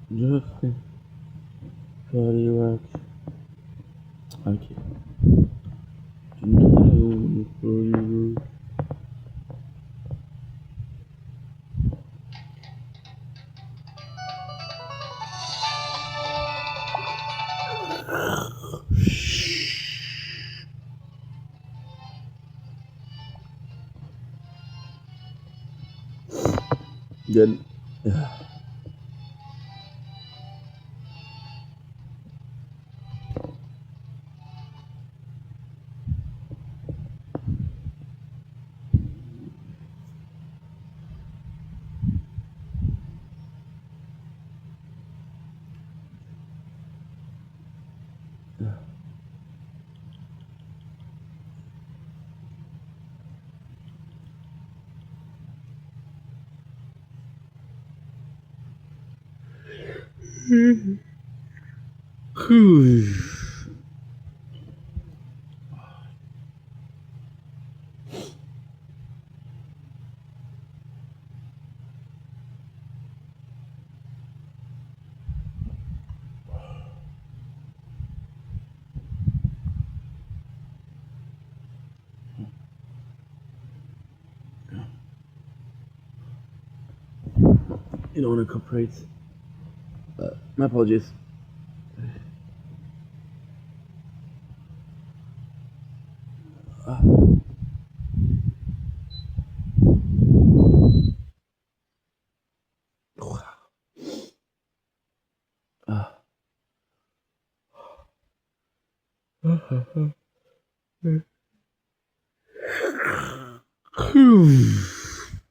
Je ferai party rock. Ok. Good. You don't want to cooperate. My apologies.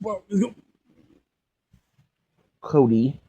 Well, let's go. Cody.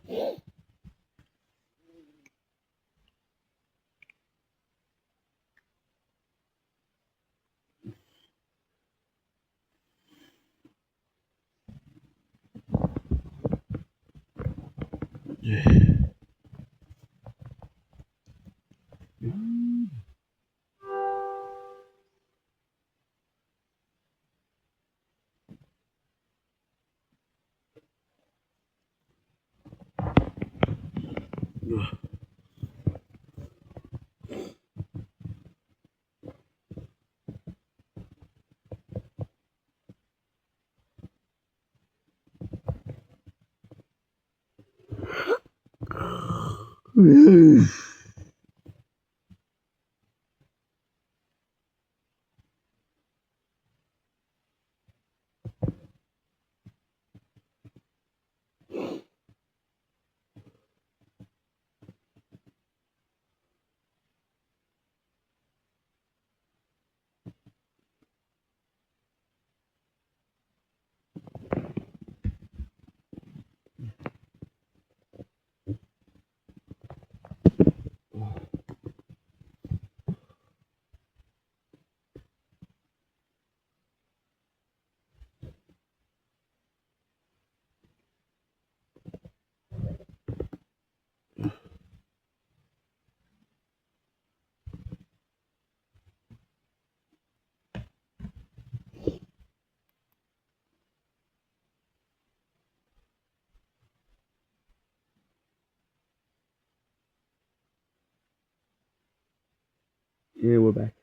Yeah, we're back.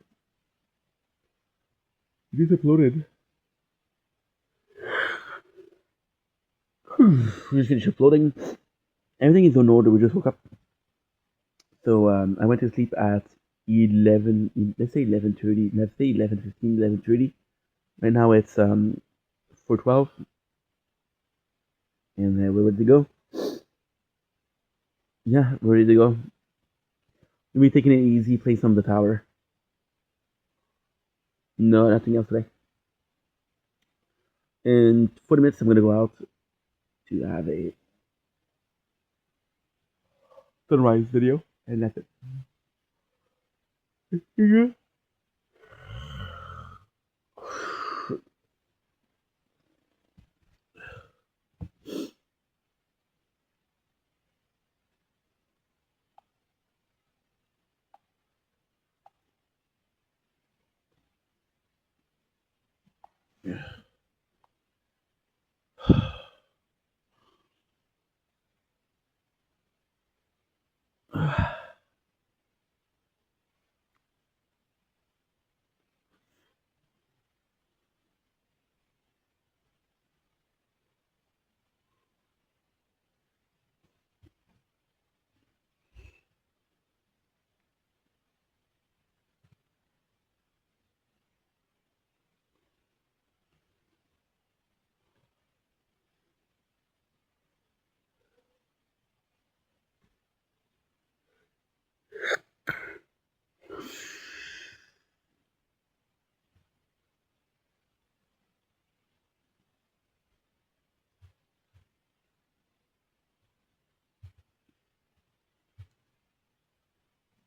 You just uploaded. We just finished uploading. Everything is in order. We just woke up. So I went to sleep at 11. Let's say 11:30. Let's say 11:15, 11:30. Right now it's 4:12, and we're ready to go. Yeah, we're ready to go. We'll be taking it easy, playing some of the tower. No, nothing else today. In 40 minutes, I'm gonna go out to have a sunrise video, and that's it. Yeah.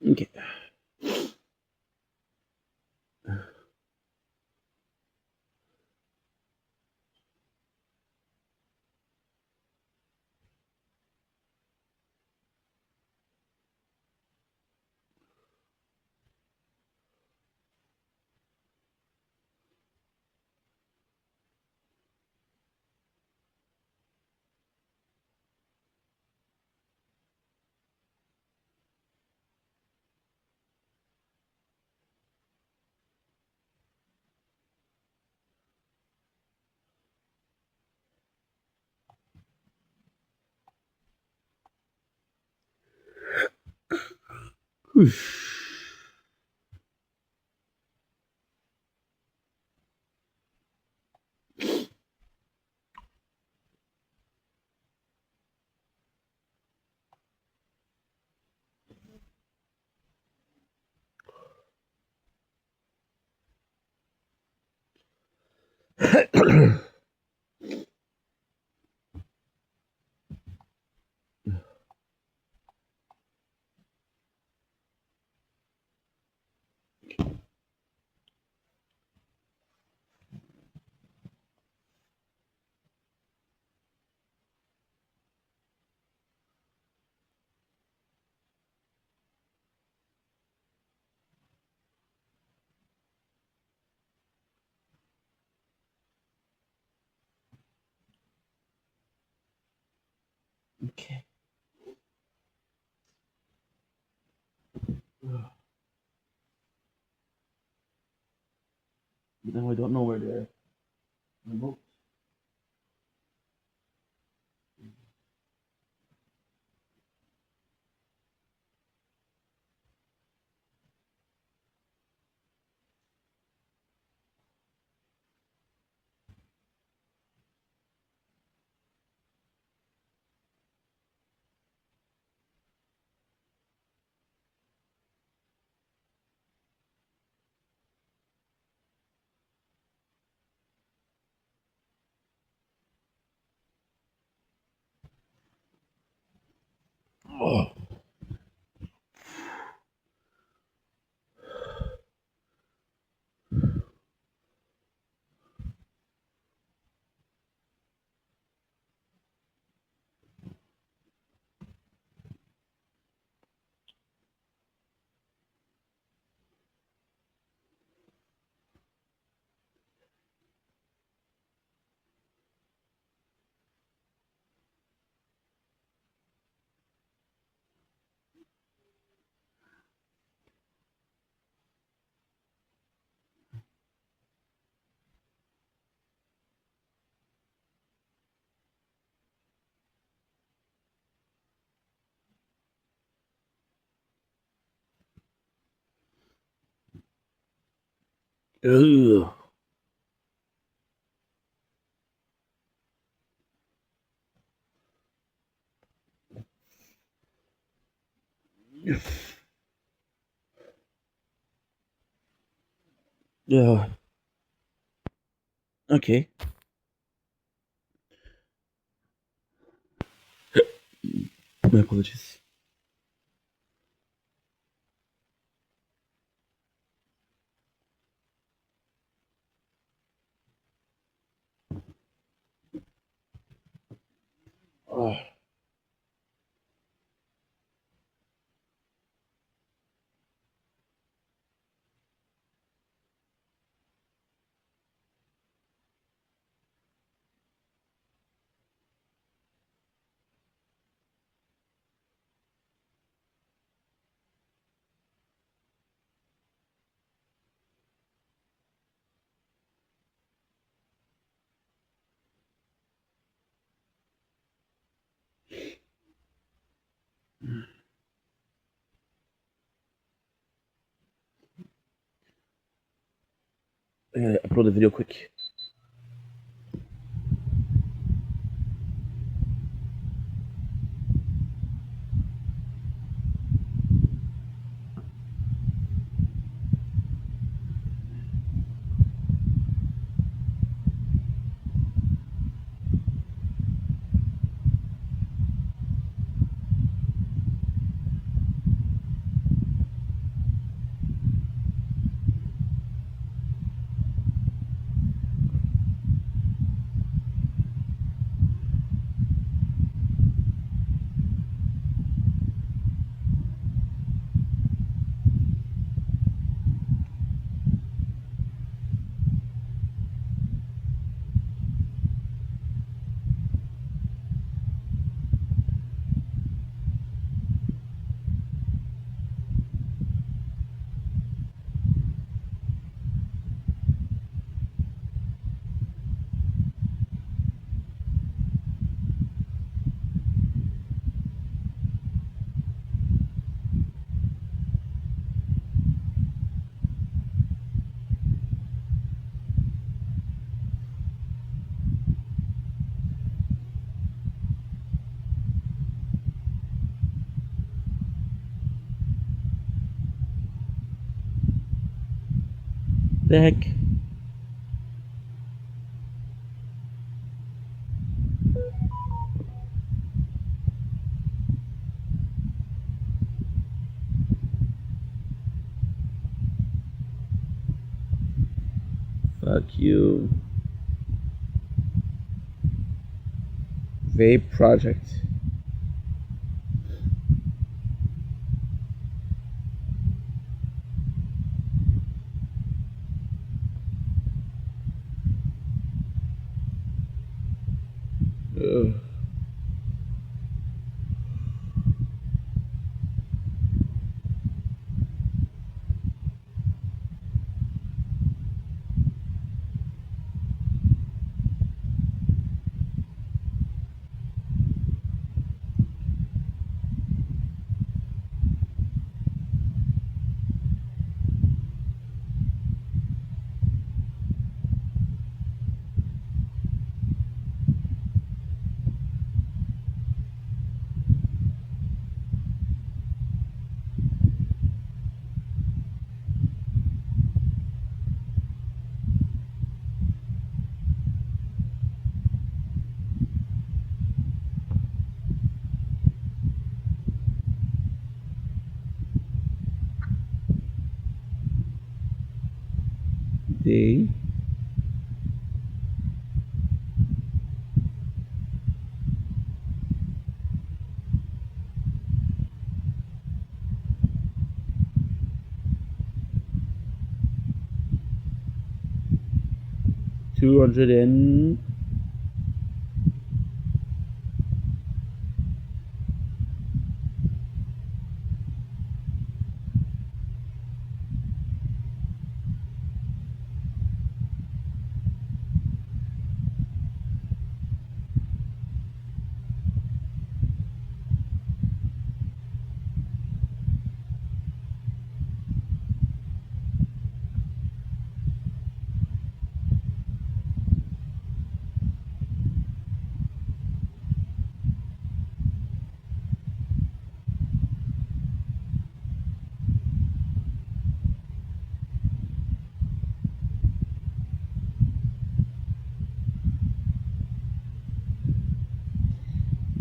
Okay. Okay. But now I don't know where the remote. Oh. Ugh. Yeah. Okay. My apologies. Oh, I gotta upload the video quick. The heck? Fuck you. Vape project. Ugh. Day. 200 and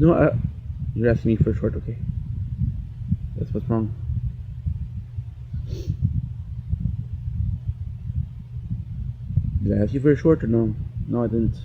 No, you're asking me for a short. Okay, that's what's wrong. Did I ask you for a short or no? No, I didn't.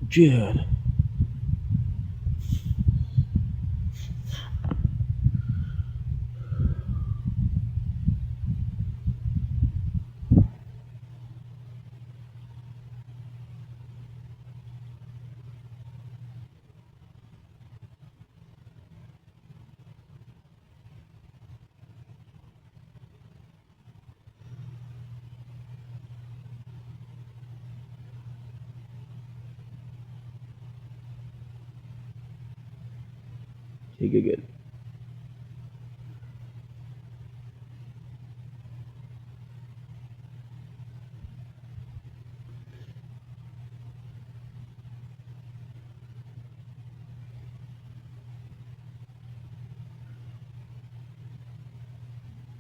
Jed. Okay, good, good.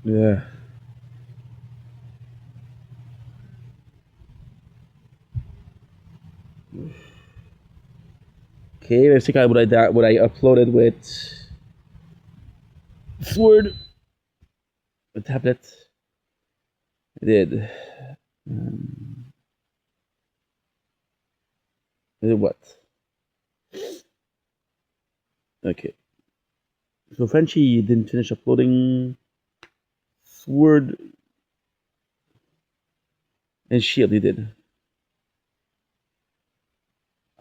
Yeah. Okay, let's check out what I uploaded with Sword, a tablet. I did. Um, I did what? Okay. So Frenchie didn't finish uploading Sword and Shield. He did.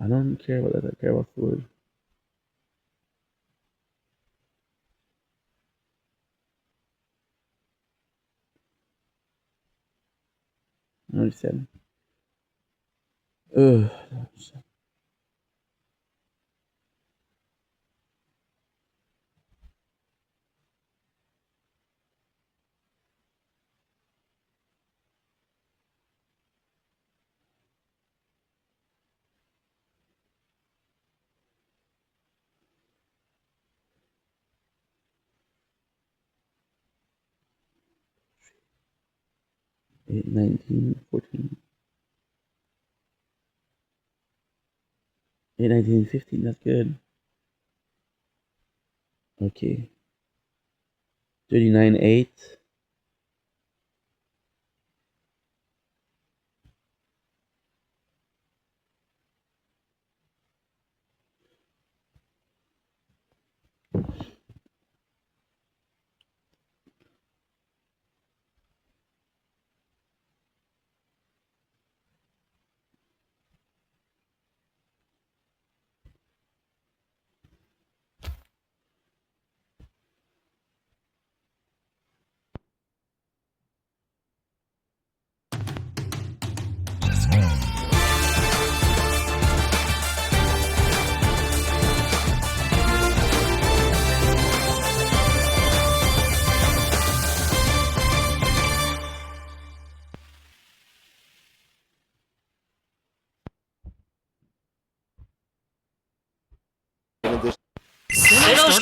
I don't care about that. I care about Sword. I understand. Ugh. 8, 19, 14. 8, 19, 15. That's good. Okay. 39, 8.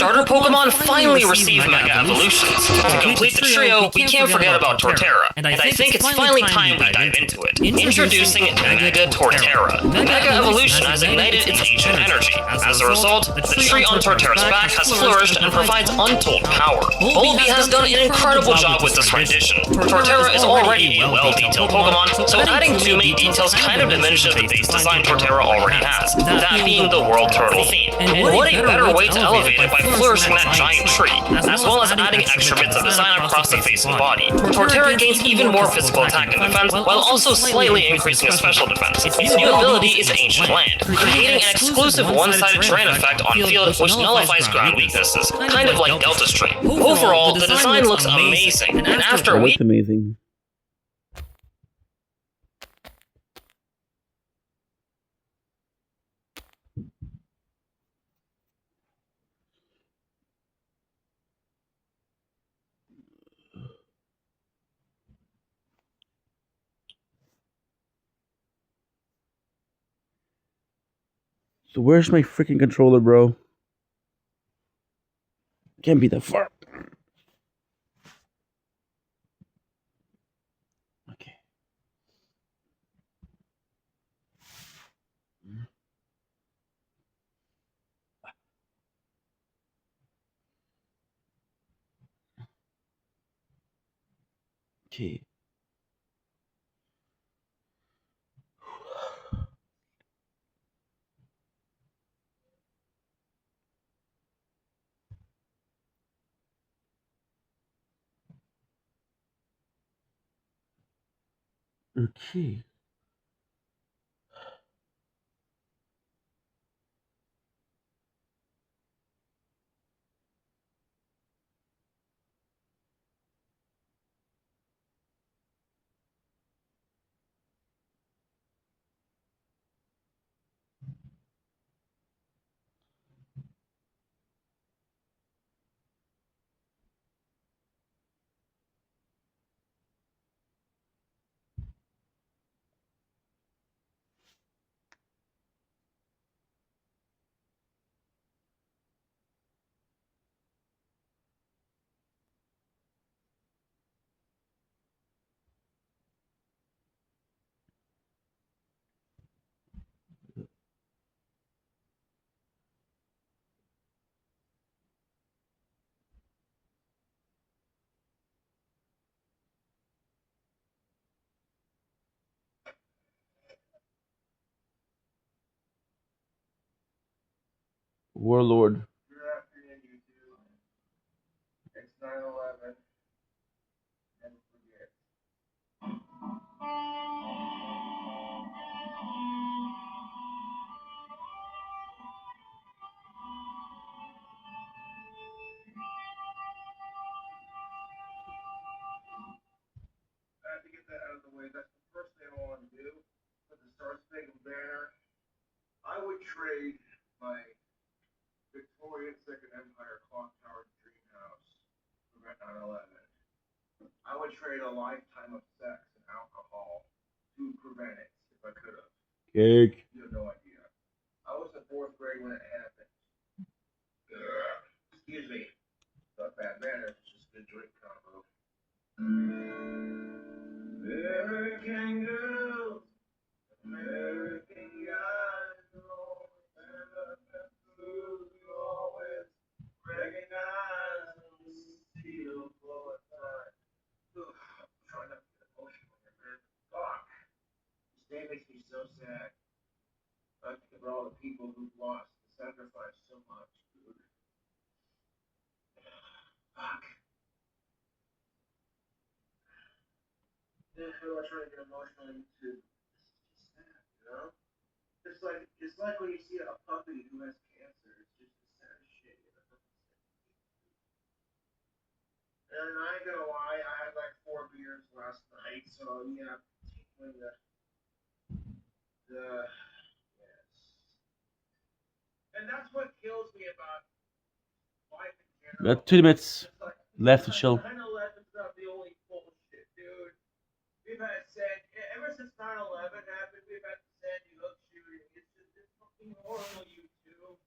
starter Pokemon finally receive Mega Evolutions. To complete the trio, we can't forget about Torterra, and I think it's finally time we dive into it. Introducing Mega Torterra. Mega Evolution has ignited its ancient energy. As a result, the tree on Torterra's back has flourished and provides untold power. Volby has done an incredible job with this rendition. Torterra is already a well-detailed Pokemon, so adding too many details kind of diminishes the base design Torterra already has, that being the World Turtle theme. And what a better way to elevate it by flourishing that giant tree, as well as adding extra bits of design across the face and body. Torterra gains even more physical attack and defense, while also slightly increasing its special defense. Its new ability is Ancient Land, creating an exclusive one-sided terrain effect on field which nullifies ground weaknesses, kind of like Delta Stream. Overall, the design looks amazing, and after we... amazing. So where's my freaking controller, bro? Can't be that far. Okay. Okay. Okay. Warlord. Good afternoon, YouTube. It's 9/11. Never forget. I have to get that out of the way. That's the first thing I want to do. Put the Star Spangled Banner. I would trade my Victorian Second Empire clock tower dream house for that 9/11. I would trade a lifetime of sex and alcohol to prevent it if I could have. Cake. You have no idea. I was in fourth grade when it happened. Excuse me. Not bad manners, it's just good drink combo. American girls, American guys, you always recognize and steal for a time. I'm trying not to get emotional here, man. Fuck. This day makes me so sad. I think about all the people who've lost and sacrificed so much, dude. Fuck. Yeah, how do I try to get emotional into this? It's just sad, you know? It's like when you see a puppy who has cancer. It's just the saddest shit, you know? And I ain't gonna lie, I had like 4 beers last night, so yeah, continuing the yes. And that's what kills me about life in general. Got 2 minutes It's like left to chill. 9/11's not the only bullshit, dude. We've had ever since 9/11 happened, we've had the Sandy Hook shooting. It's fucking horrible, you two.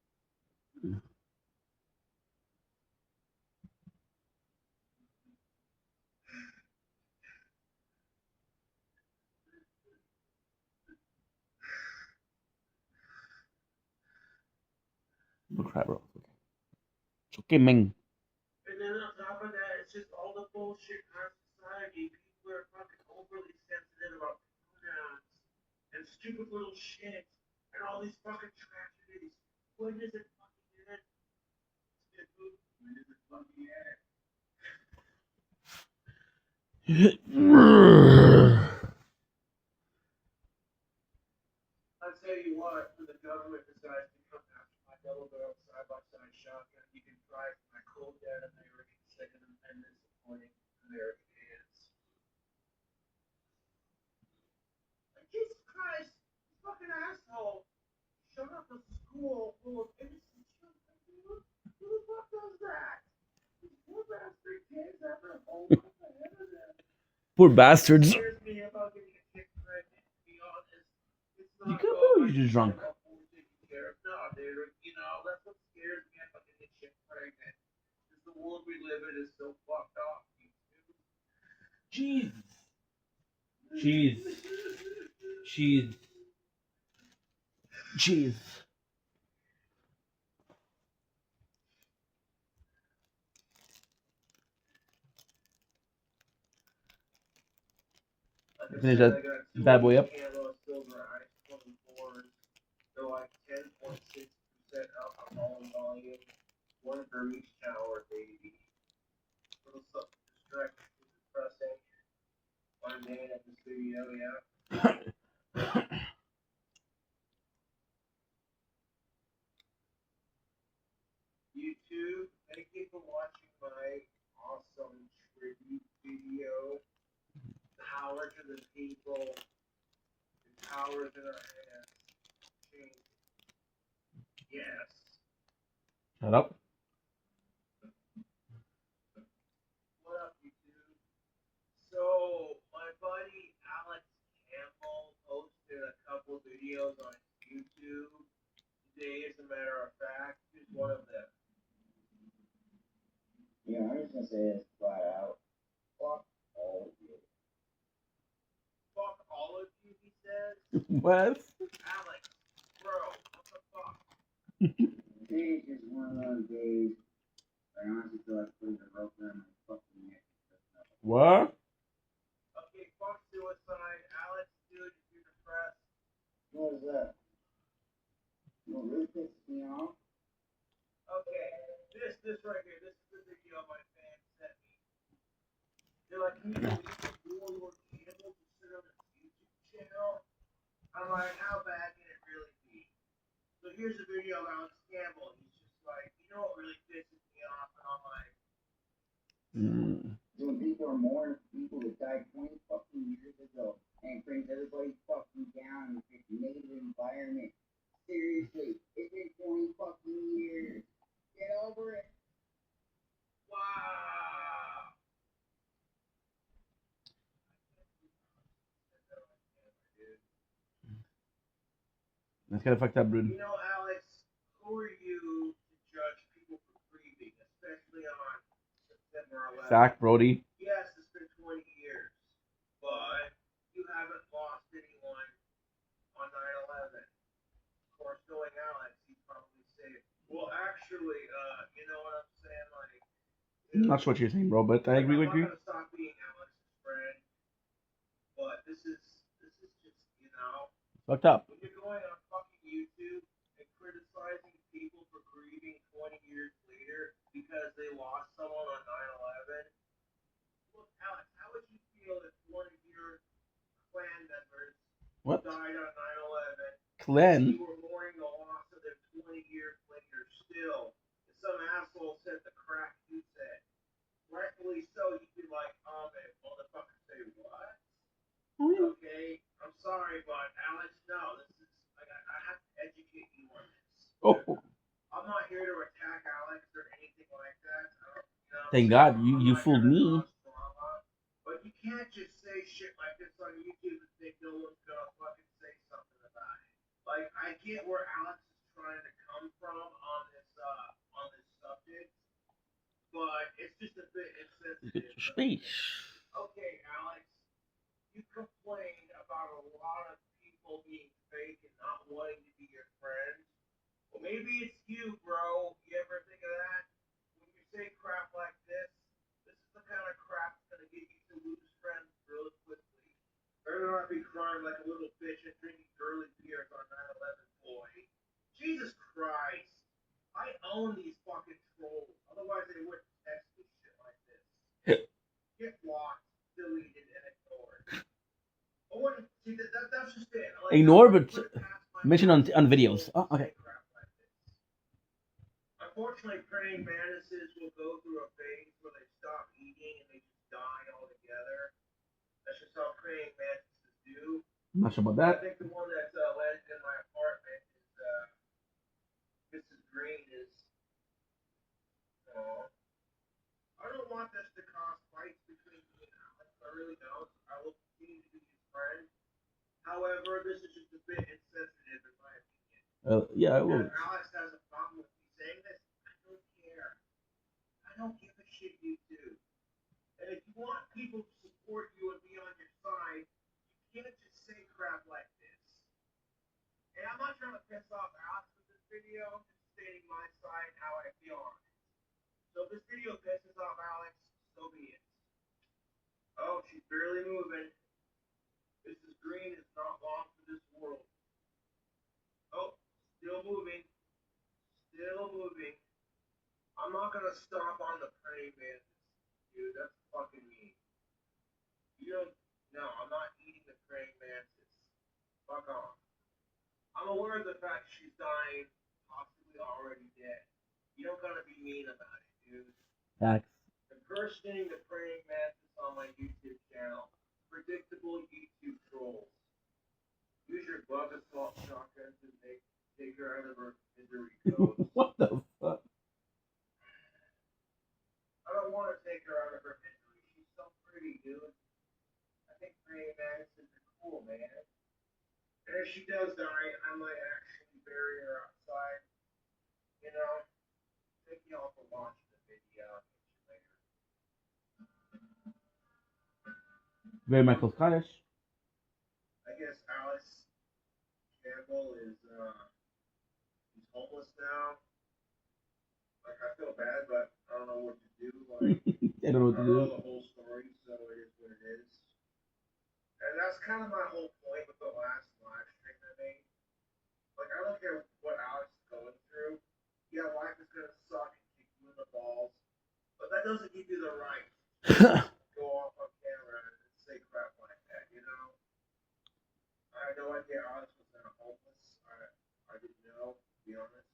cry, bro. It's okay, man. And then on top of that, it's just all the bullshit in our society. People are fucking overly sensitive about pronouns and stupid little shit and all these fucking tragedies. When does it fucking end? When does it fucking end? I'll tell you what, when the government decides to come after my double barrel side-by-side shotgun, you can try my cold dead American second amendment supporting American hands. Like, Jesus Christ, this fucking asshole showed up a school full of innocent children. Who the fuck does that? These poor bastard kids have their whole life ahead of them. Poor bastards. What scares me about getting a kid pregnant, to be honest, it's You not can't believe you're just drunk. No, dude, you know, that's what scares me about getting a chick pregnant. Because the world we live in is so fucked up. Jeez. Jeez. Jeez. Jeez. Finish that bad boy up. They're like 10.6% alcohol in volume. One for each tower, baby. Little something distracting, depressing. One man at the studio, yeah. YouTube, thank you for watching my awesome tribute video. Power to the people. The power is in our hands. Change. Yes. Shut up. What up, YouTube? So, my buddy Alex Campbell posted a couple videos on YouTube today, as a matter of fact. Here's one of them. Yeah, I'm just gonna say this flat out. Fuck all of you. Fuck all of you, he says. What? Alex, bro, what the fuck? Today is one of those days I honestly feel like putting a rope around my fucking neck. What? Okay, fuck suicide. Alex, dude, if you're depressed. What is that? You know what really pisses me off? Okay, this right here. This is the video my fans sent me. They're like, can you believe that Warlord Campbell just sit on his YouTube channel? I'm like, how bad can it really be? So here's a video of Alex Campbell. He's just like, you know what really pisses me off? And I'm like, when people are mourning people that died 20 fucking years ago and it brings everybody fucking down in this negative environment. Seriously, it's been 20 fucking years. Get over it. Wow. That's kind of fucked up, dude. You know, Alex, who are you to judge people for grieving, especially on September 11th? Fact, Brody. Yes, it's been 20 years, but you haven't lost anyone on 9/11. Of course, knowing Alex, he'd probably say, well, actually, you know what I'm saying? Like, I'm not sure what you're saying, bro, but I agree with you. I'm not gonna stop being Alex's friend, but this is just, you know, Fucked up. when you're going on fucking YouTube and criticizing people for grieving 20 years later because they lost someone on 9/11. Look, Alex, how would you feel if one of your clan members died on 9/11? Clan? You were mourning the loss of them 20 years later still. And some asshole said the crap you said. Rightfully so, you'd be like, oh man, motherfucker, say what? Okay, I'm sorry, but Alex, no, this is, like, I have to educate you on this. Oh. I'm not here to attack Alex or anything like that. Thank God, you fooled me. But you can't just say shit like this on YouTube and think no one's gonna fucking say something about it. Like, I get where Alex is trying to come from on this subject, but it's just a bit insensitive. Space. Okay, Alex, you complained about a lot of people being fake and not wanting to be your friends. Well, Maybe it's you, bro. You ever think of that? When you say crap like this is the kind of crap that's gonna get you to lose friends really quickly. Better not be crying like a little bitch and drinking girly beers on 9/11, boy. Jesus Christ. I own these fucking trolls. Otherwise they wouldn't text me shit like this. Get blocked, deleted, and ignored. I wouldn't see that's just it. Like, Ignore, but mention on videos. Oh, okay. Unfortunately, praying mantises will go through a phase where they stop eating and they just die altogether. That's just how praying mantises do. I'm not sure about I that. think the one that landed in my apartment is Mrs. Green is. I don't want this to cause fights between me and Alex. I really don't. I will continue to be his friend. However, this is just a bit insensitive in my opinion. Yeah, I will. If Alex has a problem with me saying this, I don't care. I don't give a shit, you do. And if you want people to support you and be on your side, you can't just say crap like this. And I'm not trying to piss off Alex with this video, I'm just stating my side and how I feel on it. So if this video pisses off Alex, so be it. Oh, she's barely moving. Mrs. Green is not long for this world. Oh, still moving. Still moving. I'm not gonna stop on the praying mantis, dude. That's fucking mean. You don't. No, I'm not eating the praying mantis. Fuck off. I'm aware of the fact she's dying, possibly already dead. You don't gotta be mean about it, dude. Facts. Impersonating the praying mantis on my YouTube channel. Predictable YouTube trolls. Use your bug assault shotgun to take her out of her misery codes. What the fuck? I don't want to take her out of her misery. She's so pretty, dude. I think praying mantises are cool, man. And if she does die, I might actually bury her outside. You know? Thank you all for watching the video. I'll catch you later. Very Michael Scottish. I guess Alex Campbell is he's homeless now. Like, I feel bad, but I don't know what to do. Like, I don't know what to do. the whole story, so it is what it is. And that's kind of my whole point with the last live stream I made. Like, I don't care what Alex is going through. Yeah, life is gonna suck and kick you in the balls, but that doesn't give you the right to go off on camera and say crap like that, you know? I had no idea Alex was homeless. I didn't know, to be honest.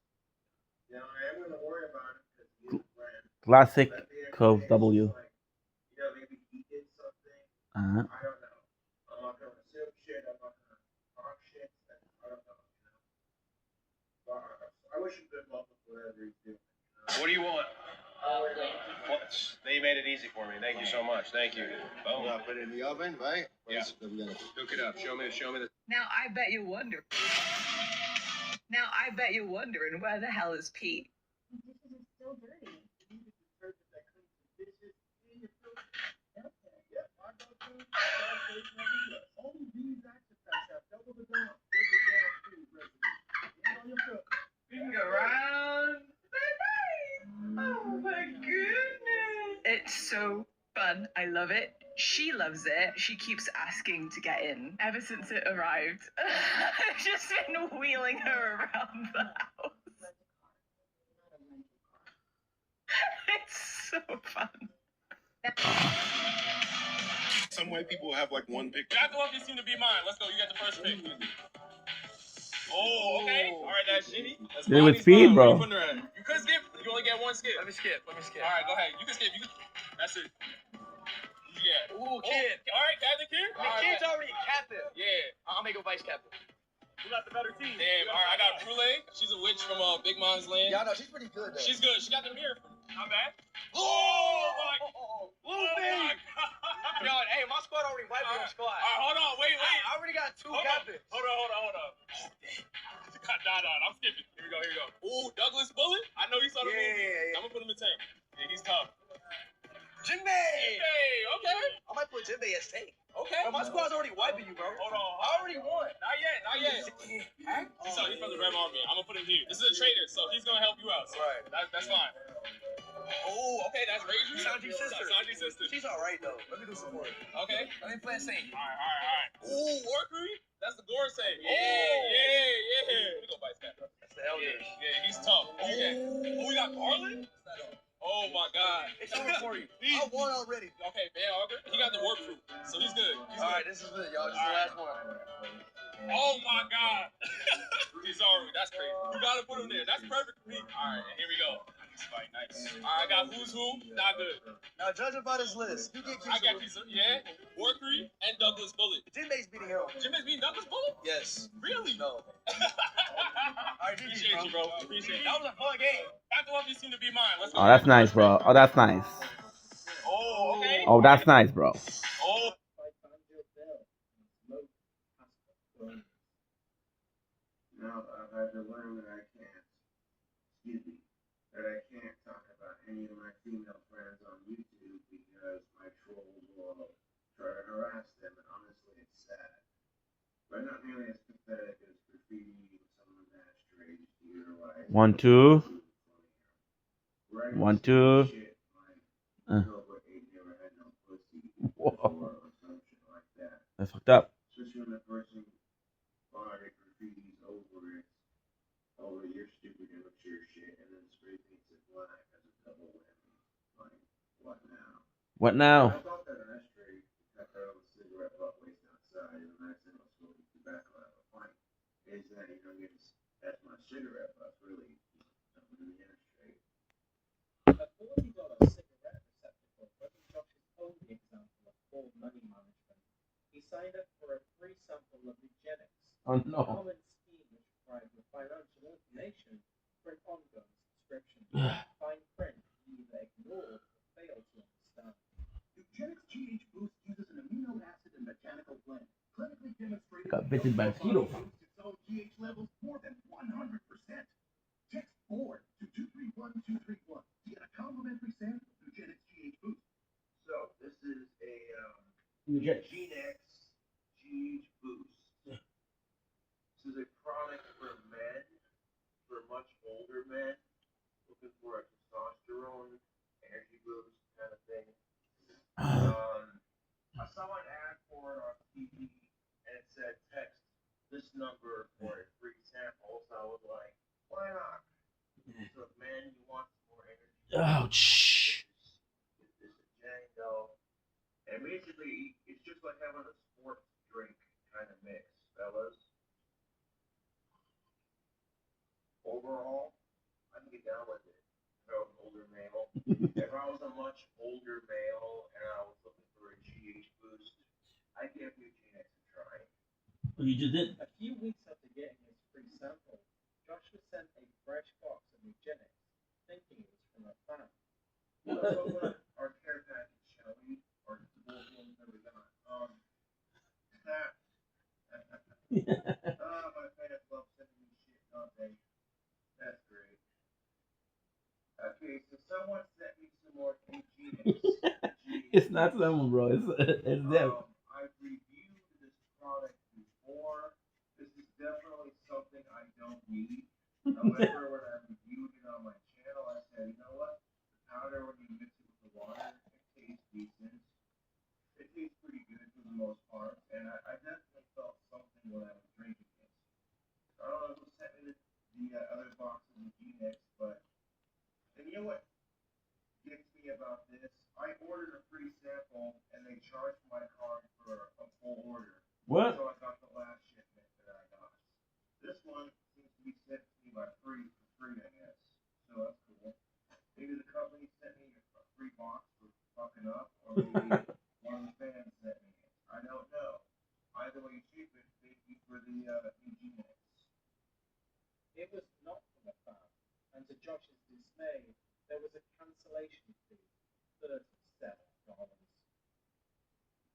Now, I am gonna worry about him because he is a friend. Classic Cove Like, W. you know, maybe he did something. Uh-huh. I don't know. I'm not gonna assume shit. I'm not gonna talk shit. I don't know. You know. But I wish him good luck with whatever he's doing. You know? What do you want? They made it easy for me. Thank you so much. Thank you. Boom. Put it in the oven, right? Yeah. Hook it up. Show me the. Now I bet you're wondering. Where the hell is Pete? The dishes are still dirty. You need a detergent that cleans the dishes and your filter. Okay. Yep, I go to only these action packs have double the down. Break it down food residue. And on your filter. Finger around. Oh my goodness. It's so fun. I love it. She loves it. She keeps asking to get in ever since it arrived. I've just been wheeling her around the house. It's so fun. Some white people have like one pick. That's the one that seemed to be mine. Let's go. You got the first pick. Oh, okay. All right, that's Jimmy. That's Dude, with Bonnie's speed, mom. bro. You could skip. You only get one skip. Let me skip. All right, go ahead. You can skip. That's it. Yeah. Ooh, kid. All right, Captain Kid. The kid's already captain. Yeah. I'll make a vice captain. Who got the better team? Damn. All right, I got Brule. She's a witch from Big Mom's Land. Yeah, no, she's pretty good, though. She's good. She got the mirror. Not bad. Oh my. Luffy! Yo, hey, my squad already wiped your squad. All right, hold on. Wait. I already got two captains. Hold on. Oh, damn. Got died on. I'm skipping. Here we go. Ooh, Douglas Bullet. I know you saw the movie. Yeah. I'm gonna put him in tank. Yeah, he's tough. Jinbei! Hey, okay. I might put Jimmy at stake. Okay. Bro, my squad's already wiping you, bro. Hold on. I already won. Not yet. He's from the Red Army. I'm gonna put him here. This is a traitor, so he's gonna help you out. So Right. That's fine. Oh, okay, that's Raisin. Sanji's sister. Sanji's sister. She's alright though. Let me do some more. Okay. Let me play a scene. Alright. Ooh, Workery? That's the Gorsay. Yeah. Let me go Vice Captain. That's the elders. Yeah, he's tough. Okay. Oh, we got Garland? Oh my god. It's over for you. I won already. Okay, Van Auger, he got the work fruit, so he's good. Alright, this is it, y'all. This is the last one. Oh my god. He's sorry, that's crazy. You gotta put him there. That's perfect for me. Alright, here we go. Nice. Alright, I got who's who, not good. Now judging by this list, you get I got Kisa, yeah, Workery, and Douglas Bullet. Jinbei's beating him. Jinbei's beating Douglas Bullet? Yes. Really? No. Alright, Appreciate you, bro. Appreciate it. That was a fun game. That's the one you seem to be mine. Let's go. Oh, that's nice, bro. Oh, that's nice. Oh, okay. Oh, that's nice, bro. Oh. Now I've had to learn that I can't talk about any of my female friends on YouTube because my trolls will try to harass them, and honestly, it's sad. But not nearly as pathetic as graffiti with someone's ashtray just year-wise. 1, 2. 1, 2. Whoa. That's fucked up. Especially when the person bought it graffiti's over your stupid immature shit, and then spray paints it black as a double whammy. Like, what now? What now? I thought that an ashtray cut out a cigarette butt waste outside, and I said I was smoking tobacco out of a pipe. Is that, that's my cigarette butt, really, something in the ashtray. A $40 cigarette receptacle wasn't Josh's only example of poor money management. He signed up for a free sample of eugenics. Oh, no. A common scheme which required your financial information for an ongoing subscription. Fine print you either ignored or failed to understand. Eugenics GH Boost uses an amino acid and mechanical blend. Clinically demonstrated. Got bitten by a mosquito. Its own GH levels more than 100%. Text forward to 231231 to get a complimentary sample of Eugenics GH Boost. So this is a Genex GH Boost. This is a product for men, for much older men, looking for a testosterone, energy boost kind of thing. I saw an ad for it on TV, and it said text this number for a free sample, so I was like, why not? So man, you want some more energy? Ouch. This is a Django. And basically, it's just like having a sports drink kind of mix, fellas. Overall, I can get down with it. If I was an older male, if I was a much older male and I was looking for a GH boost, I'd give Eugenics a try. You just did. A few weeks after getting his free sample, Josh was sent a fresh box of eugenics, thinking it was from a fan. Our care package, shall we? Or what have we got? My fans love sending me shit, don't they? That's great. Okay, so someone sent me some more Eugenics. It's not someone, bro. It's them. I've reviewed this product before. This is definitely something I don't need. However, when I reviewed it on my channel, I said, you know what? The powder, when you mix it with the water, it tastes decent. It tastes pretty good for the most part, and I definitely felt something when I was drinking it. I don't know who sent me the other box of the G-Mix, but and you know what gets me about this? I ordered a free sample, and they charged my card for a full order. What? So I got the last shipment that I got. This one seems to be sent to me for free, I guess. So that's cool. Maybe the company sent me a free box for fucking up, or maybe one of the fans sent me it. I don't know. Either way you keep it, thank you for the Eugenics. It was not from a fan, and to Josh's dismay, there was a cancellation fee, $37.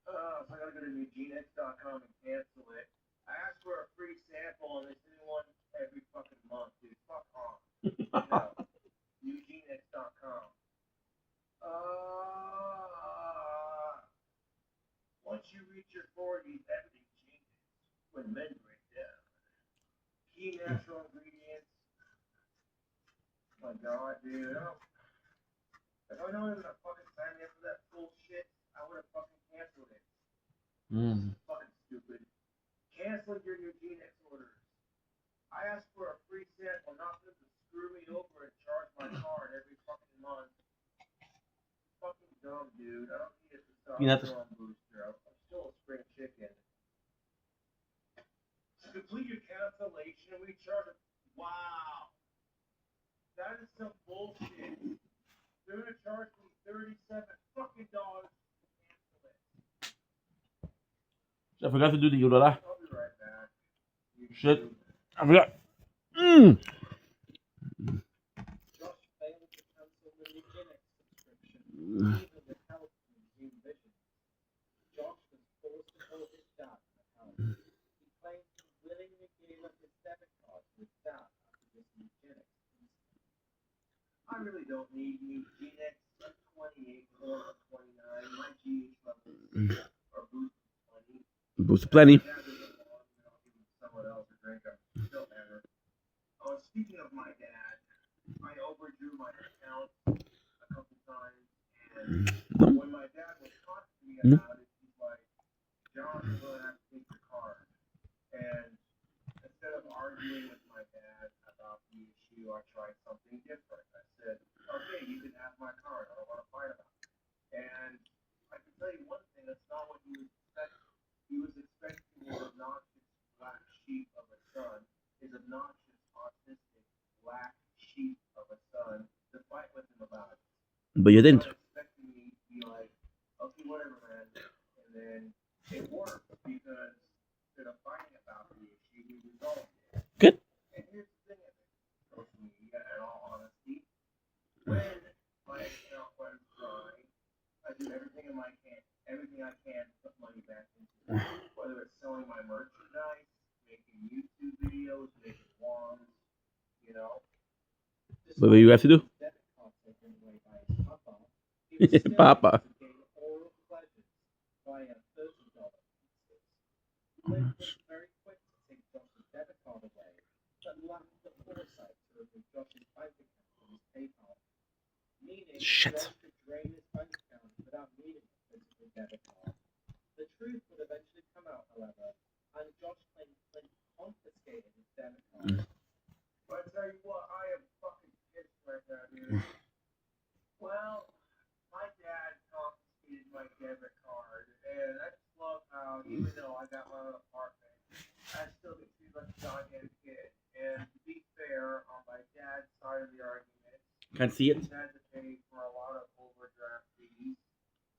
So I gotta go to Eugenics.com and cancel it. I asked for a free sample, and they send me one every fucking month, dude. Fuck off. Eugenics.com. feature 40 editing changes when men break down. Key natural ingredients. My God, dude. If I know they were gonna fucking sign me up for that bullshit, I would have fucking canceled it. Fucking stupid. Canceling your new G-Nex orders. I asked for a free set or not for them to screw me over and charge my card every fucking month. Fucking dumb, dude. I don't need a testosterone booster. I'm still a spring chicken. To complete your cancellation, we charge a... Wow. That is some bullshit. They're gonna charge me $37 fucking dollars to cancel it. I forgot to do the ulala. I'll be right back. Shit. I forgot. Josh failed to cancel the Linux subscription, even with help from Zoom Vision. Josh was forced to call his dad for help. He claimed he willingly gave up his debit card to his dad after this eugenics incident. I really don't need new G-Nex. I'm 28, going on 29. My GH levels are boosted 20. Boost plenty. Dad doesn't want me, I'll give someone else a drink. I'm still better. Oh, speaking of my dad, I overdrew my account a couple times, and when my dad was talking to me about it, he's like, John, you're going to have to take your card. And instead of arguing with my dad about the issue, I tried something different. I said, okay, you can have my card. I don't want to fight about it. And I can tell you one thing, that's not what he was expecting. He was expecting his obnoxious black sheep of a son, his obnoxious, autistic, black sheep of a son, to fight with him about it. But you didn't. Not expecting me to be like, okay, whatever, man. And then it worked because instead of fighting about the issue, we resolved it. Good. And here's the thing of social media, in all honesty, when my account runs dry, I do everything I can to put money back into it. Whether it's selling my merchandise, making YouTube videos, making vlogs, you know. What do you have to do? Debit card taken away by his papa. He was still Papa. able to gain oral pleasures via $30 pizzas. Liv was very quick to take Josh's debit card away, but lacked the foresight to remove Josh's bank account from his PayPal. Meaning, Shit. Josh could drain his bank account without needing a physical debit card. The truth would eventually come out, however, and Josh claimed Clint confiscated his debit card. But I tell you what, I am fucking pissed right now, dude. Well, my dad confiscated my debit card, and I just love how, even though I got my own apartment, I still get treated like a goddamn kid. And to be fair, on my dad's side of the argument, Can't see it. he's had to pay for a lot of overdraft fees.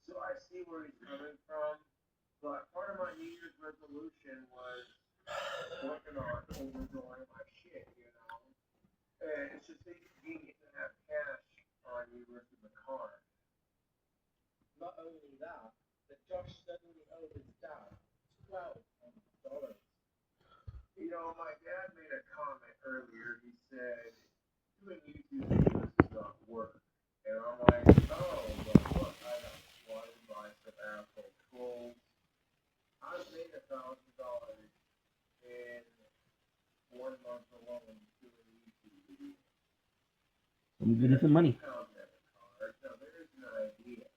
So I see where he's coming from. But part of my New Year's resolution was working on overdrawing my shit, you know? And it's just inconvenient to have cash on you versus a card. Not only that, but Josh suddenly owed his dad $1,200. You know, my dad made a comment earlier. He said, doing YouTube videos is not work. And I'm like, oh, but look, I got swatted by some asshole trolls. I've made $1,000 in 1 month alone doing YouTube videos. I'm getting some money. Now, there's an idea.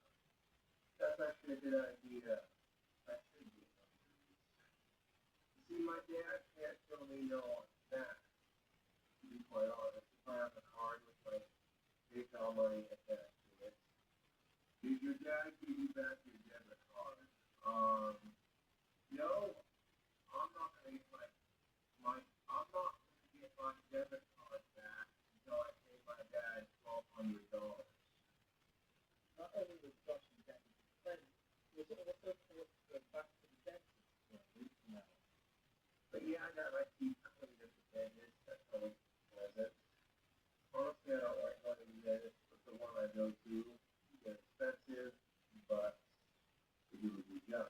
That's actually a good idea. I should do something. See, my dad can't tell me no on that. To be quite honest, if I have a card with my PayPal money attached to it, did your dad give you back your debit card? No, I'm not gonna get my debit card back until I pay my dad $1,200. Not only was Josh indebted to Clint, he was also forced to go back to the dentist for a root canal. But yeah, I got my teeth cleaned at the dentist. That's always pleasant. Honestly, I don't like going to the dentist, but the one I go to is expensive, but they do a good job.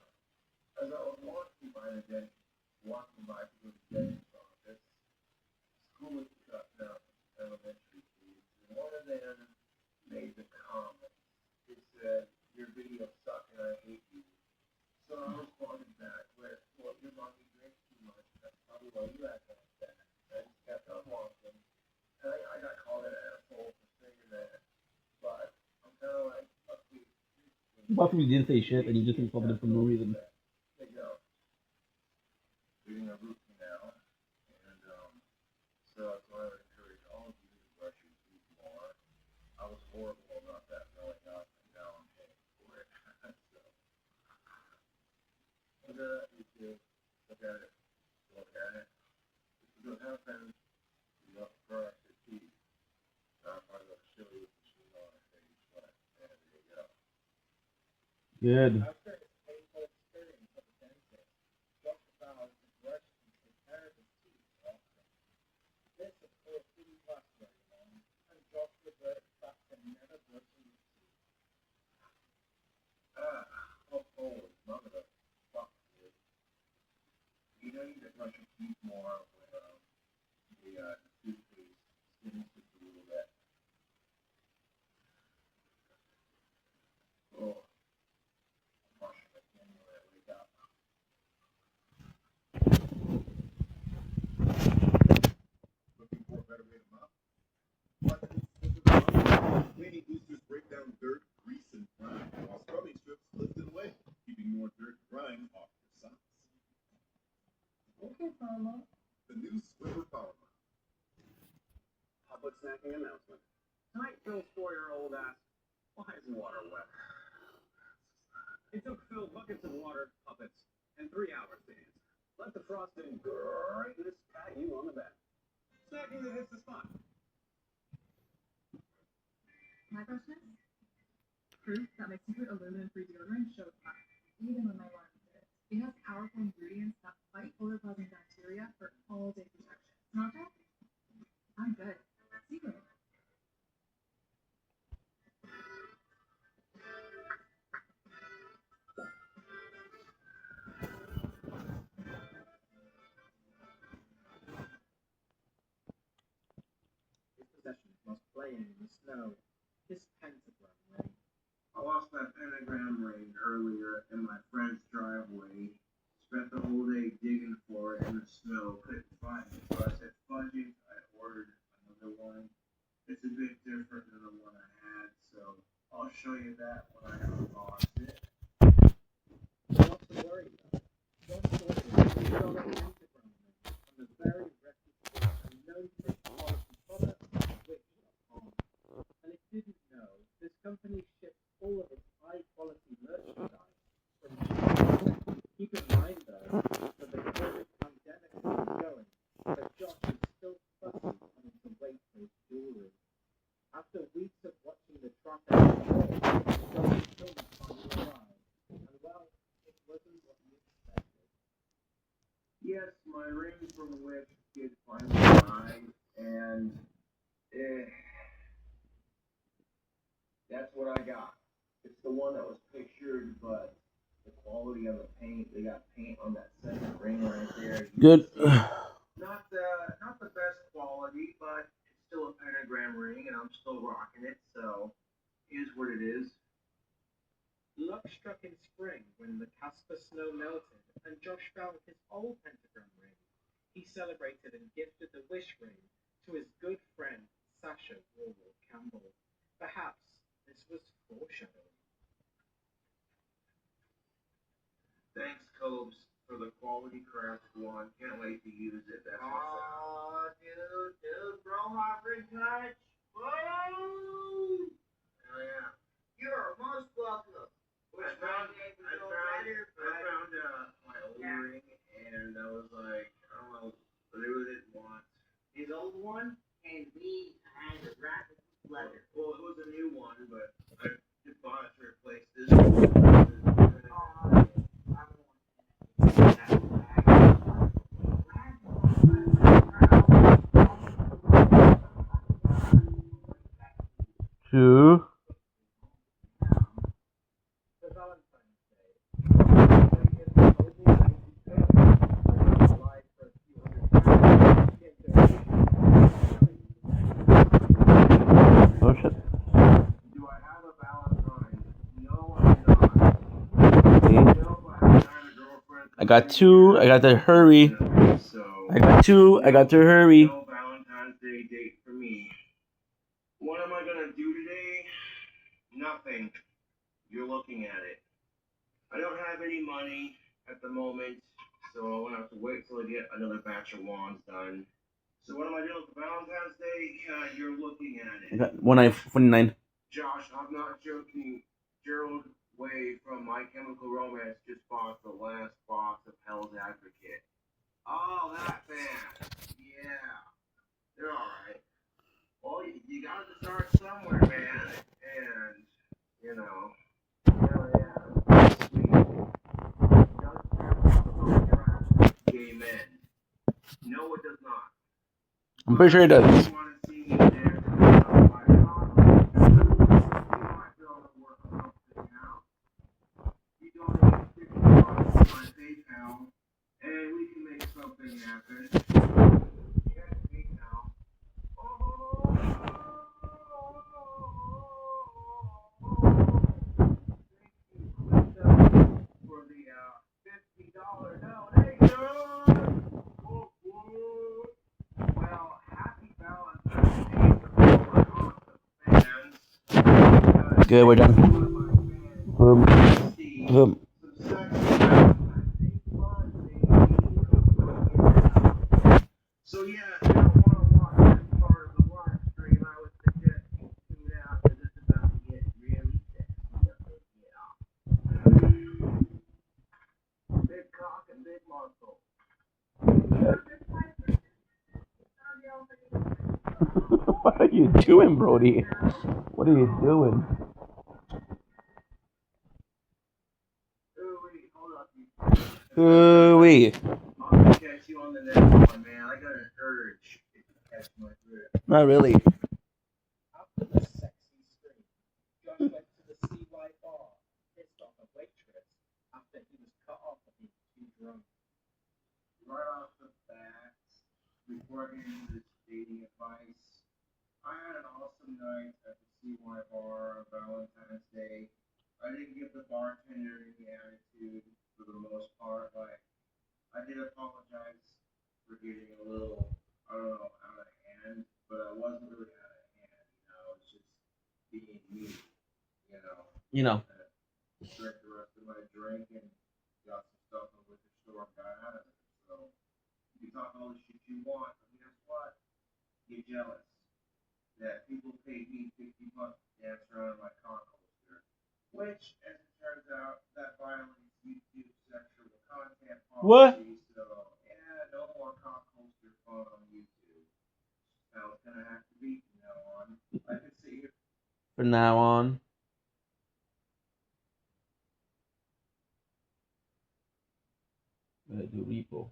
As I was walking by to go to the dentist's office, school was shutting up elementary kids, and one of them made the comment. It said, your video sucks and I hate you. So I responded Apart from you didn't say shit and you just insulted him for no reason. They go. Getting a root canal, and so that's why I would encourage all of you to brush your teeth more. I was horrible about that growing up, and now I'm paying for it. So, you do look at it, look at it. This is what happens. You don't brush your teeth. I'm going to show you what you know on a face, but there you go. Good. After his painful experience at the dentist, Dr. vowed to brush and take care of his teeth often. This, of course, didn't last very long, and Josh reverted back to never brushing his teeth. Holy mother of fuck, dude. You know you need to brush your teeth more when the toothpaste skins just a little bit. Oh, I'm brushing again when I wake up. Looking for a better way to mop? Cleaning boosters break down dirt, grease, and grime, while scrubbing strips lift it away, keeping more dirt and grime off your socks. Okay, Mama. The new Swimmer Power Mop. Public snacking announcement. Tonight, Phil's 4-year-old asked, "Why is water wet?" It took Phil buckets of water, puppets, and 3 hours to answer. Let the frosting greatness pat you on the back. Snacking that hits the spot. My freshness? Proof that my secret aluminum-free deodorant shows up, even when my water is. It has powerful ingredients that fight odor-causing bacteria for all-day protection. Not that? I'm good. Secret. His possessions must play in the snow. His pentagram ring. I lost my pentagram ring earlier in my friend's driveway. Spent the whole day digging for it in the snow. Couldn't find it, so I said, "Fudge it." I ordered another one. It's a bit different than the one I had, so I'll show you that when I unbox it. Not to worry though. John sorted a $2 pentagram ring from the very reputable and known for its quality product, Wish.com. And if you didn't know, this company ships all of its high-quality merchandise from China. Keep in mind, though, that the COVID pandemic is ongoing, but Josh is still fussy having to wait for his jewelry. After weeks of watching the traffic unfold, Josh still finally arrived, and well, it wasn't what he expected. Yes, my ring from Wish did finally arrive, and that's what I got. It's the one that was pictured, but the quality of the paint, they got paint on that second ring right there. Good. Not the best quality, but it's still a pentagram ring, and I'm still rocking it, so it is what it is. Luck struck in spring when the Casper snow melted and Josh found his old pentagram ring. He celebrated and gifted the Wish ring to his good friend Sasha Warwell Campbell. Perhaps this was foreshadowing. Thanks, Cobes, for the quality craft one. Can't wait to use it. That's what's dude, bro, hybrid touch. Whoa! Oh, yeah. You're most welcome. I found my old ring, and I was like, I don't know, but it didn't want. His old one, and we had a rapid leather. Well, it was a new one, but I just bought it to replace this one. Two. For Valentine's Day, celebrated the mobile baby girl, live for a few hundred Oh shit. Do I have a Valentine? No, I'm not. Okay. No, but I haven't had a girlfriend. I got two. I got to hurry. So, I got two. I got to hurry. no Valentine's Day date for me. What am I gonna do today? Nothing. You're looking at it. have any money at the moment, so I'm gonna have to wait till I get another batch of wands done. So what am I doing for Valentine's Day? You're looking at it. I got 1 knife, 29. Josh, I'm not joking. Gerald Way from My Chemical Romance just bought the last box of Hell's Advocate. Oh, that band. Yeah. They're alright. Well, you got to start somewhere, man. And, you know, hell yeah. Sweet. Does have gay men? No, it does not. I'm pretty sure it does. You want to see me dance in front of my father? You might be able to work something out. You donate $50 to my PayPal, and we can make something happen. Check PayPal. For the $50 donation. Well, happy Valentine's Day to all my awesome fans. Good, we're done. Boom. Boom. So yeah, if you don't want to watch this part of the live stream, I would suggest you tune out because it's about to get really sexy up in here. Big cock and big muscle. What are you doing, Brody? What are you doing? Ooh-wee. I'll catch you on the next one, man. I got an urge to catch my grip. Not really. After the sexy scream, Josh went to the CY bar, pissed off a waitress after he was cut off for being too drunk. Right off the bat, before getting into this dating advice, I had an awesome night at the CY bar on Valentine's Day. I didn't give the bartender any attitude for the most part. Like, I did apologize for getting a little, I don't know, out of hand, but I wasn't really out of hand, you know, it's just being me, you know. You know. Drank the rest of my drink and got some stuff in the liquor store and got out of it. So, you can talk all the shit you want, but guess what? Get jealous that people paid me $50 to dance around my car coaster, which, as it turns out, that violates YouTube sexual content policy. What? So, yeah, no more car coaster fun on YouTube. Now it's gonna have to be from now on. I can see it. From now on. I'm gonna do repo.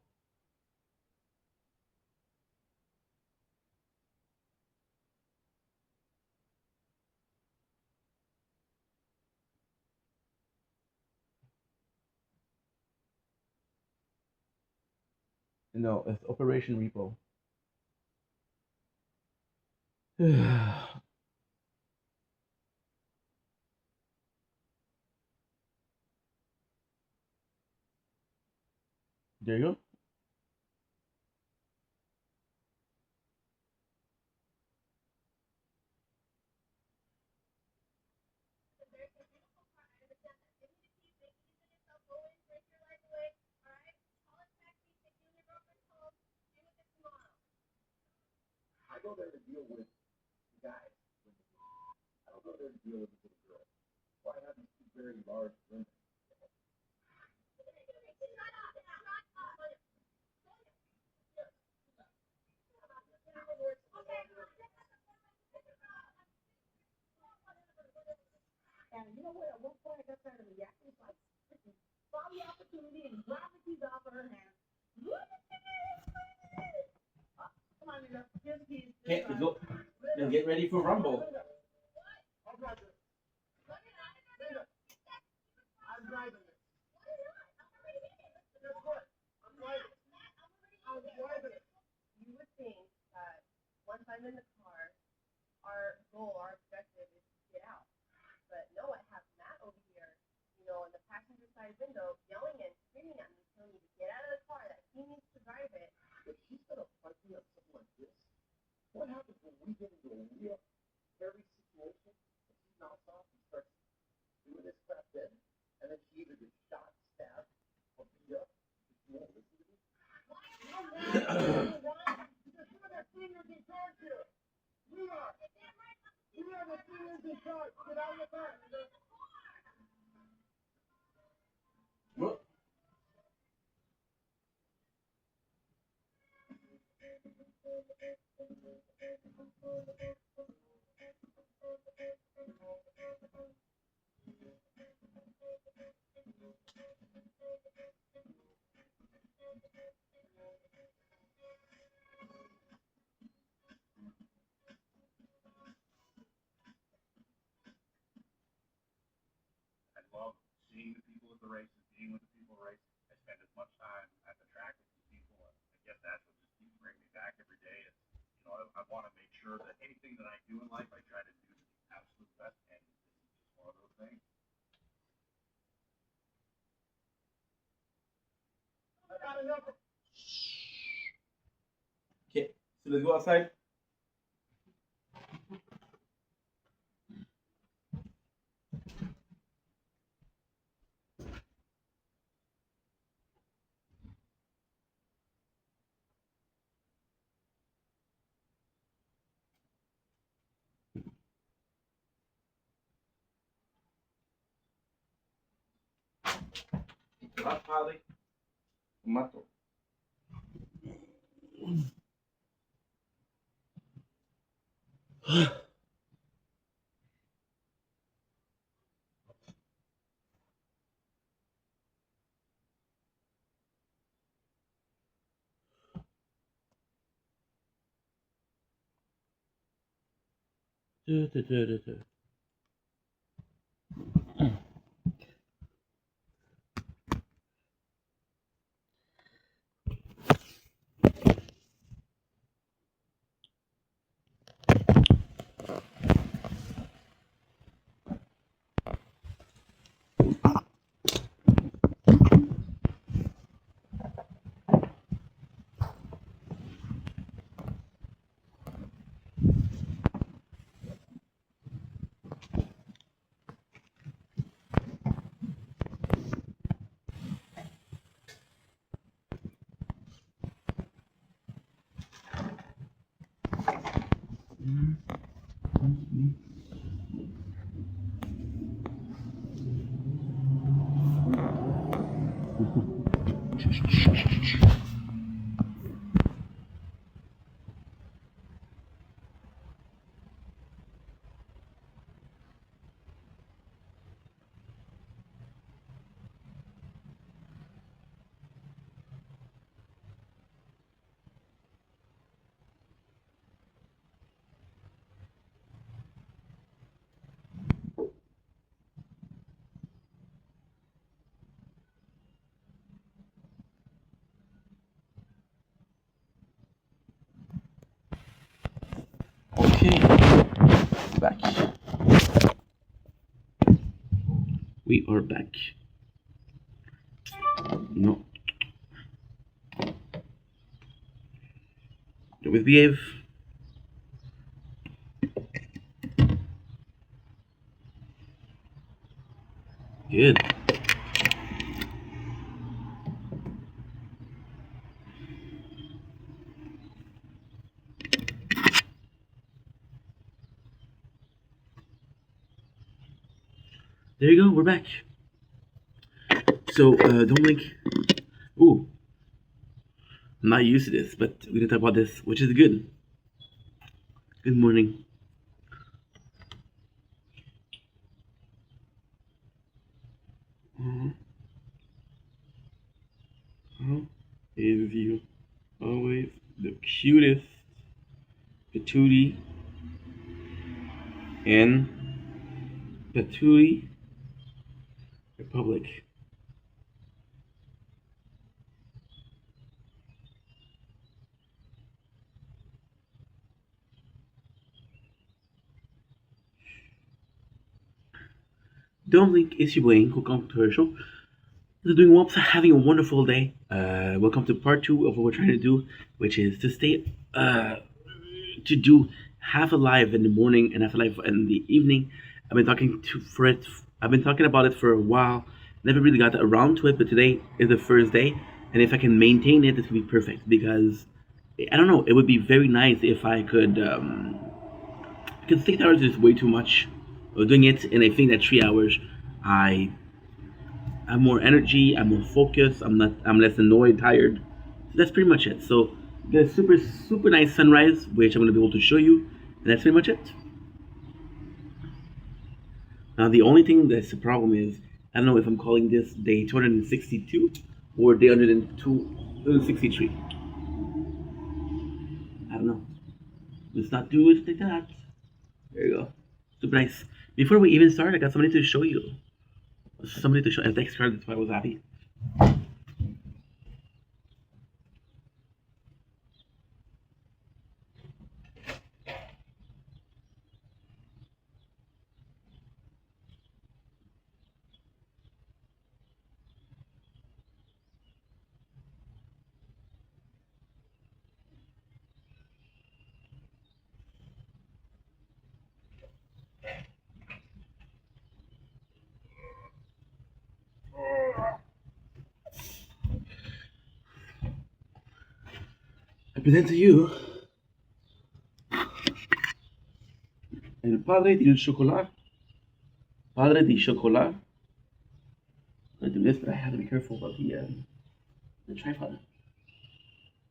No, it's Operation Repo. There you go. I go there to deal with guys. I don't go there to deal with the little girl. Why have these two very large women? And you know what? At one point, I got tired of reacting, so I freaking saw the opportunity and grabbed the keys off of her hand. Come on, Nina. Here's the keys. Okay, let's go. Then get ready for Rumble. I'm driving this. I'm driving this. Guess what? I'm driving. I'm driving it. You would think that once I'm in the car, our goal, our objective is to get out. But no, I have Matt over here, you know, in the passenger side window, yelling and screaming at me, telling me to get out of the car, that he needs to drive it. If she's gonna fight me on something like this, what happens when we get into a real hairy situation and she knocks off and starts doing this crap then? And then she either gets shot, stabbed, What? I love seeing the people at the races, being with the people racing. I spend as much time at the track with these people, and I guess that's what just keeps bringing me back every day. Is I want to make sure that anything that I do in life, I try to do the absolute best, and this is just one of those things. Okay, so let's go outside. Padre, mato. Okay, back. We are back. No. Do we behave? Good. There you go, we're back. So, Dominic. Ooh. I'm not used to this, but we're gonna talk about this, which is good. Good morning. How is you always the cutest patootie in Patootie Republic? Dominic is your boy, welcome to our show. You're doing well, having a wonderful day. Welcome to part two of what we're trying to do, which is to stay, to do half a live in the morning and half a live in the evening. I've been talking to for it. I've been talking about it for a while. Never really got around to it, but today is the first day, and if I can maintain it, this would be perfect. Because I don't know, it would be very nice if I could. Because 6 hours is way too much doing it, and I think that 3 hours, I have more energy, I'm more focused, I'm less annoyed, tired. So that's pretty much it. So get a super nice sunrise, which I'm gonna be able to show you, and that's pretty much it. Now the only thing that's the problem is I don't know if I'm calling this day 262 or day 163. I don't know. Let's not do it like that. There you go. Super nice. Before we even start, I got somebody to show you. Somebody to show a text card, that's why I was happy. I present to you El Padre del Chocolat. Padre di Chocolat. I'm gonna do this, but I have to be careful about the tripod.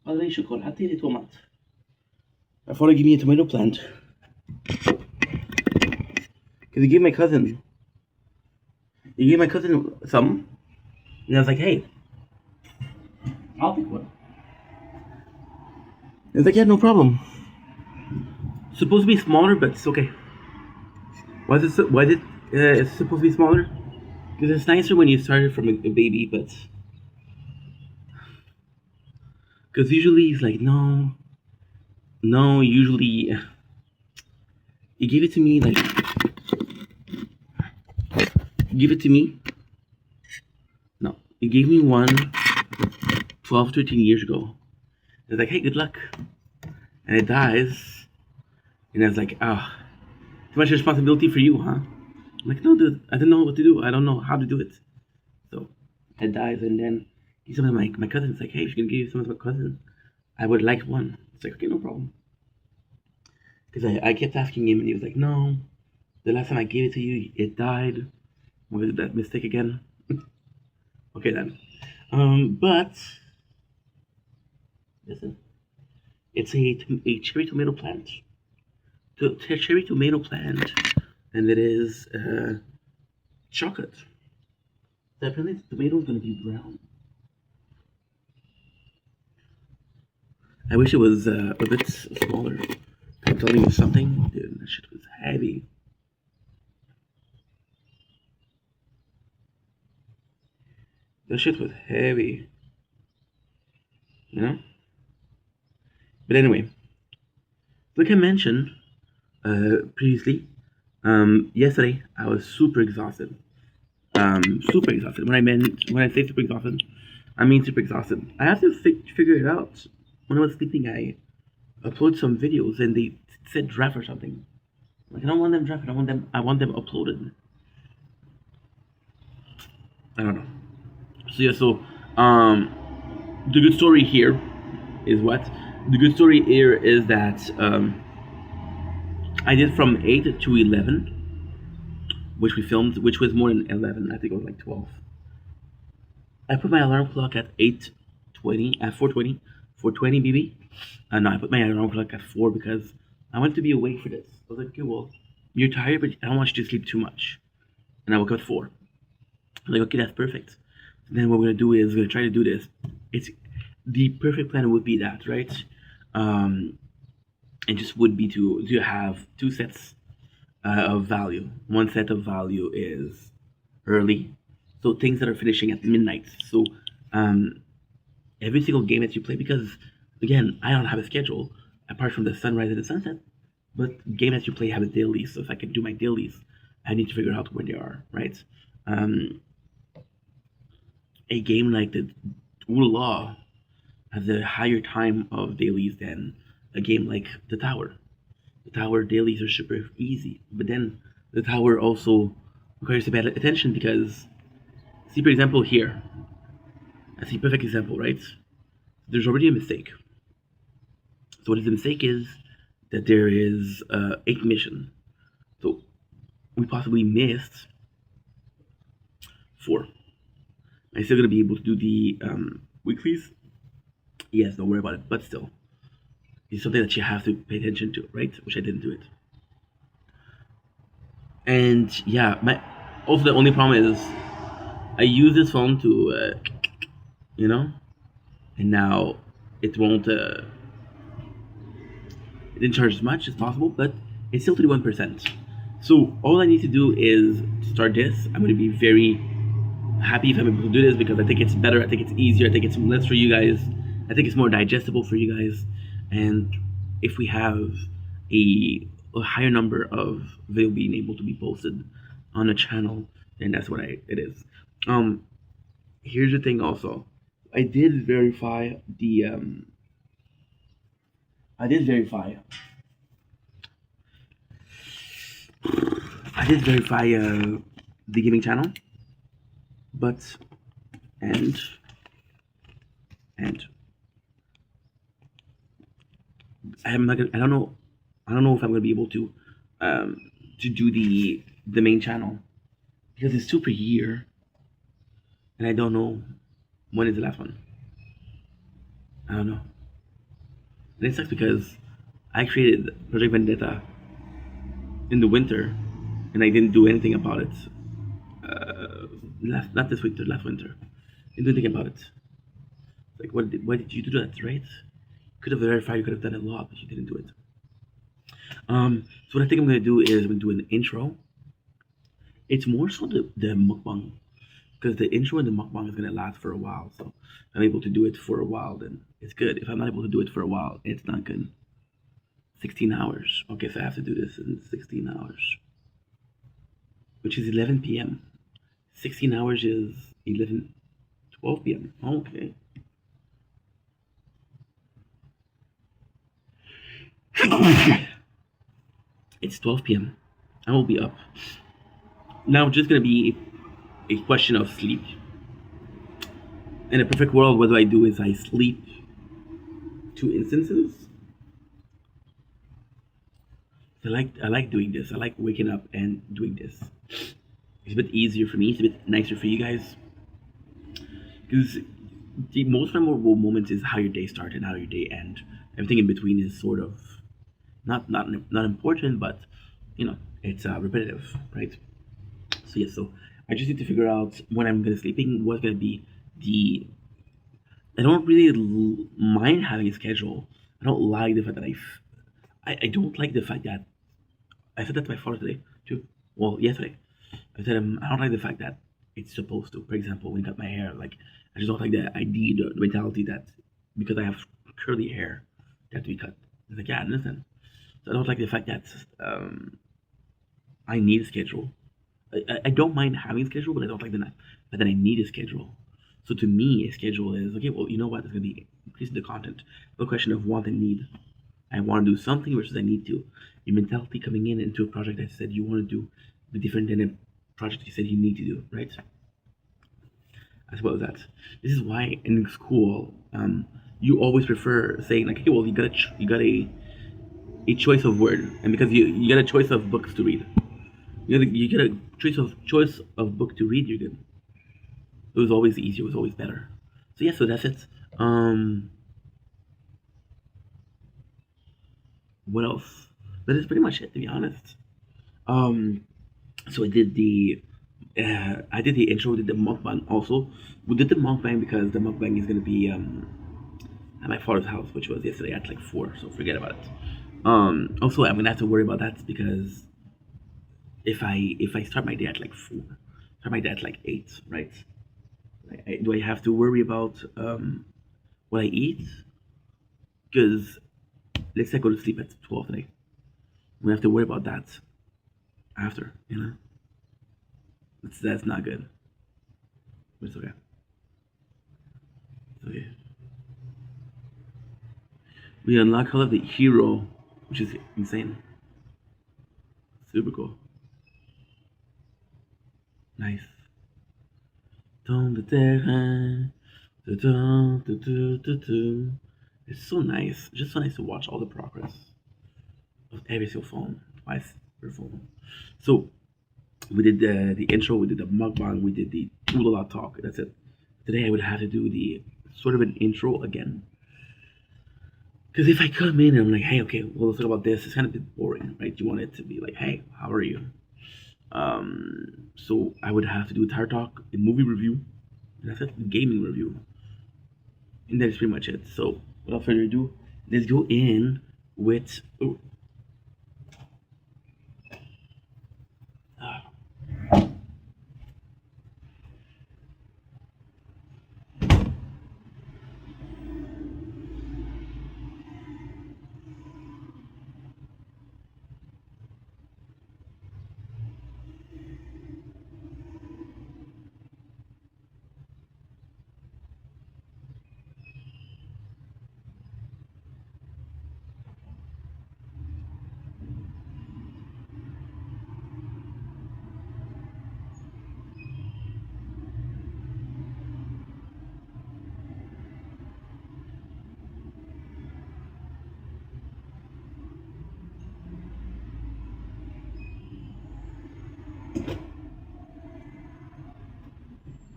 Padre di Chocolate di Tomate. I thought I'd give me a tomato plant. Because he gave my cousin. He gave my cousin some. And I was like, hey, I'll take one. He's like, yeah, no problem. Supposed to be smaller, but it's okay. Why is it's supposed to be smaller? Because it's nicer when you start it from a baby, but because usually he's like, no. Usually he gave it to me like give it to me. No, he gave me one 12, 13 years ago. It's like, hey, good luck, and it dies, and I was like, too much responsibility for you, huh? I'm like, no, dude, I don't know what to do. I don't know how to do it. So it dies, and then some of my cousins like, hey, if you can give some of my cousin, I would like one. It's like, okay, no problem. Because I kept asking him, and he was like, no. The last time I gave it to you, it died. Was that mistake again? Okay then. But listen, it's a cherry tomato plant. Cherry tomato plant, and it is chocolate. So apparently the tomato is gonna be brown. I wish it was a bit smaller. I'm telling you something, dude. That shit was heavy. That shit was heavy. You know? But anyway, like I mentioned previously, yesterday I was super exhausted. Super exhausted. When I say super exhausted, I mean super exhausted. I have to figure it out. When I was sleeping, I uploaded some videos and they said draft or something. Like, I don't want them drafted. I want them uploaded. I don't know. So yeah. So the good story here is what? The good story here is that I did from 8 to 11, which we filmed, which was more than 11. I think it was like 12. I put my alarm clock at 8:20, at 4:20, 4:20 maybe. No, I put my alarm clock at 4 because I wanted to be awake for this. I was like, okay, well, you're tired, but I don't want you to sleep too much. And I woke up at 4. I'm like, okay, that's perfect. So then what we're gonna do is we're gonna try to do this. It's the perfect plan would be that, right? It just would be to have two sets of value. One set of value is early, so things that are finishing at midnight. So every single game that you play, because again, I don't have a schedule apart from the sunrise and the sunset, but game that you play have a daily. So if I can do my dailies, I need to figure out where they are, right? A game like the ulala has a higher time of dailies than a game like the tower. The tower dailies are super easy, but then the tower also requires a bad attention because, see, for example, here, I see perfect example, right? There's already a mistake. So what is the mistake is that there is 8 mission. So we possibly missed 4. I'm still gonna be able to do the weeklies. Yes, don't worry about it. But still, it's something that you have to pay attention to, right? Which I didn't do it. And yeah, my also the only problem is I use this phone to, you know, and now it won't. It didn't charge as much as possible, but it's still 31%. So all I need to do is start this. I'm going to be very happy if I'm able to do this because I think it's better. I think it's easier. I think it's less for you guys. I think it's more digestible for you guys. And if we have a higher number of video being able to be posted on a channel, then that's what it is. Here's the thing also. I did verify the I did verify the gaming channel, but and I'm not gonna, I don't know if I'm gonna be able to do the main channel because it's 2 per year, and I don't know when is the last one. I don't know. And it sucks because I created Project Vendetta in the winter, and I didn't do anything about it. Not this winter, last winter. Didn't do anything about it. Like, why did you do that, right? Could have verified, you could have done a lot, but you didn't do it. So what I think I'm gonna do is I'm gonna do an intro. It's more so the mukbang, because the intro and the mukbang is gonna last for a while. So if I'm able to do it for a while, then it's good. If I'm not able to do it for a while, it's not good. 16 hours. Okay, so I have to do this in 16 hours, which is 11 p.m. 16 hours is 12 p.m. Okay. It's 12 p.m. I will be up. Now it's just gonna be a question of sleep. In a perfect world, what do I do is I sleep 2 instances. I like doing this. I like waking up and doing this. It's a bit easier for me. It's a bit nicer for you guys. Because the most memorable moments is how your day started and how your day end. Everything in between is sort of not important, but it's repetitive, right? So yeah, so I just need to figure out when I'm gonna sleeping. What's gonna be the I don't really mind having a schedule. I don't like the fact that I don't like the fact that I said that to my father today too. Well, yesterday I said I don't like the fact that it's supposed to. For example, when I cut my hair, like I just don't like the idea, the mentality that because I have curly hair, that we cut. It's like, yeah, listen. So I don't like the fact that I need a schedule. I don't mind having a schedule, but I don't like that I need a schedule. So to me, a schedule is okay. Well, you know what? It's gonna be increasing the content. No question of want and need. I want to do something versus I need to. Your mentality coming in into a project that said you want to do the different than a project you said you need to do, right? As well as that. This is why in school, you always prefer saying like, hey, well, you got a choice of word, and because you got a choice of books to read, you get a choice of book to read. You're good. It was always easier. It was always better. So yeah, so that's it. What else? That is pretty much it, to be honest. So I did the intro, did the mukbang also. We did the mukbang because the mukbang is gonna be at my father's house, which was yesterday at like 4. So forget about it. Also, I'm gonna have to worry about that because if I start my day at like 4, start my day at like 8, right? Do I have to worry about what I eat? Because let's say I go to sleep at 12 today. We have to worry about that after, That's not good. But it's okay. It's okay. We unlock Call of the Hero, which is insane. Super cool. Nice. It's so nice. Just so nice to watch all the progress of every single phone. Twice per phone. So We did the intro, we did the mukbang, we did the ulala talk. That's it. Today I would have to do the sort of an intro again. Because if I come in and I'm like, hey, okay, well, let's talk about this, it's kind of a bit boring, right? You want it to be like, hey, how are you? So I would have to do a tire talk, a movie review, and that's it, a gaming review. And that's pretty much it. So without further ado, let's go in with. Oh,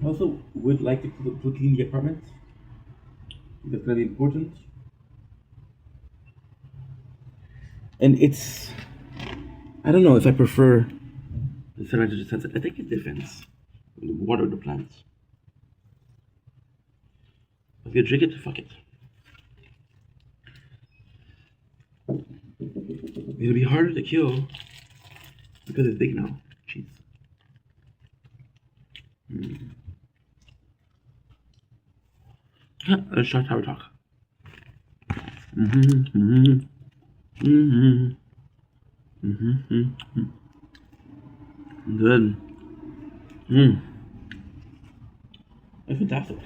I also would like to clean the apartment. That's very important. And it's, I don't know if I prefer the sunrise or the sunset. I think it depends. Water the plants. If you drink it, fuck it. It'll be harder to kill because it's big now. Jeez. Let's start our talk. Good. That's fantastic.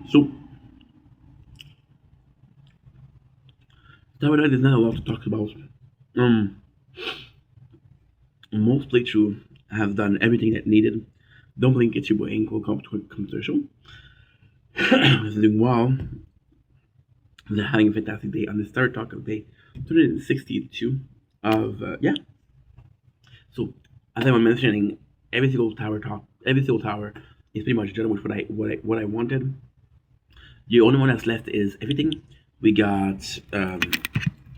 So, Tower there's not a lot to talk about. Most playthrough have done everything that needed. Don't blink, it's your boy Inko commercial. It's doing well. They're having a fantastic day on the start talk of day 262 of yeah. So as I was mentioning, every single tower is pretty much done with what I wanted. The only one that's left is everything. We got I'm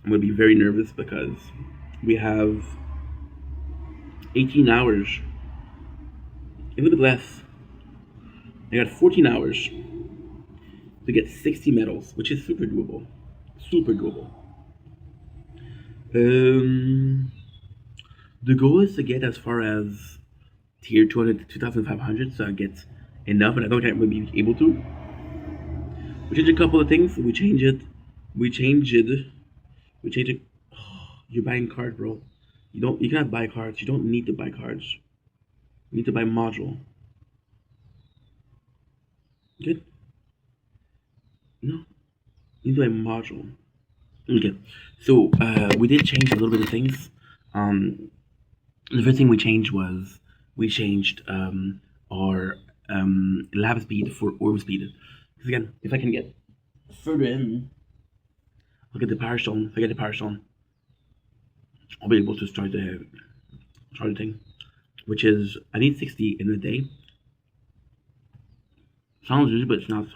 gonna be very nervous because we have 18 hours, a little bit less. I got 14 hours to get 60 medals, which is super doable. Super doable. The goal is to get as far as tier 200 to 2500, so I get enough, and I don't think I'm going to be able to. We changed a couple of things. We changed it. Oh, you're buying cards, bro. You cannot buy cards. You don't need to buy cards. You need to buy module. Good? No. You need to buy module. Okay. So we did change a little bit of things. The first thing we changed was we changed our lava speed for orb speed. Because again, if I can get further in, I'll get the power stone. If I get the power stone, I'll be able to start the thing, which is I need 60 in a day. Sounds easy, but it's not.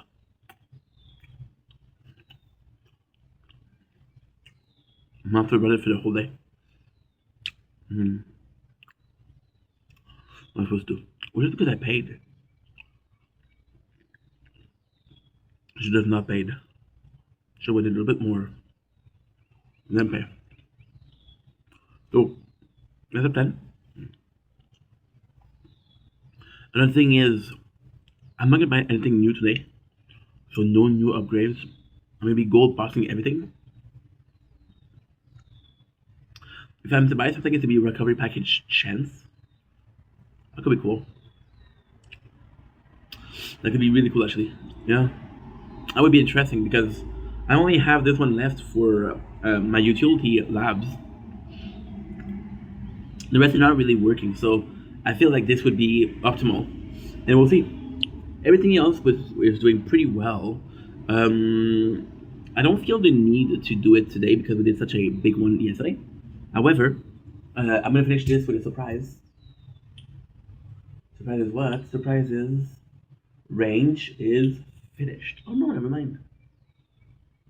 I'm gonna have to run it for the whole day. What am I supposed to do? Was it because I paid? She does not paid. So we did a little bit more and then pay. So that's a plan. Another thing is I'm not gonna buy anything new today. So no new upgrades. I'm gonna be gold boxing everything. If I'm to buy something, it's to be recovery package chance. That could be cool. That could be really cool, actually. Yeah, that would be interesting because I only have this one left for my utility labs. The rest are not really working, so I feel like this would be optimal, and we'll see. Everything else is doing pretty well. I don't feel the need to do it today because we did such a big one yesterday. However, I'm gonna finish this with a surprise. Surprise is what? Surprise is range is finished. Oh no, never mind.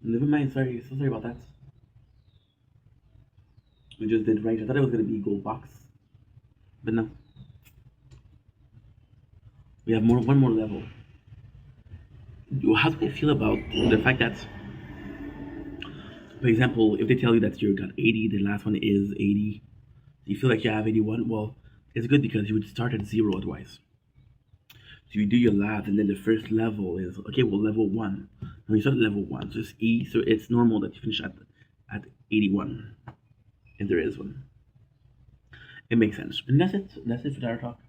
Never mind. Sorry, so sorry about that. We just did range. I thought it was gonna be gold box, but no. We have one more level. How do you feel about the fact that, for example, if they tell you that you got 80, the last one is 80, you feel like you have 81? Well, it's good because you would start at 0 otherwise. So you do your labs, and then the first level is okay. Well, level 1. Now you start at level 1, so it's E. So it's normal that you finish at 81, if there is one. It makes sense, and that's it. That's it for our talk.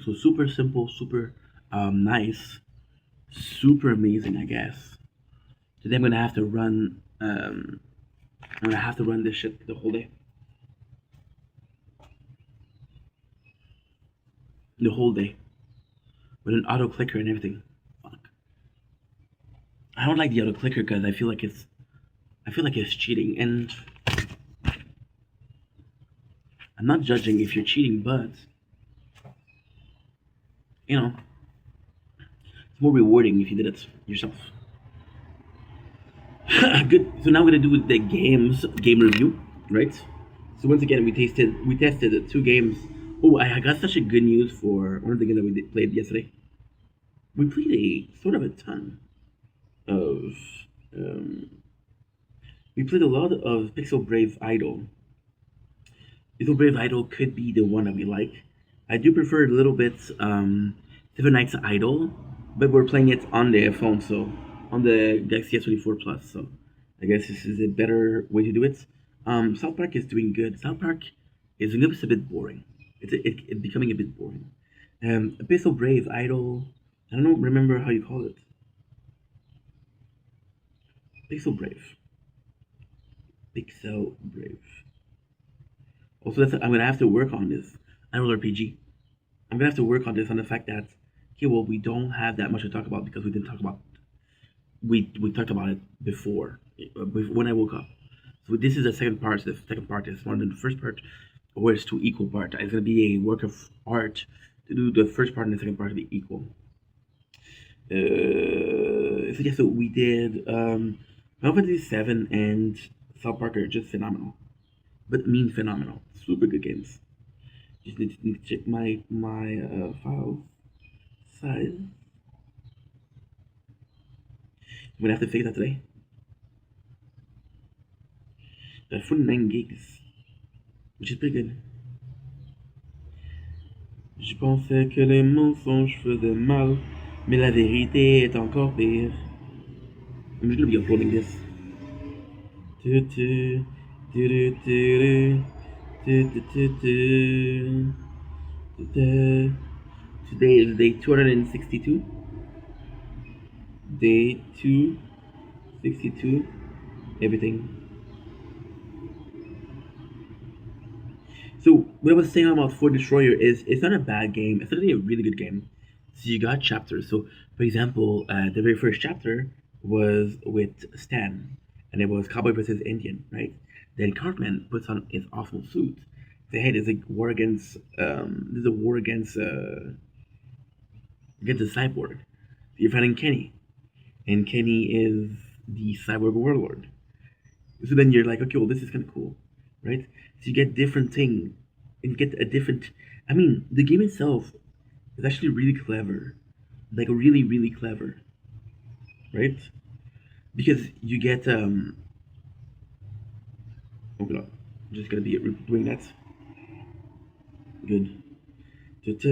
So super simple, super nice, super amazing, I guess. Today I'm gonna have to run. I'm gonna have to run this shit the whole day. The whole day with an auto clicker and everything. Fuck. I don't like the auto clicker because I feel like it's cheating, and I'm not judging if you're cheating, but you know, it's more rewarding if you did it yourself. Good. So now we're gonna do the game review, right? So once again, we tested 2 games. Oh, I got such a good news for one of the games that we played yesterday. We played a sort of a ton of. Um, we played a lot of Pixel Brave Idol. Pixel Brave Idol could be the one that we like. I do prefer a little bit Seven Nights Idol, but we're playing it on the phone, so on the Galaxy S24 Plus. So I guess this is a better way to do it. South Park is doing good. South Park is a bit boring. It's becoming a bit boring. Pixel Brave Idol. I don't remember how you call it. Pixel Brave. Pixel Brave. Also, I'm gonna have to work on this. Idol RPG. I'm gonna have to work on this on the fact that okay, well, we don't have that much to talk about because we didn't talk about. We talked about it before when I woke up. So this is the second part. The second part is one than the first part, or it's 2 equal parts. It's gonna be a work of art to do the first part and the second part to be equal. So yeah, so we did Final Fantasy 7 and South Park are just phenomenal, but mean phenomenal. Super good games. Just need to check my file size. I'm gonna have to fix that today. Got 49 gigs, which is pretty good. Je pensais que les mensonges faisaient mal, mais la vérité est encore pire. I'm just gonna be uploading this. Today is day 262. Day 262. Everything. So what I was saying about Fort Destroyer is it's not a bad game. It's actually a really good game. So you got chapters. So for example, the very first chapter was with Stan, and it was Cowboy versus Indian, right? Then Cartman puts on his awesome suit. Say, hey, there's a war against the cyborg. You're fighting Kenny, and Kenny is the cyborg warlord. So then you're like, okay, well, this is kind of cool, right? So you get different things, and you get a different. I mean, the game itself is actually really clever, like really, really clever, right? Because you get oh god, I'm just gonna be doing that. Good. Good.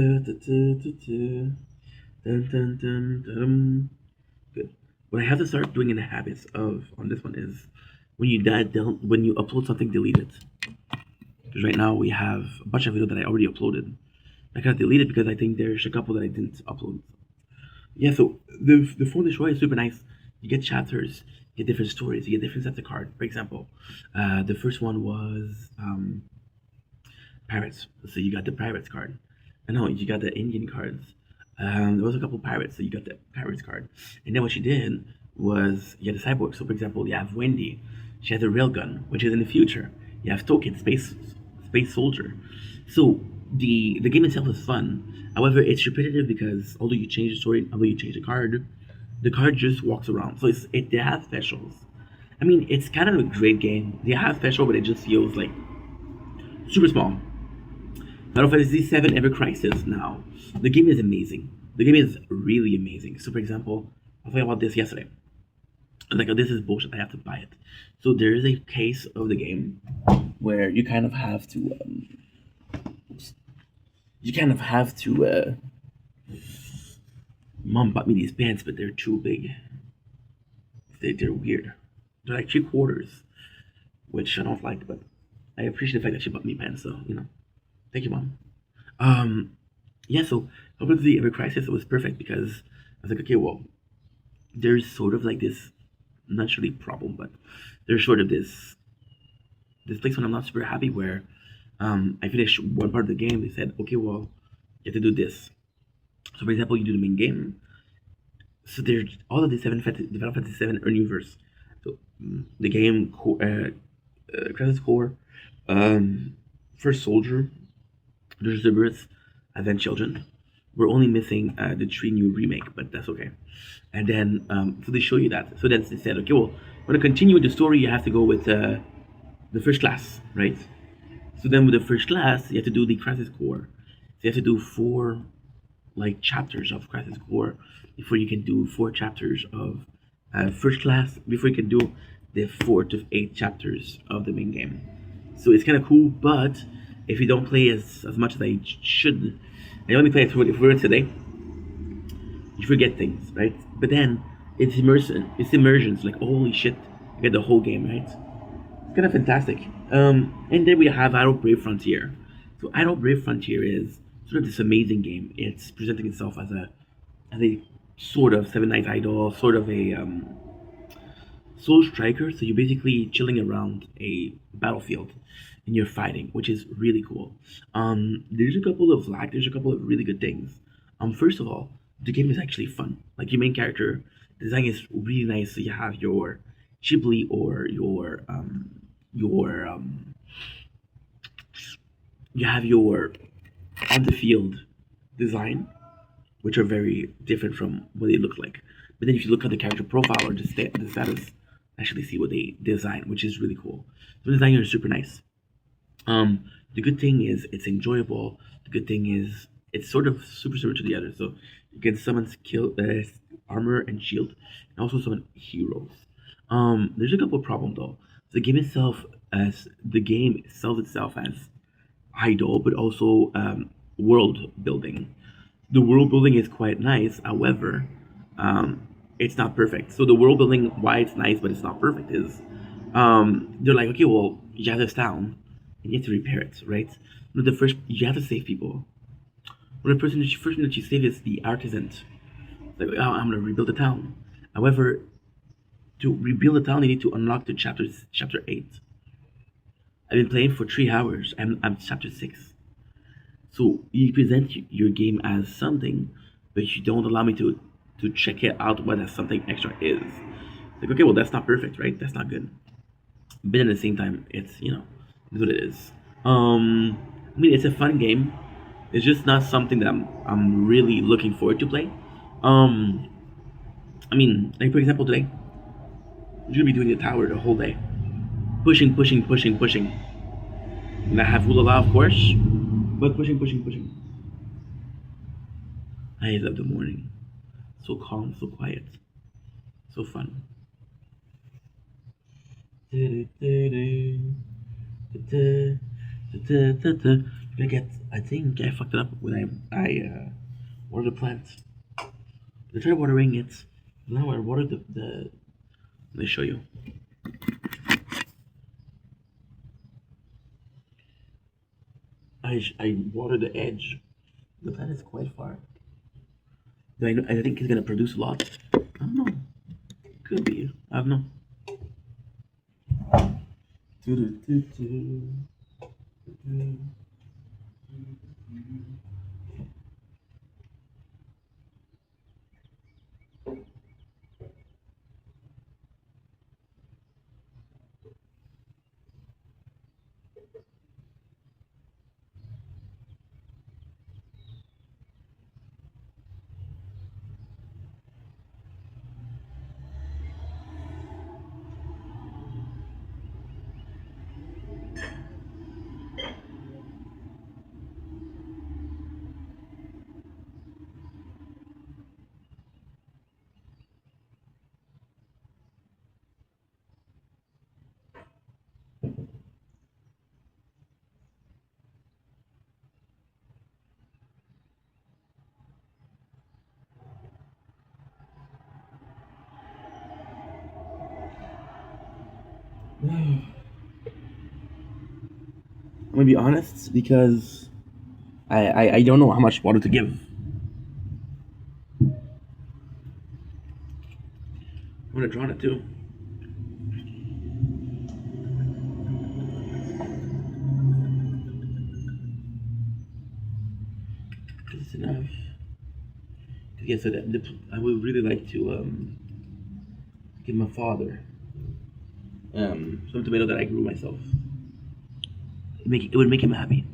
What I have to start doing in the habits of on this one is when you when you upload something, delete it. Because right now we have a bunch of videos that I already uploaded. I gotta delete it because I think there's a couple that I didn't upload. Yeah, so the phone destroy is super nice. You get chapters, you get different stories, you get different sets of cards. For example, the first one was pirates. So you got the pirates card. I know you got the Indian cards. There was a couple pirates, so you got the pirates card. And then what you did was you had a cyborg. So for example, you have Wendy. She has a railgun, which is in the future. You have Token, space soldier. So the game itself is fun. However, it's repetitive because although you change the story, although you change the card just walks around. So they have specials. I mean, it's kind of a great game. They have special, but it just feels like super small. Final Fantasy VII Ever Crisis. Now, the game is amazing. The game is really amazing. So, for example, I was talking about this yesterday. I was like, oh, this is bullshit. I have to buy it. So there is a case of the game where you kind of have to, Mom bought me these pants, but they're too big. They're weird. They're like 3/4, which I don't like, but I appreciate the fact that she bought me pants. So thank you, Mom. Um, yeah. So obviously, every crisis was perfect because I was like, okay, well, there's sort of like this, not really problem, but there's sort of this place when I'm not super happy where I finished one part of the game. They said, okay, well, you have to do this. So, for example, you do the main game. So there's all of the the Final Fantasy VII are new verse. So the game, Crisis Core, um, First Soldier, there's the births, and then Children. We're only missing the 3 new remake, but that's okay. And then, so they show you that. So then they said, okay, well, want to continue with the story, you have to go with the first class, right? So then with the first class, you have to do the Crisis Core. So you have to do 4 like chapters of Crisis Core before you can do 4 chapters of first class. Before you can do the 4 to 8 chapters of the main game. So it's kind of cool, but if you don't play as much as I should, I only play it for today. You forget things, right? But then it's immersion. It's immersions. Like holy shit, you get the whole game, right? It's kind of fantastic. And then we have Idle Brave Frontier. So Idle Brave Frontier is sort of this amazing game. It's presenting itself as a sort of Seven Nights Idol, sort of a Soul Striker. So you're basically chilling around a battlefield and you're fighting, which is really cool. There's a couple of there's a couple of really good things. First of all, the game is actually fun. Like your main character design is really nice. So you have your Ghibli or your you have your on the field design, which are very different from what they look like. But then if you look at the character profile or the status, actually see what they design, which is really cool. So the design is super nice. The good thing is it's enjoyable. The good thing is it's sort of super similar to the others. So you can summon skill, armor and shield, and also summon heroes. There's a couple of problems though. The game itself, as the game sells itself as idle, but also world building. The world building is quite nice. However, it's not perfect. So the world building, why it's nice but it's not perfect, is they're like, okay, well, you have this town, and you have to repair it, right? But the first, you have to save people. Well, the first thing that you save is the artisan. It's like, oh, I'm gonna rebuild the town. However, to rebuild the town, you need to unlock the chapter 8. I've been playing for 3 hours. I'm chapter 6. So you present your game as something, but you don't allow me to check it out what that something extra is. Like, okay, well, that's not perfect, right? That's not good. But at the same time, it's what it is. I mean, it's a fun game. It's just not something that I'm really looking forward to play. Um, I mean, like for example, today I'm gonna be doing the tower the whole day, pushing, pushing, pushing, pushing. And I have ulala, of course, but pushing, pushing, pushing. I love the morning. So calm, so quiet, so fun. I get. I think I fucked it up when I watered the plant. I tried watering it. Now I watered the. Let me show you. I watered the edge. The plant is quite far. Do I know? I think it's gonna produce a lot. I don't know. Could be. I don't know. I'm gonna be honest because I don't know how much water to give. I'm gonna draw it too. Is this enough? Yeah, so I would really like to give my father some tomato that I grew myself. It would make him happy.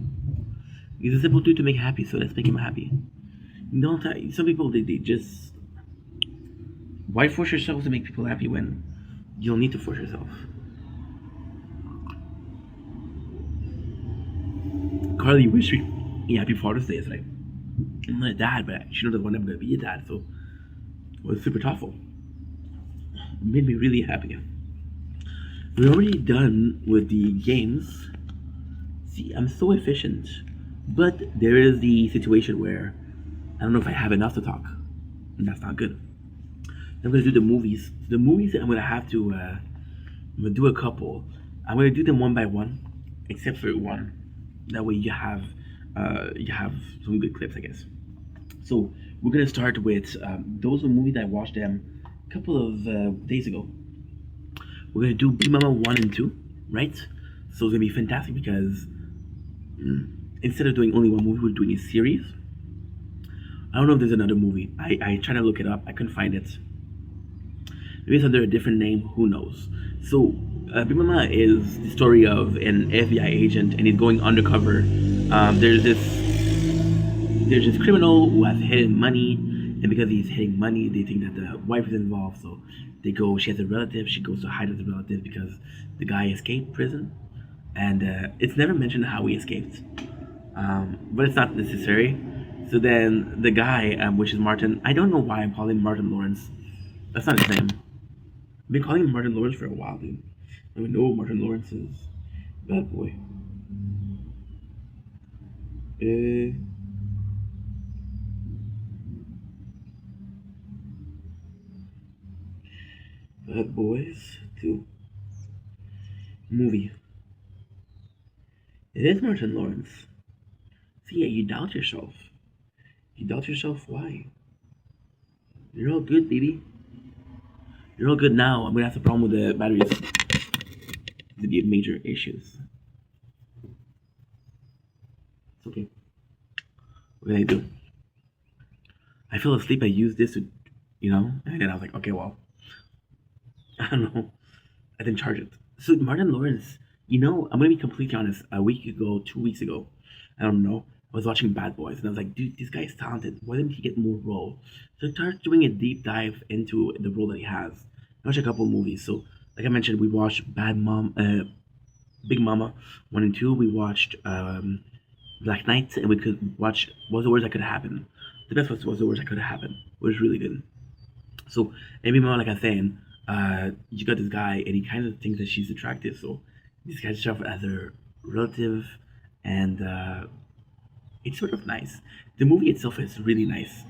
He's a simple dude to make happy, so let's make him happy. Don't some people they just why force yourself to make people happy when you don't need to force yourself. Carly wish me happy Father's Day. It's like I'm not a dad, but she knows the one I'm gonna be a dad, so it was super thoughtful. It made me really happy. We're already done with the games. See, I'm so efficient. But there is the situation where I don't know if I have enough to talk. And that's not good. I'm gonna do the movies. The movies I'm gonna have to I'm gonna do a couple. I'm gonna do them one by one, except for one. That way you have some good clips, I guess. So we're gonna start with those are movies that I watched them a couple of days ago. We're gonna do Big Mama 1 and 2, right? So it's gonna be fantastic because instead of doing only one movie, we're doing a series. I don't know if there's another movie. I tried to look it up. I couldn't find it. Maybe it's under a different name. Who knows? So, Big Mama is the story of an FBI agent, and he's going undercover. There's this criminal who has hidden money, and because he's hiding money, they think that the wife is involved. So they go. She has a relative. She goes to hide with the relative because the guy escaped prison, and it's never mentioned how he escaped. But it's not necessary. So then the guy, which is Martin, I don't know why I'm calling him Martin Lawrence. That's not his name. I've been calling him Martin Lawrence for a while, dude. I mean, no, Martin Lawrence is bad boy. Bad Boys 2 movie. It is Martin Lawrence. See, yeah, you doubt yourself. You doubt yourself, why? You're all good, baby. You're all good now. I'm gonna have a problem with the batteries. To be major issues. It's okay. What can I do? I fell asleep. I used this to, and then I was like, okay, well, I don't know. I didn't charge it. So Martin Lawrence, I'm gonna be completely honest. A week ago, 2 weeks ago, I don't know. I was watching Bad Boys, and I was like, dude, this guy's talented. Why didn't he get more role? So I started doing a deep dive into the role that he has. I watched a couple of movies. So, like I mentioned, we watched Big Mama 1 and 2. We watched Black Knight, and we could watch What's the Worst That Could Happen. The best was What's the Worst That Could Happen. It was really good. So, and Big Mama, like I'm saying, you got this guy, and he kind of thinks that she's attractive. So, this guy's herself as her relative, and it's sort of nice. The movie itself is really nice.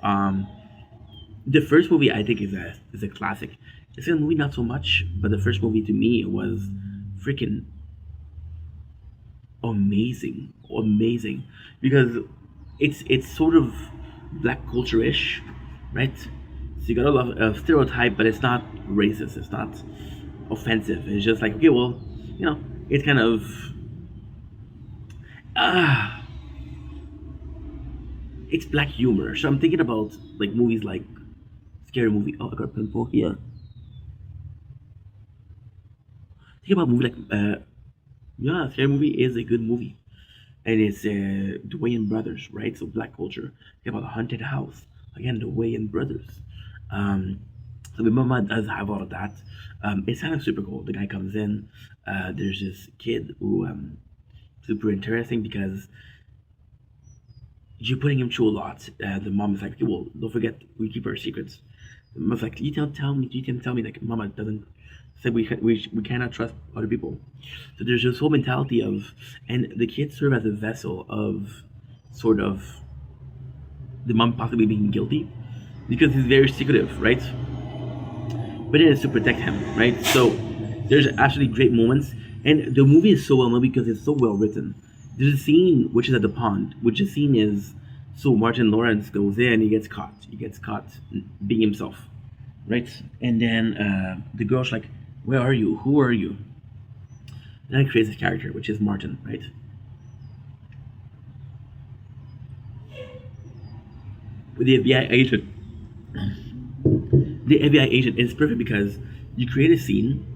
The first movie I think is a classic. The second movie not so much, but the first movie to me was freaking amazing because it's sort of black culture-ish, right? So you got a lot of stereotype, but it's not racist. It's not offensive. It's just like, okay, well, it's kind of it's black humor. So I'm thinking about like movies like scary movie. Oh, I got a pimple here. Think about a movie like scary movie is a good movie, and it's Dwayne Brothers, right? So black culture. Think about Haunted House again, the Wayans brothers. So the mama does have all of that. It's kind of super cool. The guy comes in. There's this kid who super interesting because you're putting him through a lot. The mom is like, okay, well, don't forget we keep our secrets. The mom's like, you can tell me like mama doesn't say we cannot trust other people. So there's this whole mentality of, and the kids serve as a vessel of sort of the mom possibly being guilty because he's very secretive, right? But it is to protect him, right? So There's actually great moments, and the movie is so well made because it's so well written. There's a scene which is at the pond, which the scene is so Martin Lawrence goes there and he gets caught. He gets caught being himself, right? And then the girl's like, "Where are you? Who are you?" And then it creates a character, which is Martin, right? With the FBI agent. The FBI agent is perfect because you create a scene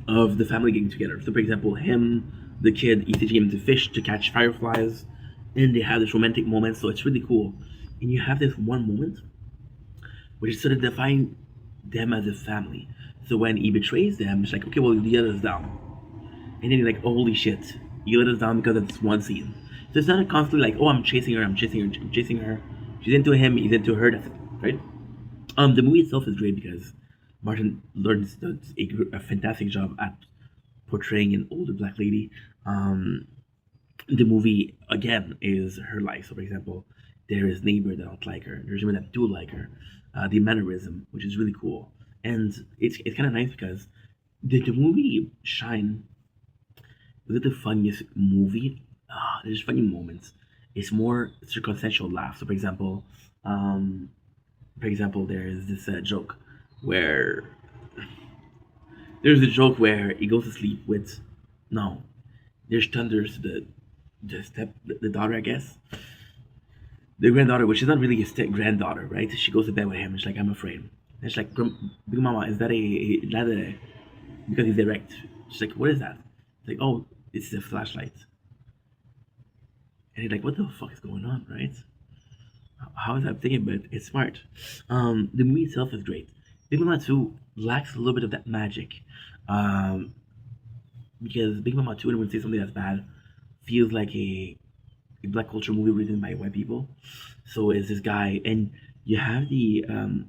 of the family getting together. So, for example, him, the kid, he's teaching him to fish to catch fireflies, and they have this romantic moment. So it's really cool. And you have this one moment which is sort of define them as a family. So when he betrays them, it's like, okay, well, you let us down, and then you're like, oh, holy shit, you let us down because of this one scene. So it's not constantly like, oh, I'm chasing her, I'm chasing her, I'm chasing her. She's into him, he's into her. That's it, right? The movie itself is great because Martin Lawrence does a fantastic job at portraying an older black lady. The movie again is her life. So, for example, there is neighbor that don't like her. There's women that do like her. The mannerism, which is really cool, and it's kind of nice because the movie Shine is it the funniest movie? There's funny moments. It's more circumstantial laughs. So, for example, there is this joke where there's a joke where he goes to sleep with no. There's thunders the daughter, I guess, the granddaughter, which is not really his step granddaughter, right? She goes to bed with him. And she's like, I'm afraid. And she's like, Big Mama, is that because he's direct? She's like, what is that? It's like, oh, it's a flashlight. And he's like, what the fuck is going on, right? How is that thinking? But it's smart. The movie itself is great. Big Mama 2 lacks a little bit of that magic. Um, because Big Mama 2, and I would say something that's bad, feels like a black culture movie written by white people. So is this guy, and you have then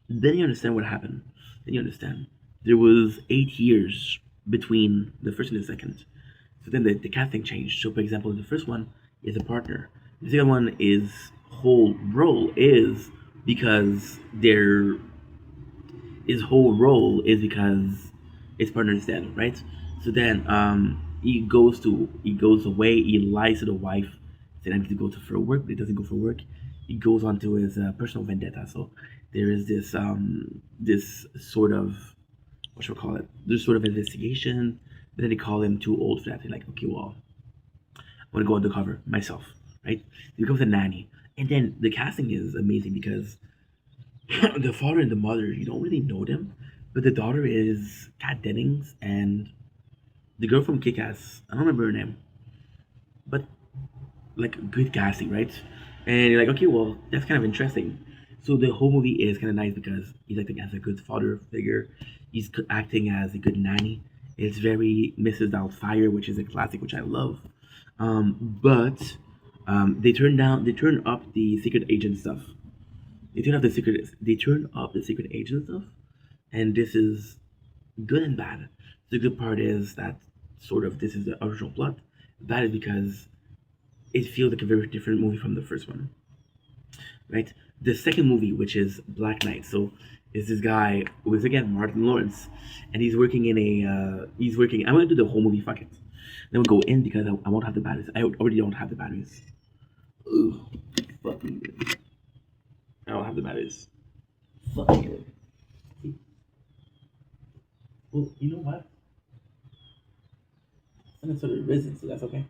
you understand what happened. Then you understand there was 8 years between the first and the second. So then the casting changed. So for example, the first one is a partner. The second one is whole role is because they're his whole role is because his partner is dead, right? So then he goes away, he lies to the wife, saying I need to go to for work, but he doesn't go for work. He goes on to his personal vendetta. So there is this sort of what should we call it? This sort of investigation, but then they call him too old for that. They're like, okay, well, I'm gonna go undercover myself, right? He becomes a nanny. And then the casting is amazing because the father and the mother, you don't really know them, but the daughter is Kat Dennings, and the girl from Kick Ass, I don't remember her name, but like good casting, right? And you're like, okay, well, that's kind of interesting. So the whole movie is kind of nice because he's acting as a good father figure, he's acting as a good nanny. It's very Mrs. Doubtfire, which is a classic, which I love. But they turn up the secret agent stuff. They turn up the secret agent stuff, and this is good and bad. The good part is that sort of this is the original plot. Bad is because it feels like a very different movie from the first one, right? The second movie, which is Black Knight, so is this guy who is again Martin Lawrence, and he's working in he's working. I'm gonna do the whole movie. Fuck it. Then we'll go in because I won't have the batteries. I already don't have the batteries. Ugh, fucking. I don't have the batteries. Fucking. Well, you know what? I'm sort of risen, so that's okay.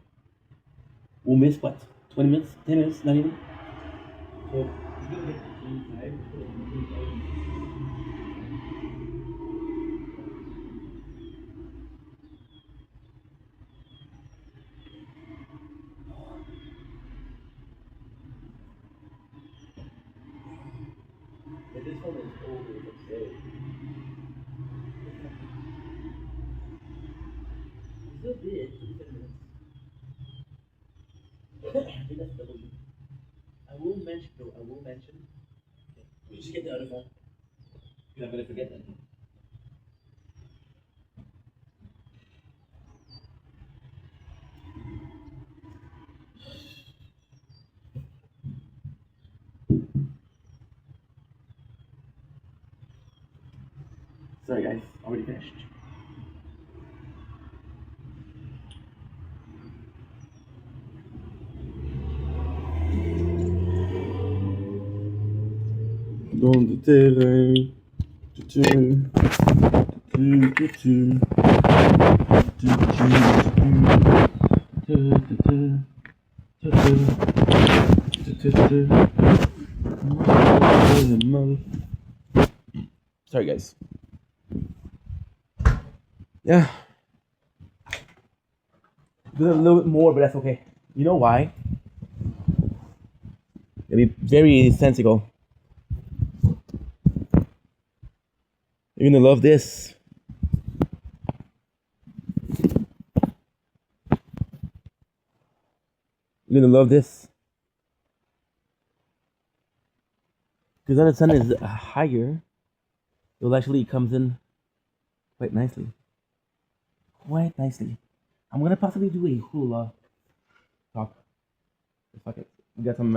We'll miss what? 20 minutes? 10 minutes? Not even? So, but this one is over, let's say. Still did, 10 minutes. I think that's double U. I will mention, though, I will mention. Okay. We just get the other phone. Because I'm going to forget that. Sorry, guys. Already finished. dans le terrain. Sorry, guys. Yeah. A little bit more, but that's okay. You know why? It'll be very sensical. You're gonna love this. You're gonna love this. Because then the sun is higher, it actually comes in quite nicely. Quite nicely. I'm gonna possibly do a hula talk. Fuck it. We got some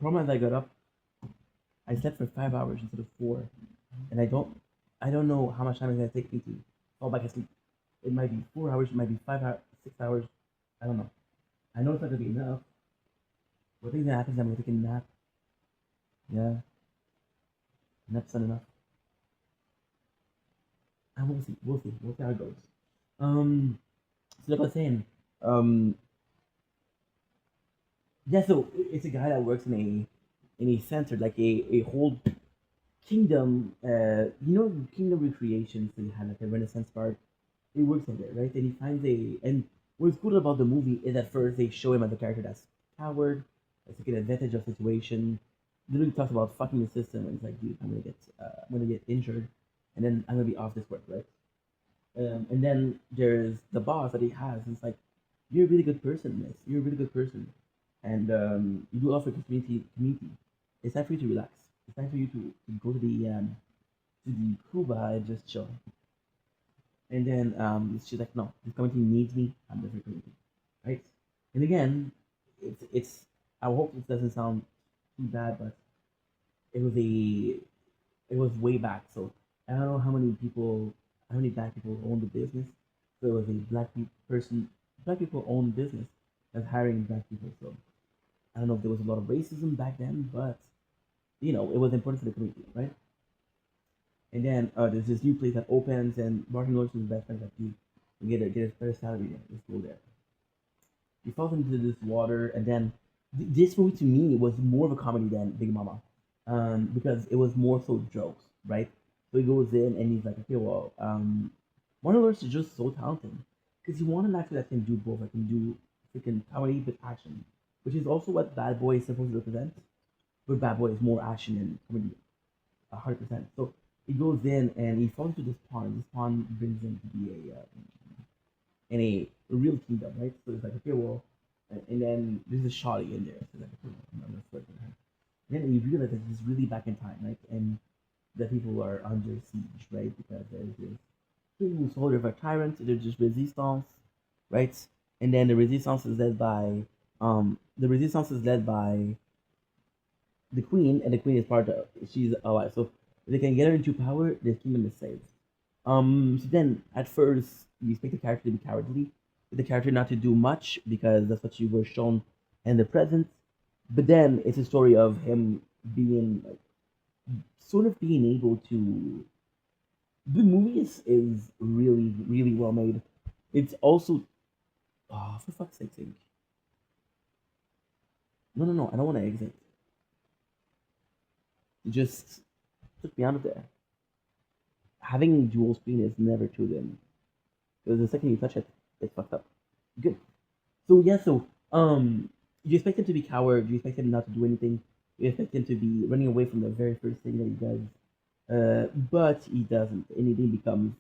problem that I got up. I slept for 5 hours instead of 4. And I don't know how much time it's gonna take me to fall back asleep. It might be 4 hours, it might be 5 hours, 6 hours. I don't know. I know it's not gonna be enough. What things gonna happen is I'm gonna take a nap. Yeah. Nap's not enough. And we'll see. We'll see. We'll see how it goes. So like I was saying, yeah, so it's a guy that works in a center, like a whole kingdom, kingdom recreations. So you had like a Renaissance park. He works in there, right? And he finds and what's cool about the movie is at first they show him as a character that's coward, that's taking advantage of situation. Literally talks about fucking the system, and it's like, dude, I'm gonna get injured, and then I'm gonna be off this work, right? And then there's the boss that he has. And it's like, you're a really good person, miss. You're a really good person, and you do a lot for the community. It's time for you to relax. It's time for you to go to the Cuba and just chill. And then she's like, no, this community needs me. I'm the free community, right? And again, it's. I hope this doesn't sound too bad, but it was it was way back. So I don't know how many black people own the business. So it was a black people own business that's hiring black people. So I don't know if there was a lot of racism back then, but it was important for the community, right? And then there's this new place that opens, and Martin Lawrence is best friend, like, dude, get a better salary there. Let's go there. He falls into this water, and then this movie to me was more of a comedy than Big Mama, because it was more so jokes, right? So he goes in and he's like, okay, well, Martin Lawrence is just so talented because he wanted an actor that can do both, that can do freaking comedy with action, which is also what Bad Boy is supposed to represent. But Bad Boy is more action and comedy, 100%. So he goes in and he falls into this pond. This pond brings him to be in a real kingdom, right? So it's like, okay, well, and then there's a shawty in there. So it's like, okay, well, I'm gonna flirt with her. And then you realize that he's really back in time, right? And the people are under siege, right? Because there's this king who's holder of a tyrant. There's just resistance, right? And then the resistance is led by the queen, and the queen is she's alive. So if they can get her into power, the kingdom is saved. So then at first you expect the character to be cowardly, but the character not to do much because that's what you were shown in the present. But then it's a story of him being like sort of being able to. The movie is really really well made. It's also, oh, for fuck's sake. No, I don't want to exit. It just took me out of there. Having dual screen is never too dim. Because the second you touch it, it's fucked up. Good. So yeah, you expect him to be coward, you expect him not to do anything, you expect him to be running away from the very first thing that he does. But he doesn't, and he becomes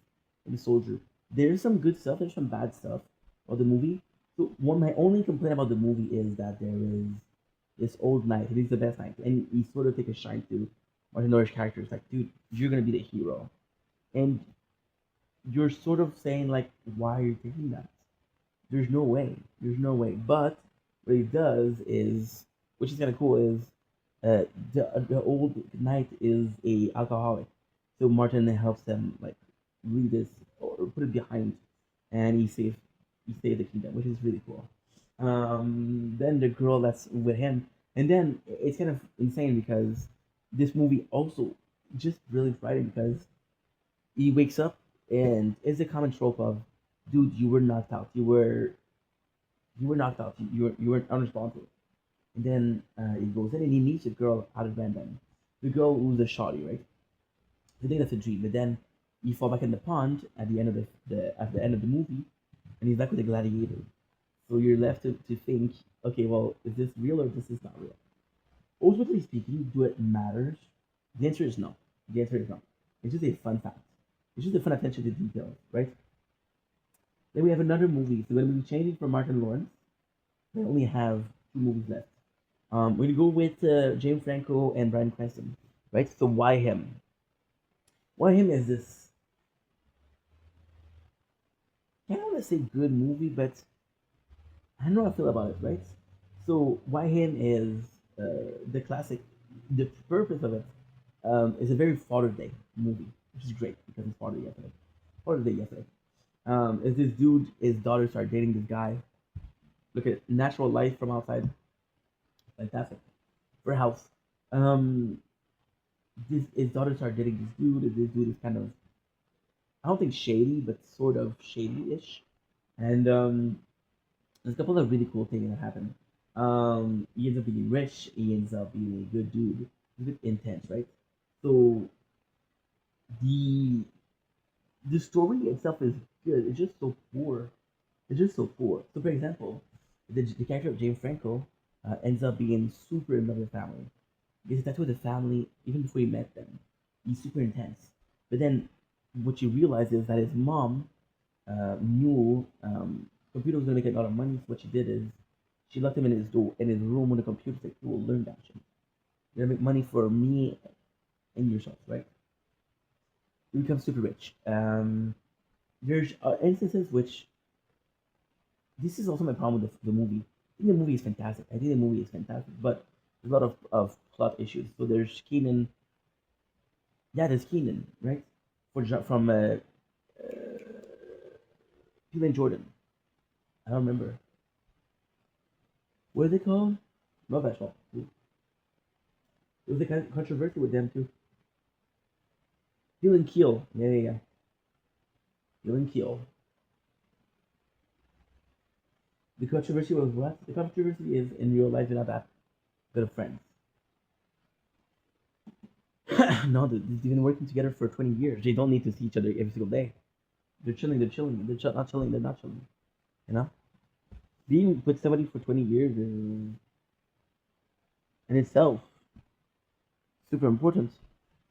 the soldier. There's some good stuff, there's some bad stuff about the movie. So my only complaint about the movie is that there is this old knight, he's the best knight, and he sort of take a shine to Martin Lawrence's character. It's like, dude, you're gonna be the hero. And you're sort of saying like, why are you taking that? There's no way. There's no way. But what he does is, which is kind of cool, is the old knight is a alcoholic, so Martin helps them like read this or put it behind, and he saved the kingdom, which is really cool. Then the girl that's with him, and then it's kind of insane because this movie also just brilliant writing because he wakes up and it's a common trope of, dude, you were knocked out, you were knocked out, you were unresponsive, and then he goes in and he meets a girl out of random, the girl who's a shawty, right? I think that's a dream, but then you fall back in the pond at the end of the end of the movie, and he's back with a gladiator. So you're left to think, okay, well, is this real or this is not real? Ultimately speaking, do it matters? The answer is no. The answer is no. It's just a fun fact. It's just a fun attention to details, right? Then we have another movie. So when we change it from Martin Lawrence, we only have two movies left. We're gonna go with James Franco and Bryan Cranston, right? So why him? Why him is this? I don't want to say good movie, but I don't know how I feel about it, right? So why him is the classic. The purpose of it is a very Father's Day movie, which is great because it's Father's Day yesterday. Father's Day yesterday. Is this dude? His daughter started dating this guy. Look at natural life from outside. Fantastic for a house. Um, this his daughter started dating this dude. And this dude is kind of, I don't think shady, but sort of shady-ish. And there's a couple of really cool things that happen. He ends up being rich. He ends up being a good dude. He's a bit intense, right? So the the story itself is good. It's just so poor. It's just so poor. So, for example, the character of James Franco ends up being super in love with the family. He gets attached with the family even before he met them. He's super intense. But then, what you realize is that his mom knew computer was gonna make a lot of money. So what she did is she left him in his room with a computer. Like, you will learn that shit. You're gonna make money for me and yourself, right? You become super rich. There's instances which this is also my problem with the movie. I think the movie is fantastic. I think the movie is fantastic, but there's a lot of plot issues. So there's Keenan. Yeah, there's Keenan, right? From Peele and Jordan. I don't remember. What are they called? Love that show. There was a kind of controversy with them too. Peele and Keel. Yeah. Peele and Keel. The controversy was what? The controversy is in real life they're not that good of friends. No, they've been working together for 20 years. They don't need to see each other every single day. They're chilling. Not chilling. They're not chilling. You know, being with somebody for 20 years is in itself super important.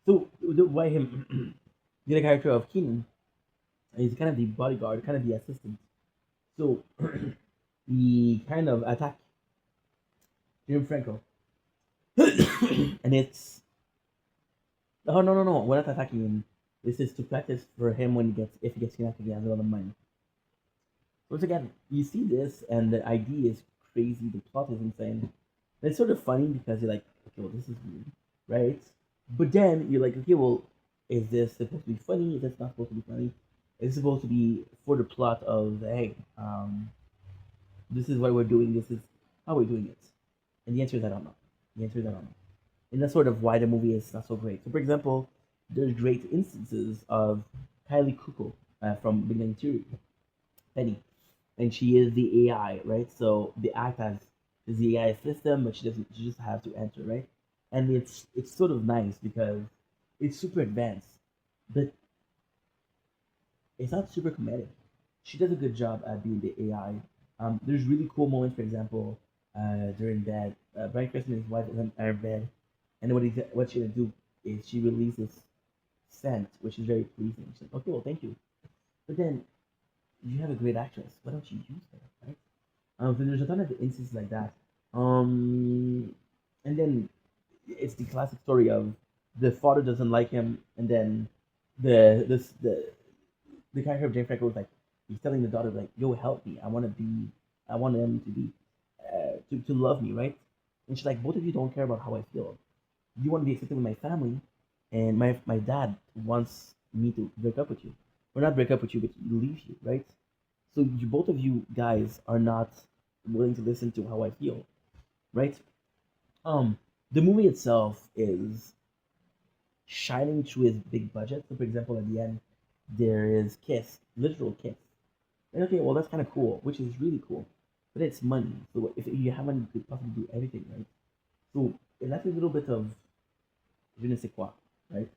So why him? The character of Keenan is kind of the bodyguard, kind of the assistant. So he kind of attack Jim Franco, and it's oh no, we're not attacking him. This is to practice for him when he gets if he gets kidnapped again, a lot of money. Once again, you see this, and the idea is crazy. The plot is insane. And it's sort of funny because you're like, okay, well, this is weird, right? But then you're like, okay, well, is this supposed to be funny? Is this not supposed to be funny? It's supposed to be for the plot of, hey, this is why we're doing this, is how we're doing it. And the answer is I don't know. The answer is I don't know. And that's sort of why the movie is not so great. So, for example, there's great instances of Kylie Cuoco from Big Bang Theory, Penny, and she is the AI, right? So the act as is the AI system, but she doesn't. She just has to answer, right? And it's sort of nice because it's super advanced, but it's not super comedic. She does a good job at being the AI. There's really cool moments, for example, during that Brian Cranston and his wife are in bed, and what she's gonna do is she releases scent, which is very pleasing. She's like, okay, well, thank you. But then you have a great actress. Why don't you use her, right? So there's a ton of instances like that. And then it's the classic story of the father doesn't like him, and then the character of Jane Franco was like, he's telling the daughter like, "Yo, help me. I want them to be, to love me, right?" And she's like, "Both of you don't care about how I feel. You want to be accepted with my family, and my dad wants me to break up with you, or not break up with you, but leave you, right? So you both of you guys are not willing to listen to how I feel, right? Um, the movie itself is shining through its big budget. So, for example, at the end, there is kiss, literal kiss. And okay, well, that's kind of cool, which is really cool. But it's money. So if you have money, you could possibly do everything, right? So it left a little bit of je ne sais quoi, right?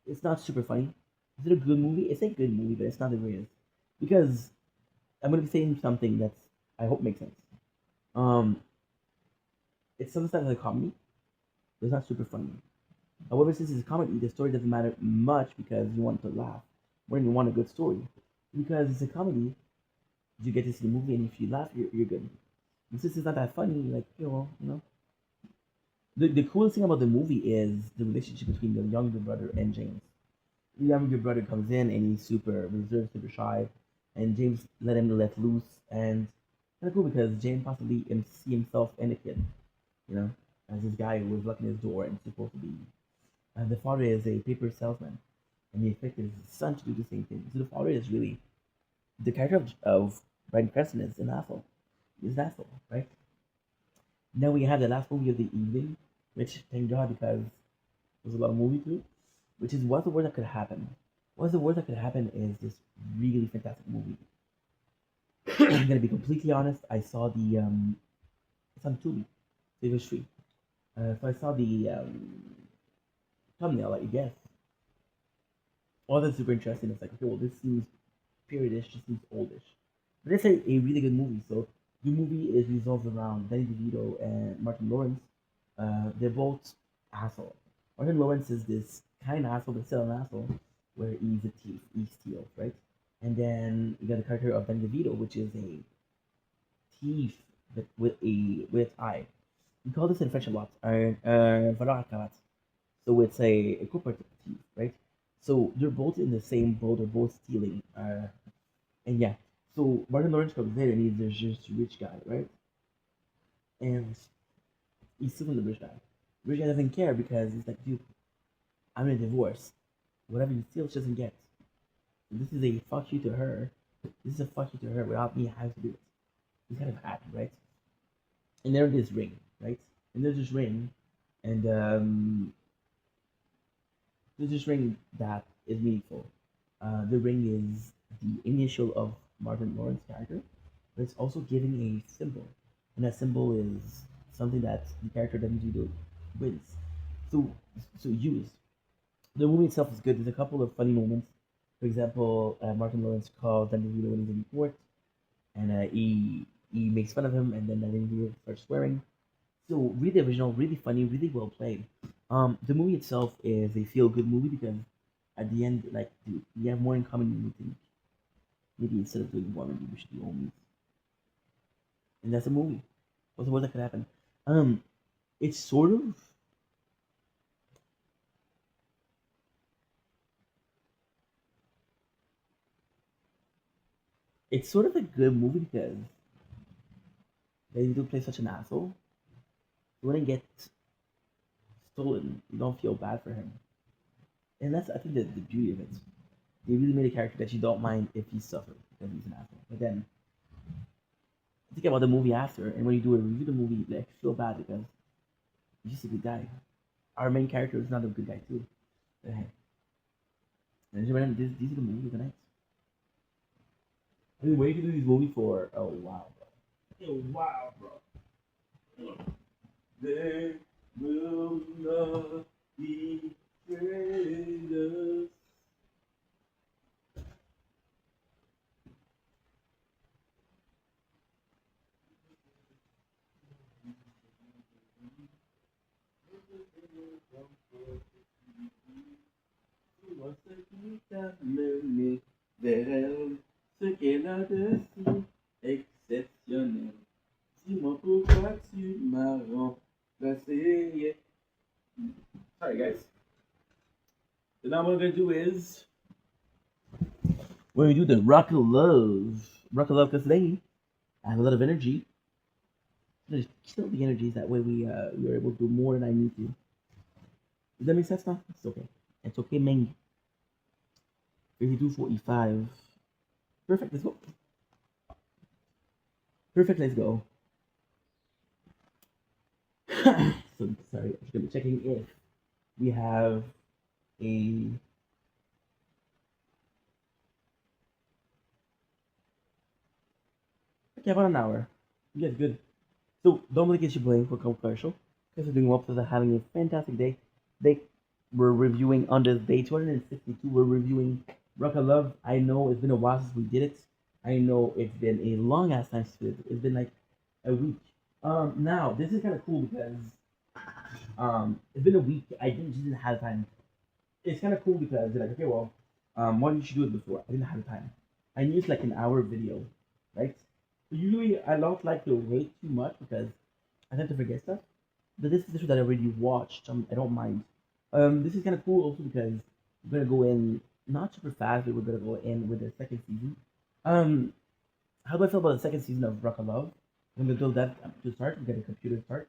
It's not super funny. Is it a good movie? It's a good movie, but it's not the greatest. Because I'm gonna be saying something that's I hope makes sense. Um, it's sometimes like a comedy, but it's not super funny. However, since it's a comedy, the story doesn't matter much because you want to laugh more than you want a good story. Because it's a comedy, you get to see the movie, and if you laugh, you're good. And since it's not that funny, like the coolest thing about the movie is the relationship between the younger brother and James. The younger brother comes in and he's super reserved, super shy, and James let him let loose, and kind of cool because James possibly see himself in the kid, you know, as this guy who was locking his door and supposed to be. The father is a paper salesman, and he expected his son to do the same thing. So the father is really the character of Bryan Cranston is an asshole. He's an asshole, right? Then we have the last movie of the evening, which thank God because there's a lot of movie too. Which is what's the worst that could happen? What's the worst that could happen is this really fantastic movie. I'm gonna be completely honest. I saw the it's on Tubi, so it was free. So I saw the thumbnail, I guess. All that's super interesting. It's like, okay, well, this seems periodish, this seems oldish, but it's a really good movie. So the movie is resolved around Danny DeVito and Martin Lawrence. They're both assholes. Martin Lawrence is this kind of asshole, but still an asshole, where he's a thief, he steals, right? And then you got the character of Danny DeVito, which is a thief but with eye. We call this in French a lot, valeur à cravate. So it's a corporate thief, right? So they're both in the same boat, they're both stealing. And yeah, so Martin Lawrence comes in and he's just a rich guy, right? And he's stealing the rich guy. The rich guy doesn't care because he's like, dude, I'm in a divorce. Whatever you steal, she doesn't get. This is a fuck you to her. This is a fuck you to her without me having to do it. He's kind of happy, right? And there's this ring, right? And there's this ring, and there's this ring that is meaningful. The ring is the initial of Martin Lawrence's character, but it's also giving a symbol, and that symbol is something that the character doesn't do wins. So, so use. The movie itself is good. There's a couple of funny moments. For example, Martin Lawrence calls Danny DeVito when he's in court, and he makes fun of him, and then Danny DeVito starts swearing. So really original, really funny, really well played. The movie itself is a feel good movie because at the end, like, dude, we have more in common than we think. Maybe instead of doing one, maybe we should do homies. And that's a movie. What's the worst that could happen? It's sort of it's sort of a good movie because they do play such an asshole. You wouldn't get stolen. You don't feel bad for him. And that's I think the beauty of it. They really made a character that you don't mind if he suffers because he's an asshole. But then think about the movie after, and when you do a review of the movie, like feel bad because he's just a good guy. Our main character is not a good guy too. But hey, and these are the movies of the night. I've been waiting to do these movies for a while, bro. A while, bro. They will not betray us. Vers elle, ce qu'elle a de si exceptionnel. Dis-moi pourquoi tu m'as remplacé. Yeah. Sorry, guys. So now what we're gonna do is we're gonna do the rock of love. Rock of love, because today I have a lot of energy. Just kill the energies. That way we're able to do more than I need to. Does that make sense now? It's okay. It's okay, man. 52:45. Perfect. Let's go. Perfect. Let's go. So sorry, I'm just gonna be checking if we have a. Okay, about an hour. Good, good. So don't really get you blamed for commercial. Guys are doing well because they're having a fantastic day. They were reviewing on this day 262. We're reviewing Rock of Love. I know it's been a while since we did it. I know it's been a long ass time since we did it. It's been like a week. Now this is kind of cool because it's been a week. I didn't have time. It's kind of cool because they're like, okay, well, why didn't you do it before? I didn't have time. I knew it's like an hour video, right? Usually I don't like to wait too much because I tend to forget stuff. But this is the show that I already watched. I don't mind. This is kind of cool also because we're gonna go in not super fast, but we're gonna go in with the second season. Um, how do I feel about the second season of Rock of Love? I'm gonna build that up to start. We get a computer to start.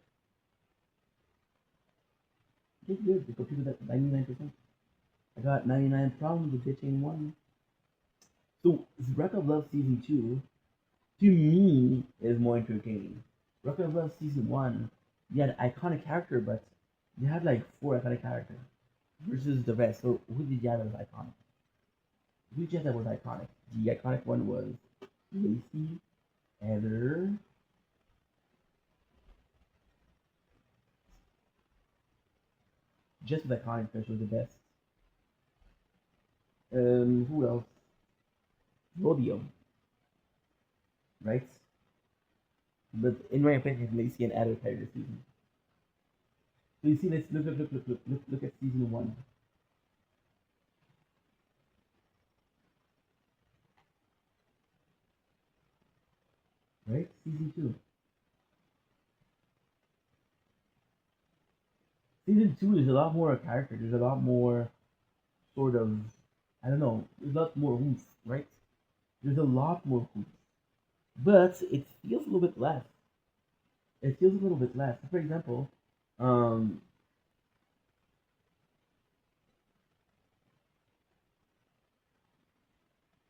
Okay, good. The computer's at 99%. I got 99 problems with ditching one. So, Rock of Love Season 2, to me, is more entertaining. Rock of Love Season 1, you had an iconic character, but you had like 4 iconic characters versus the rest. So, who did you have as iconic? Who did you have that was iconic? The iconic one was Lacey, Heather, just was iconic because she was the best. Who else? Rodeo, right? But in my opinion, Lacey and Heather carried the season. So you see, let's look at season 1. Right? Season 2. Season 2 is a lot more a character. There's a lot more sort of, I don't know, there's a lot more oomph, right? There's a lot more oomph. But it feels a little bit less. It feels a little bit less. For example, um,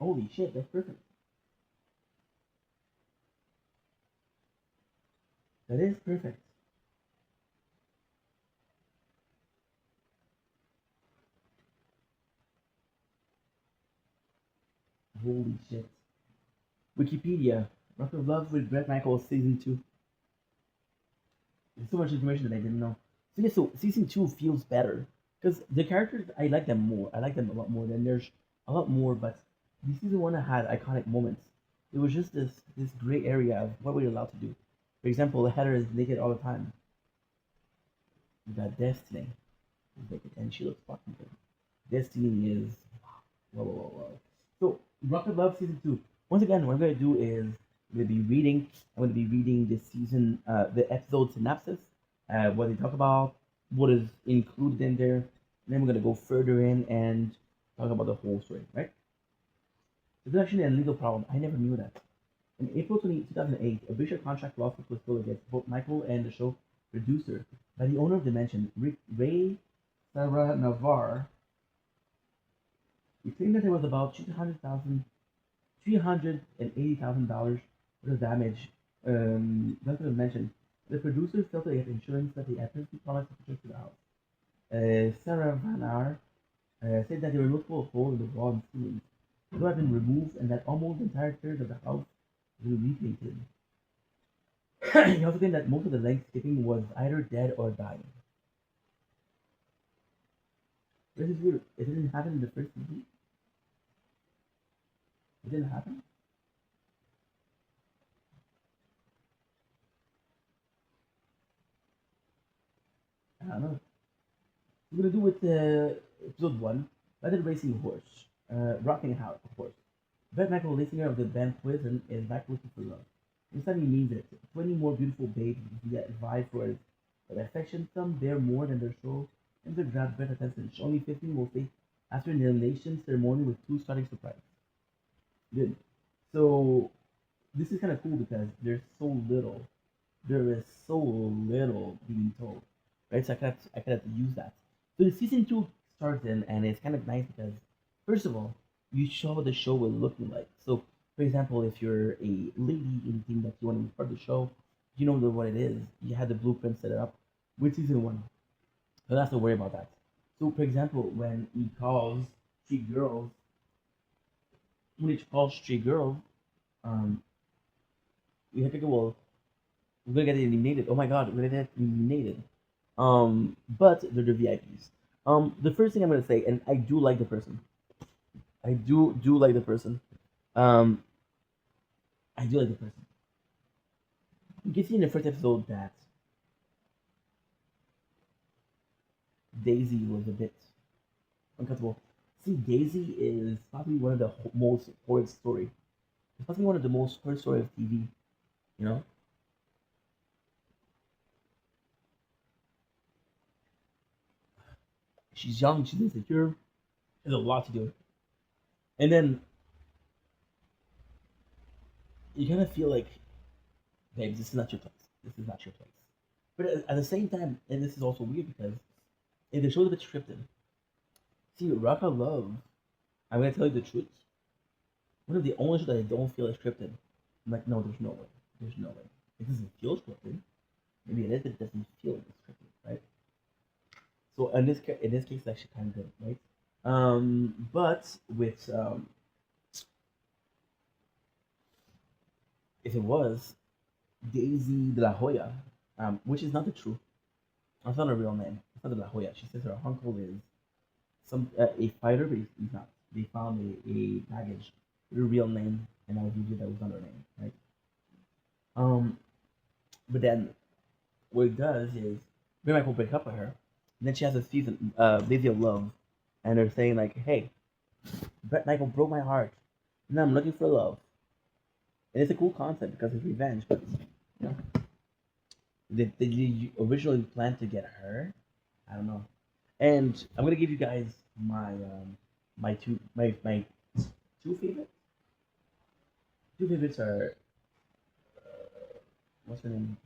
holy shit, that's perfect. That is perfect. Holy shit. Wikipedia. Rock of Love with Brett Michaels Season 2. There's so much information that I didn't know. So yeah, so season 2 feels better because the characters I like them more. I like them a lot more. Than there's a lot more, but the season 1 had iconic moments. It was just this gray area of what we're allowed to do. For example, the header is naked all the time. We got Destiny, who's naked, and she looks fucking good. Destiny is whoa, whoa, whoa, whoa. So Rocket Love season 2. Once again, what I'm gonna do is I'm gonna be reading. I'm gonna be reading the season, the episode synopsis, what they talk about, what is included in there. And then we're gonna go further in and talk about the whole story, right? This is actually a legal problem. I never knew that. In April 2008, a British contract lawsuit was filed against both Michael and the show producer by the owner of Dimension, Ray Sarah Navar. He claimed that there was about $380,000 worth of damage. That's what I mentioned. The producers failed to get insurance that they apparently promised to purchase to the house. Sarah Van Aar said that there were multiple holes in the wall and ceiling that have been removed and that almost the entire third of the house was repainted. He also claimed that most of the landscaping was either dead or dying. This is weird. It didn't happen in the first season. It didn't happen. I don't know. We're gonna do with episode 1. Rather racing horse, rocking house, of course. Brett Michael, lead singer of the band Poison, is back looking for love. This time he means it. 20 more beautiful babes that vie for his affection. Some bear more than their soul, and they grab Brett's attention. Only 15 will stay after an elimination ceremony with 2 starting surprises. Good. So this is kind of cool because there's so little. There is so little being told, right? So I could have to use that. So the season 2 starts in, and it's kind of nice because, first of all, you show what the show will look like. So, for example, if you're a lady in the team that you want to be part of the show, you know what it is. You had the blueprint set up. with season one. So don't have to worry about that. So for example, when he calls three girls, um, we have to go. Well, we're gonna get eliminated. Oh my god, we're gonna get eliminated. But they're the VIPs. The first thing I'm gonna say, and I do like the person. I do like the person. Um, I do like the person. You can see in the first episode that Daisy was a bit uncomfortable. See, Daisy is probably one of the most horrid story. It's probably one of the most horrid story of TV. You know, she's young, she's insecure. There's a lot to do, and then you kind of feel like, babe, this is not your place. This is not your place. But at the same time, and this is also weird because if the show's a bit scripted, see, Rock of Love, I'm gonna tell you the truth. One of the only shows that I don't feel is scripted. I'm like, no, there's no way. There's no way. It doesn't feel scripted. Maybe it is, but it doesn't feel like it's scripted, right? So in this case, it's actually kind of good, right? But with if it was Daisy de la Hoya, which is not the truth. That's not a real name. It's not de la Hoya. She says her uncle is some a fighter, but he's not. They found a baggage with a real name, and I revealed that was not her name, right? Um, but then what it does is Bray Michael break up with her, and then she has a season, Lazy of Love, and they're saying like, "Hey, Brett Michael broke my heart, and I'm looking for love." And it's a cool concept because it's revenge, but you know, they originally planned to get her. I don't know. And I'm gonna give you guys my two favorites. Two favorites are what's her name?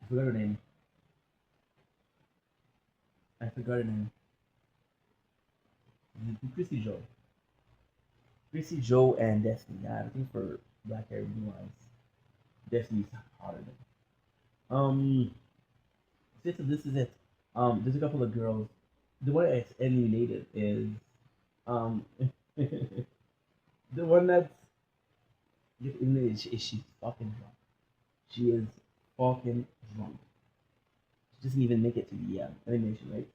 I forgot her name. I forgot her name. Chrissy Joe. Chrissy Joe and Destiny. Yeah, I think for black hair blue eyes, Destiny's hotter than. So this is it. There's a couple of girls. The one that's eliminated is um the one that's eliminated is she's fucking drunk. She is fucking drunk. She doesn't even make it to the elimination, right?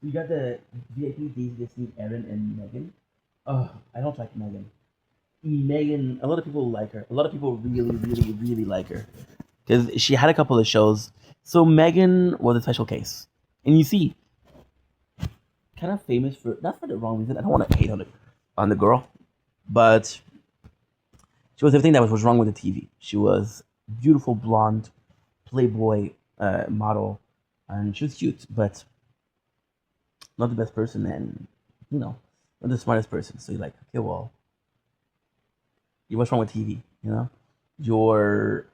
So you got the VIP Daisy, Destiny, Aaron, and Megan. Oh, I don't like Megan. Megan, a lot of people like her. A lot of people really, really, really like her because she had a couple of shows. So Megan was a special case, and you see, kind of famous for not for the wrong reason. I don't want to hate on the girl, but she was everything that was wrong with the TV. She was beautiful blonde, playboy model, and she was cute, but not the best person, and you know, not the smartest person. So you're like, okay, well, what's wrong with TV? You know, you're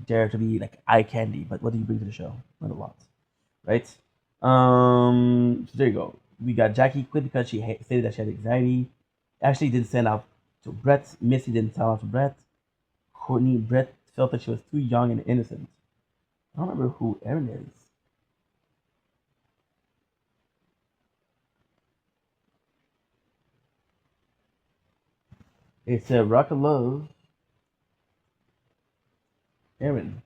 there to be like eye candy, but what do you bring to the show? Not a lot, right? So there you go. We got Jackie quit because she stated that she had anxiety. Ashley didn't send out to Brett. Missy didn't send out to Brett. Courtney, Brett felt that she was too young and innocent. I don't remember who Erin is. It's a Rock of Love. Erin.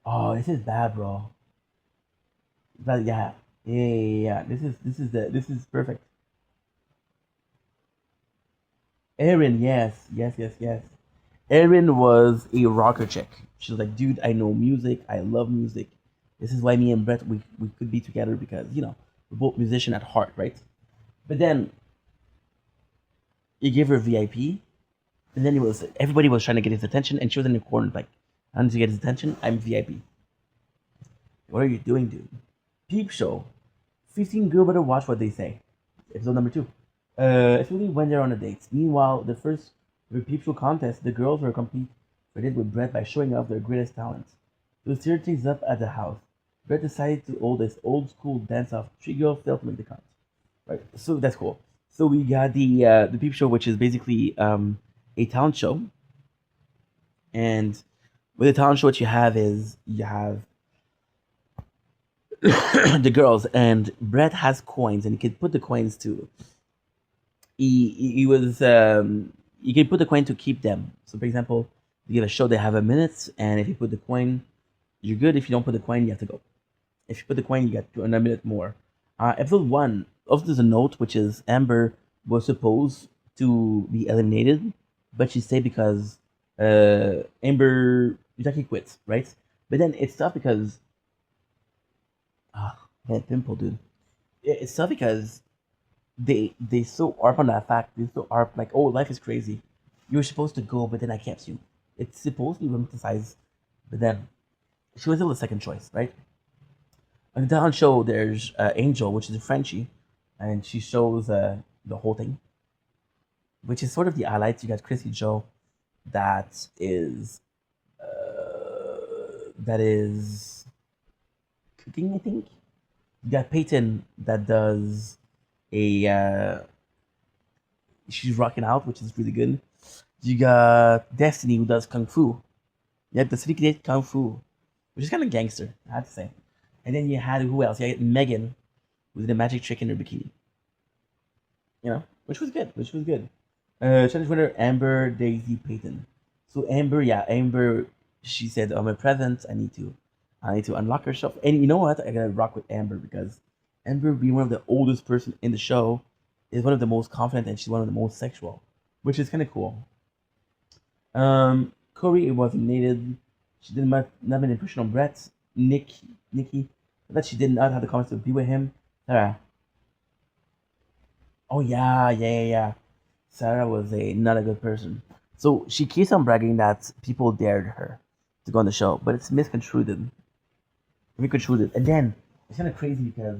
Oh, this is bad, bro. But yeah. This is perfect. Erin, yes. Erin was a rocker chick. She was like, dude, I know music. I love music. This is why me and Brett we could be together because we're both musician at heart, right? But then you gave her VIP, and then everybody was trying to get his attention, and she was in the corner like, I need to get his attention. I'm VIP. What are you doing, dude? Peep show. 15 girl better watch what they say. Episode number 2. Especially when they're on a date. Meanwhile, the first Peep show contest, the girls were competed with Brett by showing off their greatest talents. To stir things up at the house, Brett decided to hold this old school dance off. 3 girls failed to make the cut. Right, so that's cool. So we got the peep show, which is basically a talent show, and with a talent show, what you have is you have the girls, and Brett has coins, and he can put the coins to. He was you can put the coin to keep them. So for example, you give a show, they have a minute, and if you put the coin, you're good. If you don't put the coin, you have to go. If you put the coin, you get another minute more. Episode one, also there's a note which is Amber was supposed to be eliminated, but she stayed because Amber Jackie quit, right? But then it's tough because man, pimple, dude. It's tough because they so harp on that fact. They so harp like, oh, life is crazy. You were supposed to go, but then I kept you. It's supposed to be romanticized, but then she was still the second choice, right? On the talent show, there's Angel, which is a Frenchie, and she shows the whole thing, which is sort of the highlights. You got Chrissy Joe, that is cooking, I think. You got Peyton that does a she's rocking out, which is really good. You got Destiny who does kung fu. You have the City Cadet Kung Fu, which is kind of gangster, I have to say. And then you had who else? You had Megan with the magic trick in her bikini. You know, which was good. Which was good. Challenge winner Amber Daisy Payton. So Amber, yeah, Amber. She said, "I'm a present. I need to unlock herself." And you know what? I gotta rock with Amber because Amber, being one of the oldest person in the show, is one of the most confident and she's one of the most sexual, which is kind of cool. Corey was needed. She did not have an impression on Brett. Nikki, that she did not have the confidence to be with him. Sarah. Oh yeah. Sarah was not a good person. So she keeps on bragging that people dared her to go on the show, but it's misconstrued. And then it's kind of crazy because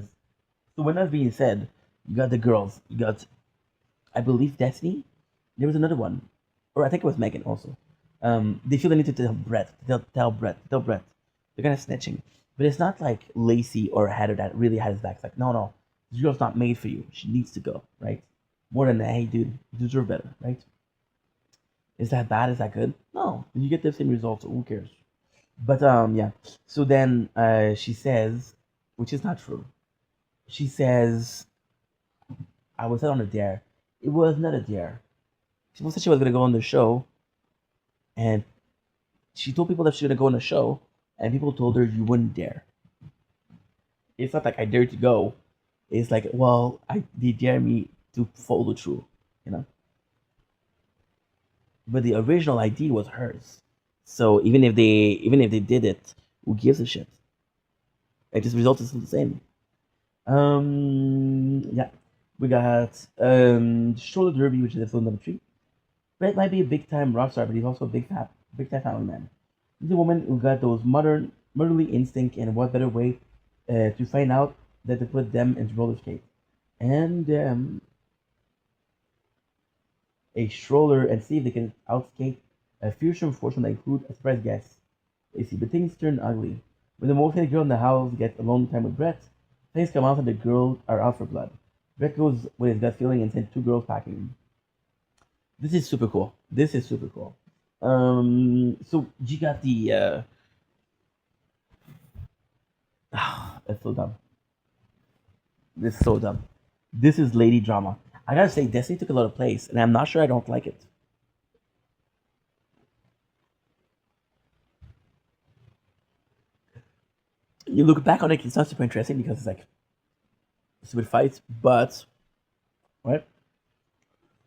so when that's being said, you got the girls, you got I believe Destiny. There was another one, or I think it was Megan also. They feel the need to tell Brett, tell Brett. They're kind of snitching, but it's not like Lacey or Heather that really had his back. It's like, no, this girl's not made for you. She needs to go, right? More than that, hey, dude, you deserve better, right? Is that bad? Is that good? No, you get the same results. So who cares? But yeah. So then she says, which is not true. She says, "I was set on a dare. It was not a dare. She said she was gonna go on the show, and she told people that she was gonna go on the show, and people told her you wouldn't dare. It's not like I dare to go. It's like, well, they dare me to follow through, you know. But the original idea was hers. So even if they did it, who gives a shit? It just result is still the same. Yeah, we got Stroller Derby, which is episode number 3. Brett might be a big time rock star, but he's also a big time family man. He's a woman who got those motherly instinct, and what better way to find out than to put them into roller skate and a stroller and see if they can outskate a fearsome fortune that include a surprise guest. You see, but things turn ugly. When the most hated girl in the house gets alone time with Brett, things come out and the girls are out for blood. Brett goes with his gut feeling and sends 2 girls packing. This is super cool. So you got the that's so dumb. This is so dumb. This is lady drama. I gotta say, Destiny took a lot of place, and I'm not sure I don't like it. You look back on it, it's not super interesting because it's like stupid fights, but right.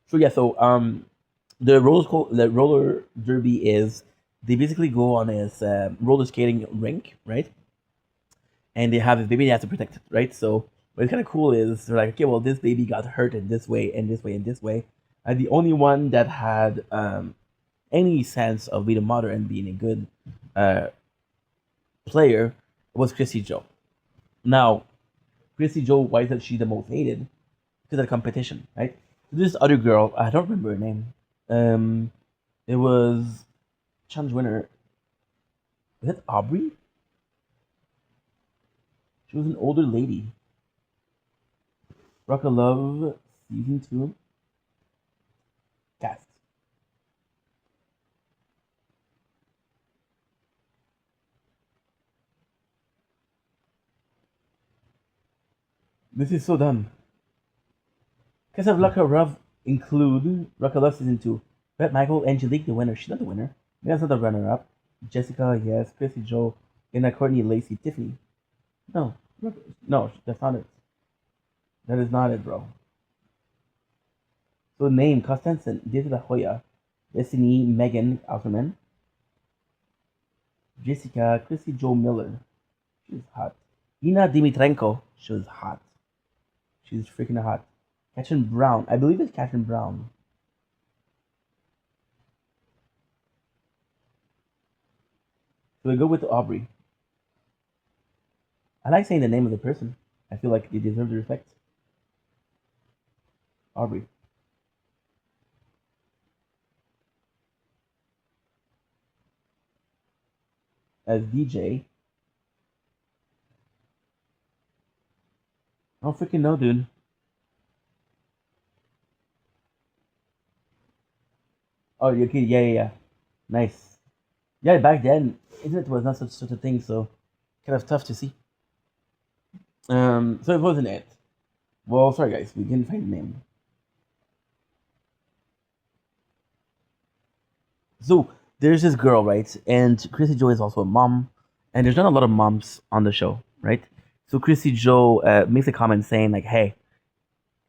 So yeah, the roller derby is they basically go on this roller skating rink, right? And they have this baby they have to protect it, right? So what's kind of cool is they're like, okay, well, this baby got hurt in this way, and this way, and this way. And the only one that had any sense of being a mother and being a good uh, player was Chrissy Joe. Now, Chrissy Joe, why is that she the most hated? Because of the competition, right? So this other girl, I don't remember her name. It was challenge winner. Was it Aubrey? She was an older lady. Rock of Love Season 2 cast. This is so dumb. Casablanca Love include Rocket Love Season 2. Brett Michael, Angelique, the winner. She's not the winner. Megan's not the runner up. Jessica, yes. Chrissy, Joe, Anna, Courtney, Lacey, Tiffany. No. No, that's not it. That is not it, bro. So name, Constance, David La Hoya, Destiny, Megan Alterman, Jessica, Chrissy, Joe Miller. She's hot. Ina Dimitrenko. She was hot. She's freaking hot. Catherine Brown. I believe it's Catherine Brown. So we go with Aubrey. I like saying the name of the person. I feel like they deserve the respect. Aubrey. As DJ. I don't freaking know, dude. Oh, okay, yeah. Nice. Yeah, back then, internet was not such a thing, so kind of tough to see. So it wasn't it. Well, sorry guys, we didn't find the name. So there's this girl, right? And Chrissy Joe is also a mom, and there's not a lot of moms on the show, right? So Chrissy Joe makes a comment saying like, "Hey,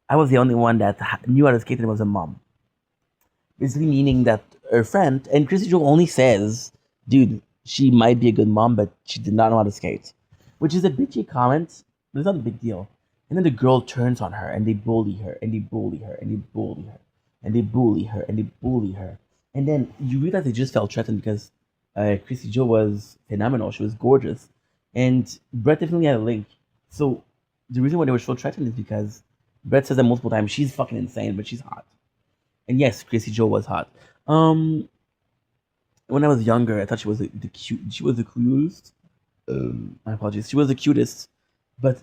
I was the only one that knew how to skate and was a mom." Basically meaning that her friend, and Chrissy Joe only says, "Dude, she might be a good mom, but she did not know how to skate," which is a bitchy comment, but it's not a big deal. And then the girl turns on her, and they bully her, and they bully her, and they bully her, and they bully her, and they bully her. And then you realize they just felt threatened because Chrissy Joe was phenomenal. She was gorgeous. And Brett definitely had a link. So the reason why they were so threatened is because Brett says that multiple times, she's fucking insane, but she's hot. And yes, Chrissy Joe was hot. When I was younger, I thought she was the cute. She was the cutest. My apologies. She was the cutest. But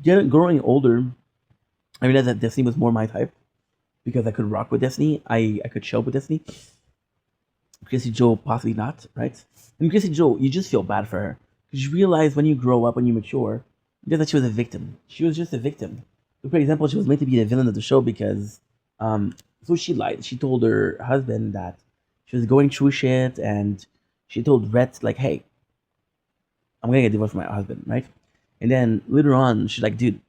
growing older, I realized that Destiny was more my type because I could rock with Destiny. I could chill with Destiny. Chrissy Joe, possibly not, right? And Chrissy Joe, you just feel bad for her because you realize when you grow up, when you mature, that she was a victim. She was just a victim. So for example, she was meant to be the villain of the show because, so she lied. She told her husband that she was going through shit, and she told Rhett like, "Hey, I'm gonna get divorced from my husband," right? And then later on, she's like, "Dude,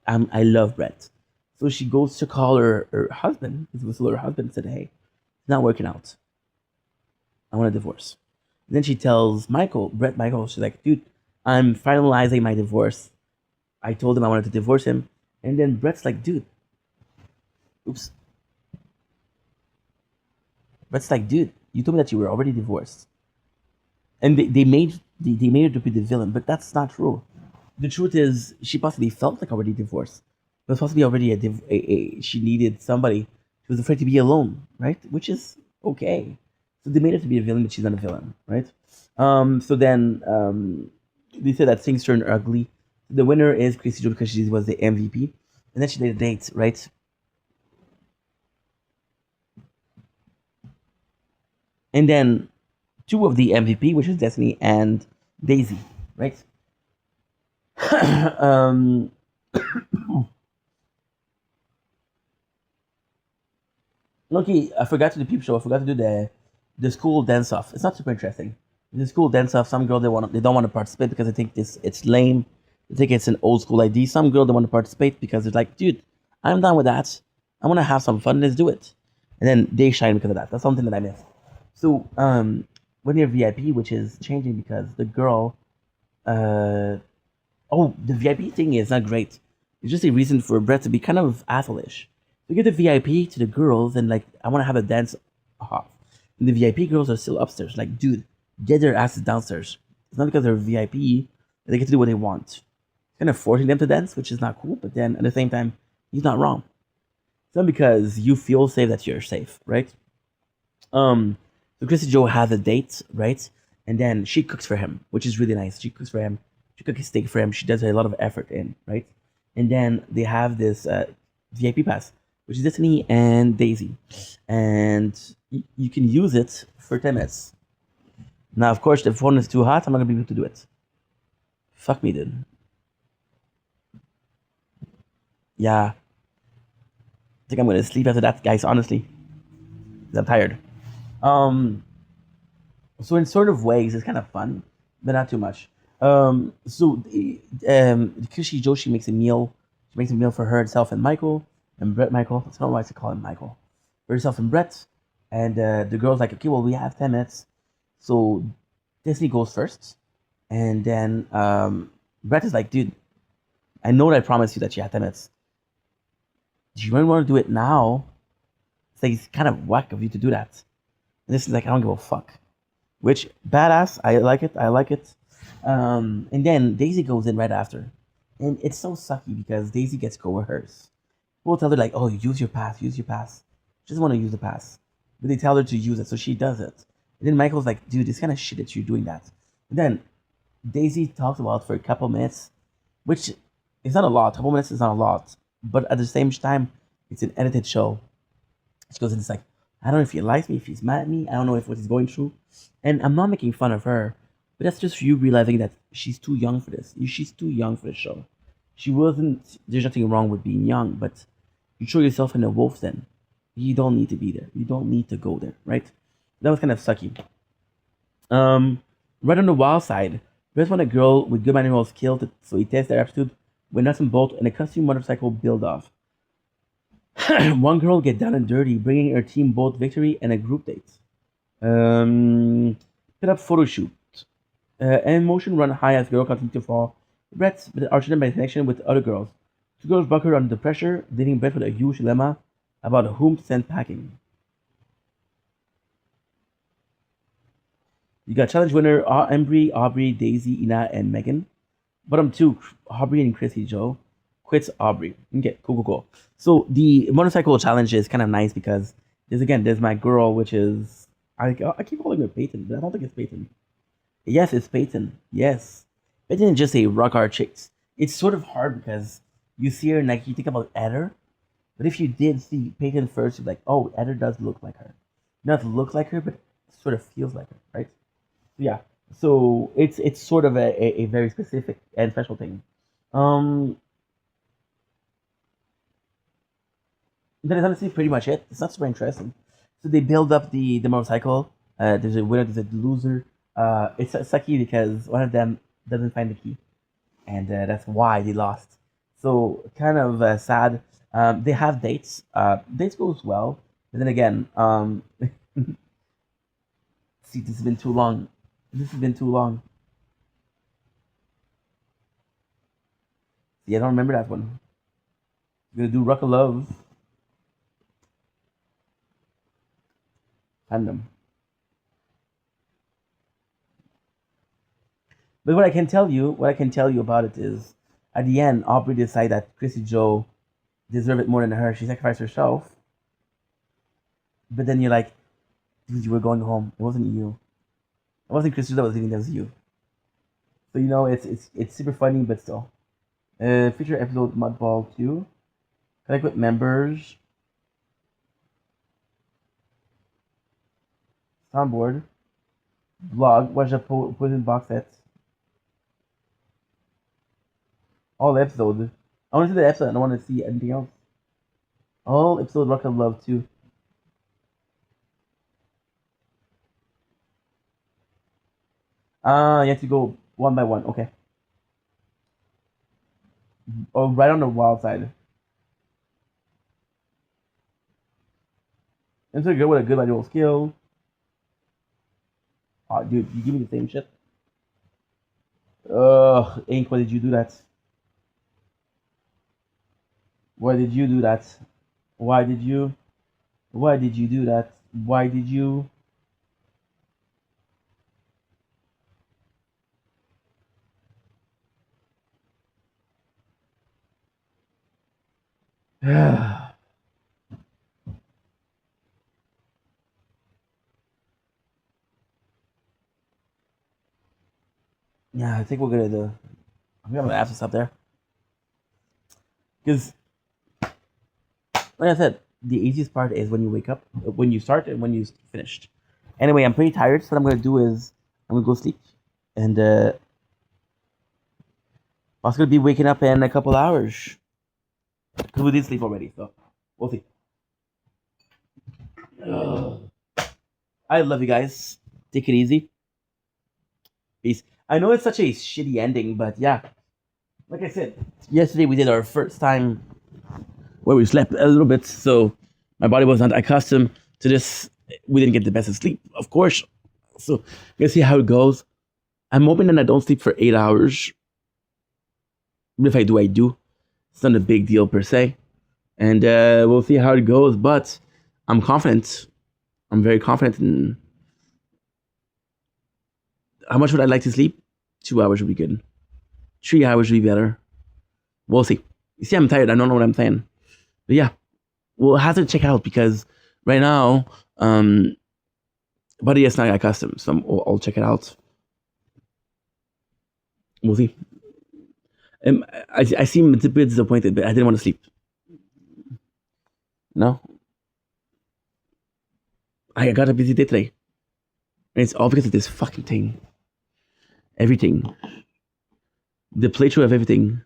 I love Brett." So she goes to call her husband. It was her husband said, "Hey, it's not working out. I want a divorce." And then she tells Brett Michael, she's like, "Dude, I'm finalizing my divorce. I told him I wanted to divorce him." And then Brett's like, "Dude, oops." Brett's like, "Dude, you told me that you were already divorced." And they made her to be the villain, but that's not true. The truth is, she possibly felt like already divorced. It was possibly already she needed somebody. She was afraid to be alone, right? Which is okay. So they made her to be a villain, but she's not a villain, right? So then they said that things turned ugly. The winner is Chrissy Joe because she was the MVP, and then she did a date, right? And then two of the MVP, which is Destiny and Daisy, right? Okay, I forgot to do peep show. I forgot to do the school dance off. It's not super interesting. The school dance off. Some girl they don't want to participate because they think it's lame. They think it's an old school idea. Some girl they want to participate because it's like, dude, I'm down with that. I want to have some fun. Let's do it. And then they shine because of that. That's something that I miss. So when you're VIP, which is changing because the girl, the VIP thing is not great. It's just a reason for Brett to be kind of asshole-ish. So you get the VIP to the girls, and like, I want to have a dance off. And the VIP girls are still upstairs. Like, dude, get their asses downstairs. It's not because they're VIP that they get to do what they want. It's kind of forcing them to dance, which is not cool. But then at the same time, he's not wrong. It's not because you feel safe that you're safe, right? So Chrissy Joe has a date, right? And then she cooks for him, which is really nice. She cooks for him. She cooks his steak for him. She does a lot of effort in, right? And then they have this VIP pass, which is Destiny and Daisy, and you can use it for 10 minutes. Now, of course, if the phone is too hot, I'm not gonna be able to do it. Fuck me, dude. Yeah, I think I'm gonna sleep after that, guys. Honestly, 'cause I'm tired. Um, so in sort of ways, it's kind of fun, but not too much. Kishi Joshi makes a meal. She makes a meal for herself and Michael and Brett. Michael. That's not why I call him Michael. For herself and Brett, and the girl's like, okay, well, we have 10 minutes. So Disney goes first, and then Brett is like, dude, I know that I promised you that you had 10 minutes. Do you really want to do it now? It's like it's kind of whack of you to do that. And this is like, I don't give a fuck. Which badass, I like it. I like it. And then Daisy goes in right after, and it's so sucky because Daisy gets coerced. People tell her like, "Oh, use your pass, use your pass." She doesn't want to use the pass, but they tell her to use it, so she does it. And then Michael's like, "Dude, it's kind of shit that you're doing that." And then Daisy talks about for a couple minutes, which is not a lot. A couple minutes is not a lot, but at the same time, it's an edited show. She goes and it's like, I don't know if he likes me, if he's mad at me. I don't know if what he's going through. And I'm not making fun of her, but that's just you realizing that she's too young for this. She's too young for the show. She wasn't. There's nothing wrong with being young, but you throw yourself in a wolf's den. You don't need to be there. You don't need to go there, right? That was kind of sucky. Right on the wild side, there's when a girl with good manuals killed, so he tests their aptitude with nuts and bolts and a custom motorcycle build off. One girl get down and dirty, bringing her team both victory and a group date. Put up photo shoot. And motion run high as girl continue to fall. Brett are threatened by connection with other girls. Two girls buck her under pressure, leaving Brett with a huge dilemma about whom to send packing. You got challenge winner Embry, Aubrey, Daisy, Ina, and Megan. Bottom two, Aubrey and Chrissy Joe. Quits Aubrey. Okay, cool. So the motorcycle challenge is kind of nice because there's my girl, which is I keep calling her Peyton, but I don't think it's Peyton. Yes, it's Peyton. Yes, Peyton is just a rock hard chick. It's sort of hard because you see her and like you think about Eder, but if you did see Peyton first, you're like, oh, Eder does look like her. Not look like her, but sort of feels like her, right? Yeah. So it's sort of a very specific and special thing. Um, that is honestly pretty much it. It's not super interesting. So they build up the motorcycle. There's a winner, there's a loser. It's sucky because one of them doesn't find the key, and that's why they lost. So kind of sad. They have dates. Dates goes well, but then again, see, this has been too long. This has been too long. See, I don't remember that one. I'm gonna do Rock of Love. Fandom. But what I can tell you about it is, at the end, Aubrey decided that Chrissy Joe deserved it more than her. She sacrificed herself. But then you're like, dude, you were going home. It wasn't you. It wasn't Chrissy that was leaving. It was you. So it's super funny, but still. Feature episode Mudball 2. Connect with members. Soundboard. Vlog. Watch the Poison box set. All episodes. I want to see the episode. I don't want to see anything else. All episode Rock of Love 2. You have to go one by one. Okay. Oh, right on the wild side. Enter a girl with a good manual skill. Oh, dude, you give me the same shit. Ugh, Ink, why did you do that? Why did you do that? Why did you? Why did you do that? Why did you? Yeah, I think we're gonna do. I'm gonna have to stop there because like I said, the easiest part is when you wake up, when you start, and when you finished. Anyway, I'm pretty tired, so what I'm gonna do is I'm gonna go sleep, and I'm gonna be waking up in a couple hours because we did sleep already, so we'll see. I love you guys. Take it easy. Peace. I know it's such a shitty ending, but yeah, like I said, yesterday we did our first time where we slept a little bit, so my body was not accustomed to this. We didn't get the best of sleep, of course. So let's see how it goes. I'm hoping that I don't sleep for 8 hours. But if I do, I do. It's not a big deal per se, and we'll see how it goes. But I'm confident. I'm very confident in how much would I like to sleep. 2 hours would be good. 3 hours would be better. We'll see. You see, I'm tired. I don't know what I'm saying. But yeah, we'll have to check out because right now, but it's not accustomed, so I'll check it out. We'll see. I seem a bit disappointed, but I didn't want to sleep. No, I got a busy day today, and it's all because of this fucking thing. Everything, the playthrough of everything.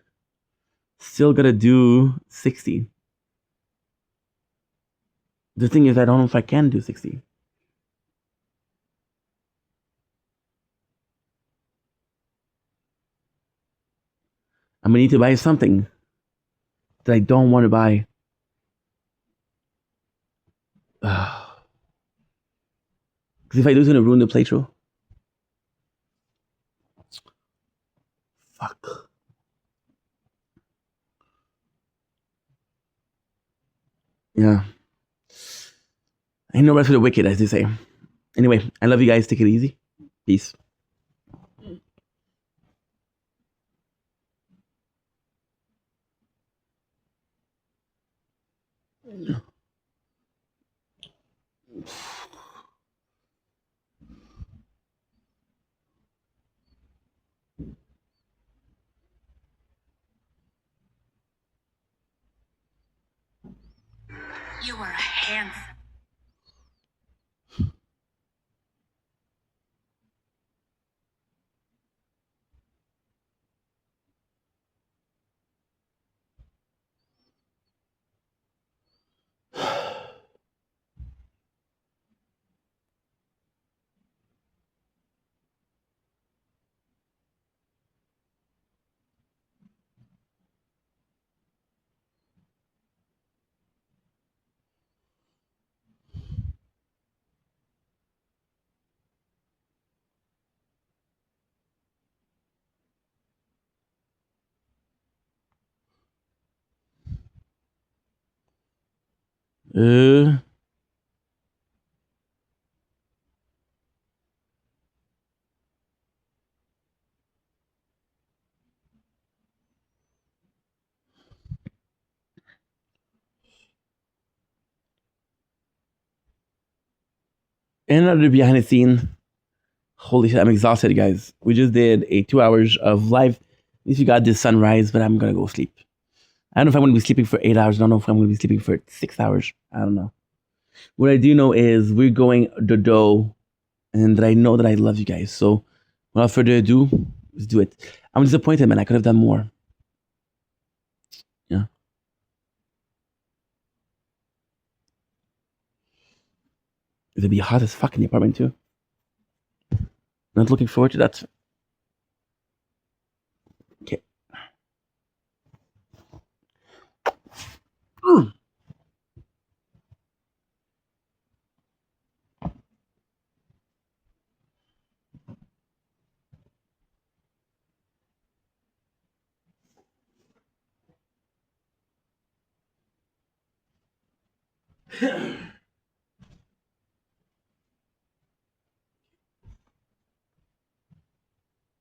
Still gotta do 60. The thing is, I don't know if I can do 60. I'm gonna need to buy something that I don't want to buy. Because if I do, it's gonna ruin the playthrough. Fuck. Yeah. Ain't no rest for the wicked, as they say. Anyway, I love you guys. Take it easy. Peace. You are handsome. Uh, Another behind the scene. Holy shit, I'm exhausted, guys. We just did a 2 hours of live. At least we got this sunrise, but I'm gonna go sleep. I don't know if I'm gonna be sleeping for 8 hours. I don't know if I'm gonna be sleeping for 6 hours. I don't know. What I do know is we're going dodo, and that I know that I love you guys. So, without further ado, let's do it. I'm disappointed, man. I could have done more. Yeah. It'll be hot as fuck in the apartment too. Not looking forward to that. Okay.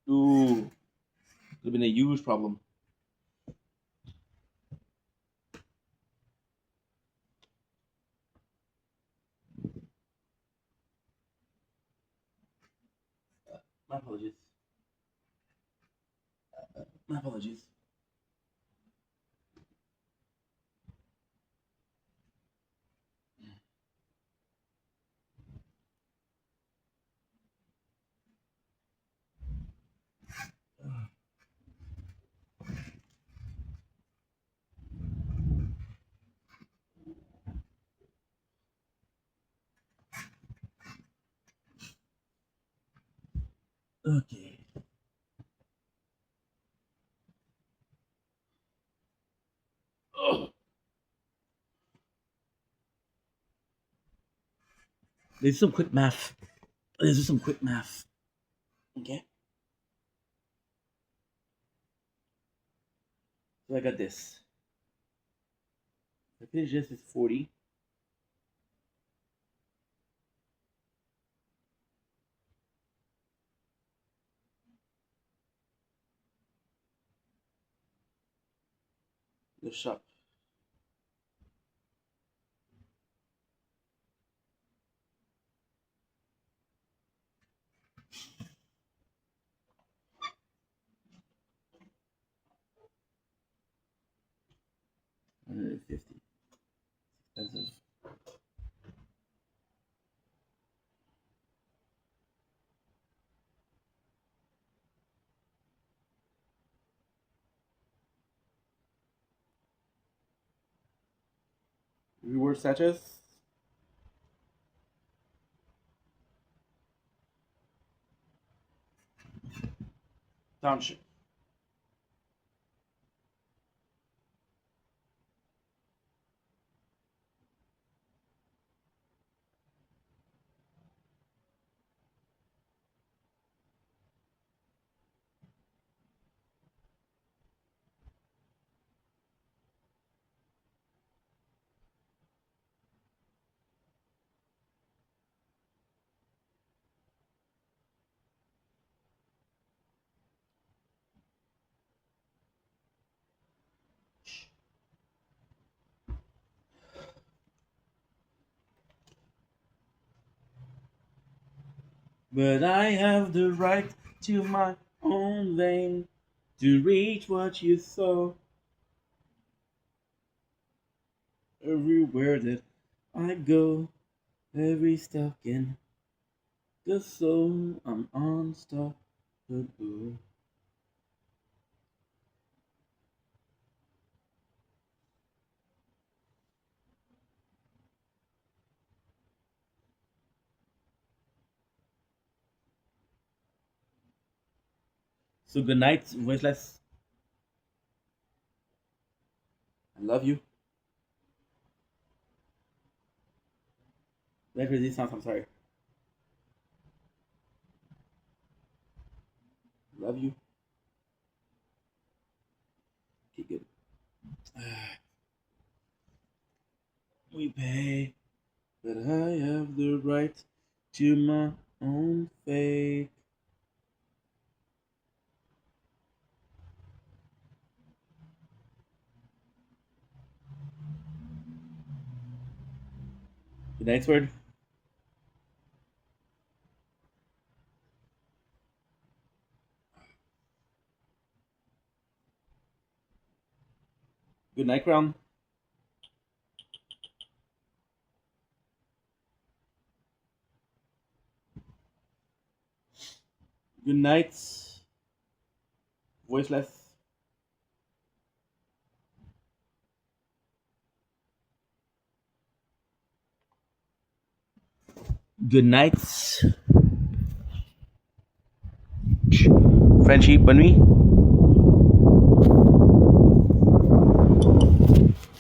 Ooh, could have been a huge problem. My apologies. My apologies. Okay. Oh. Let's do some quick math. Let's do some quick math. Okay. So I got this. I finish this is 40. The shop. $150. Expensive. Reward Sanchez. Township. But I have the right to my own lane to reach what you saw. Everywhere that I go, every step in the soul, I'm unstoppable. So good night, voiceless. I love you. That resistance, I'm sorry. Love you. Okay, good. We pay, but I have the right to my own fate. Good night, Sword. Good night, Crown. Good night, voiceless. Good night, Frenchie. Bonne nuit.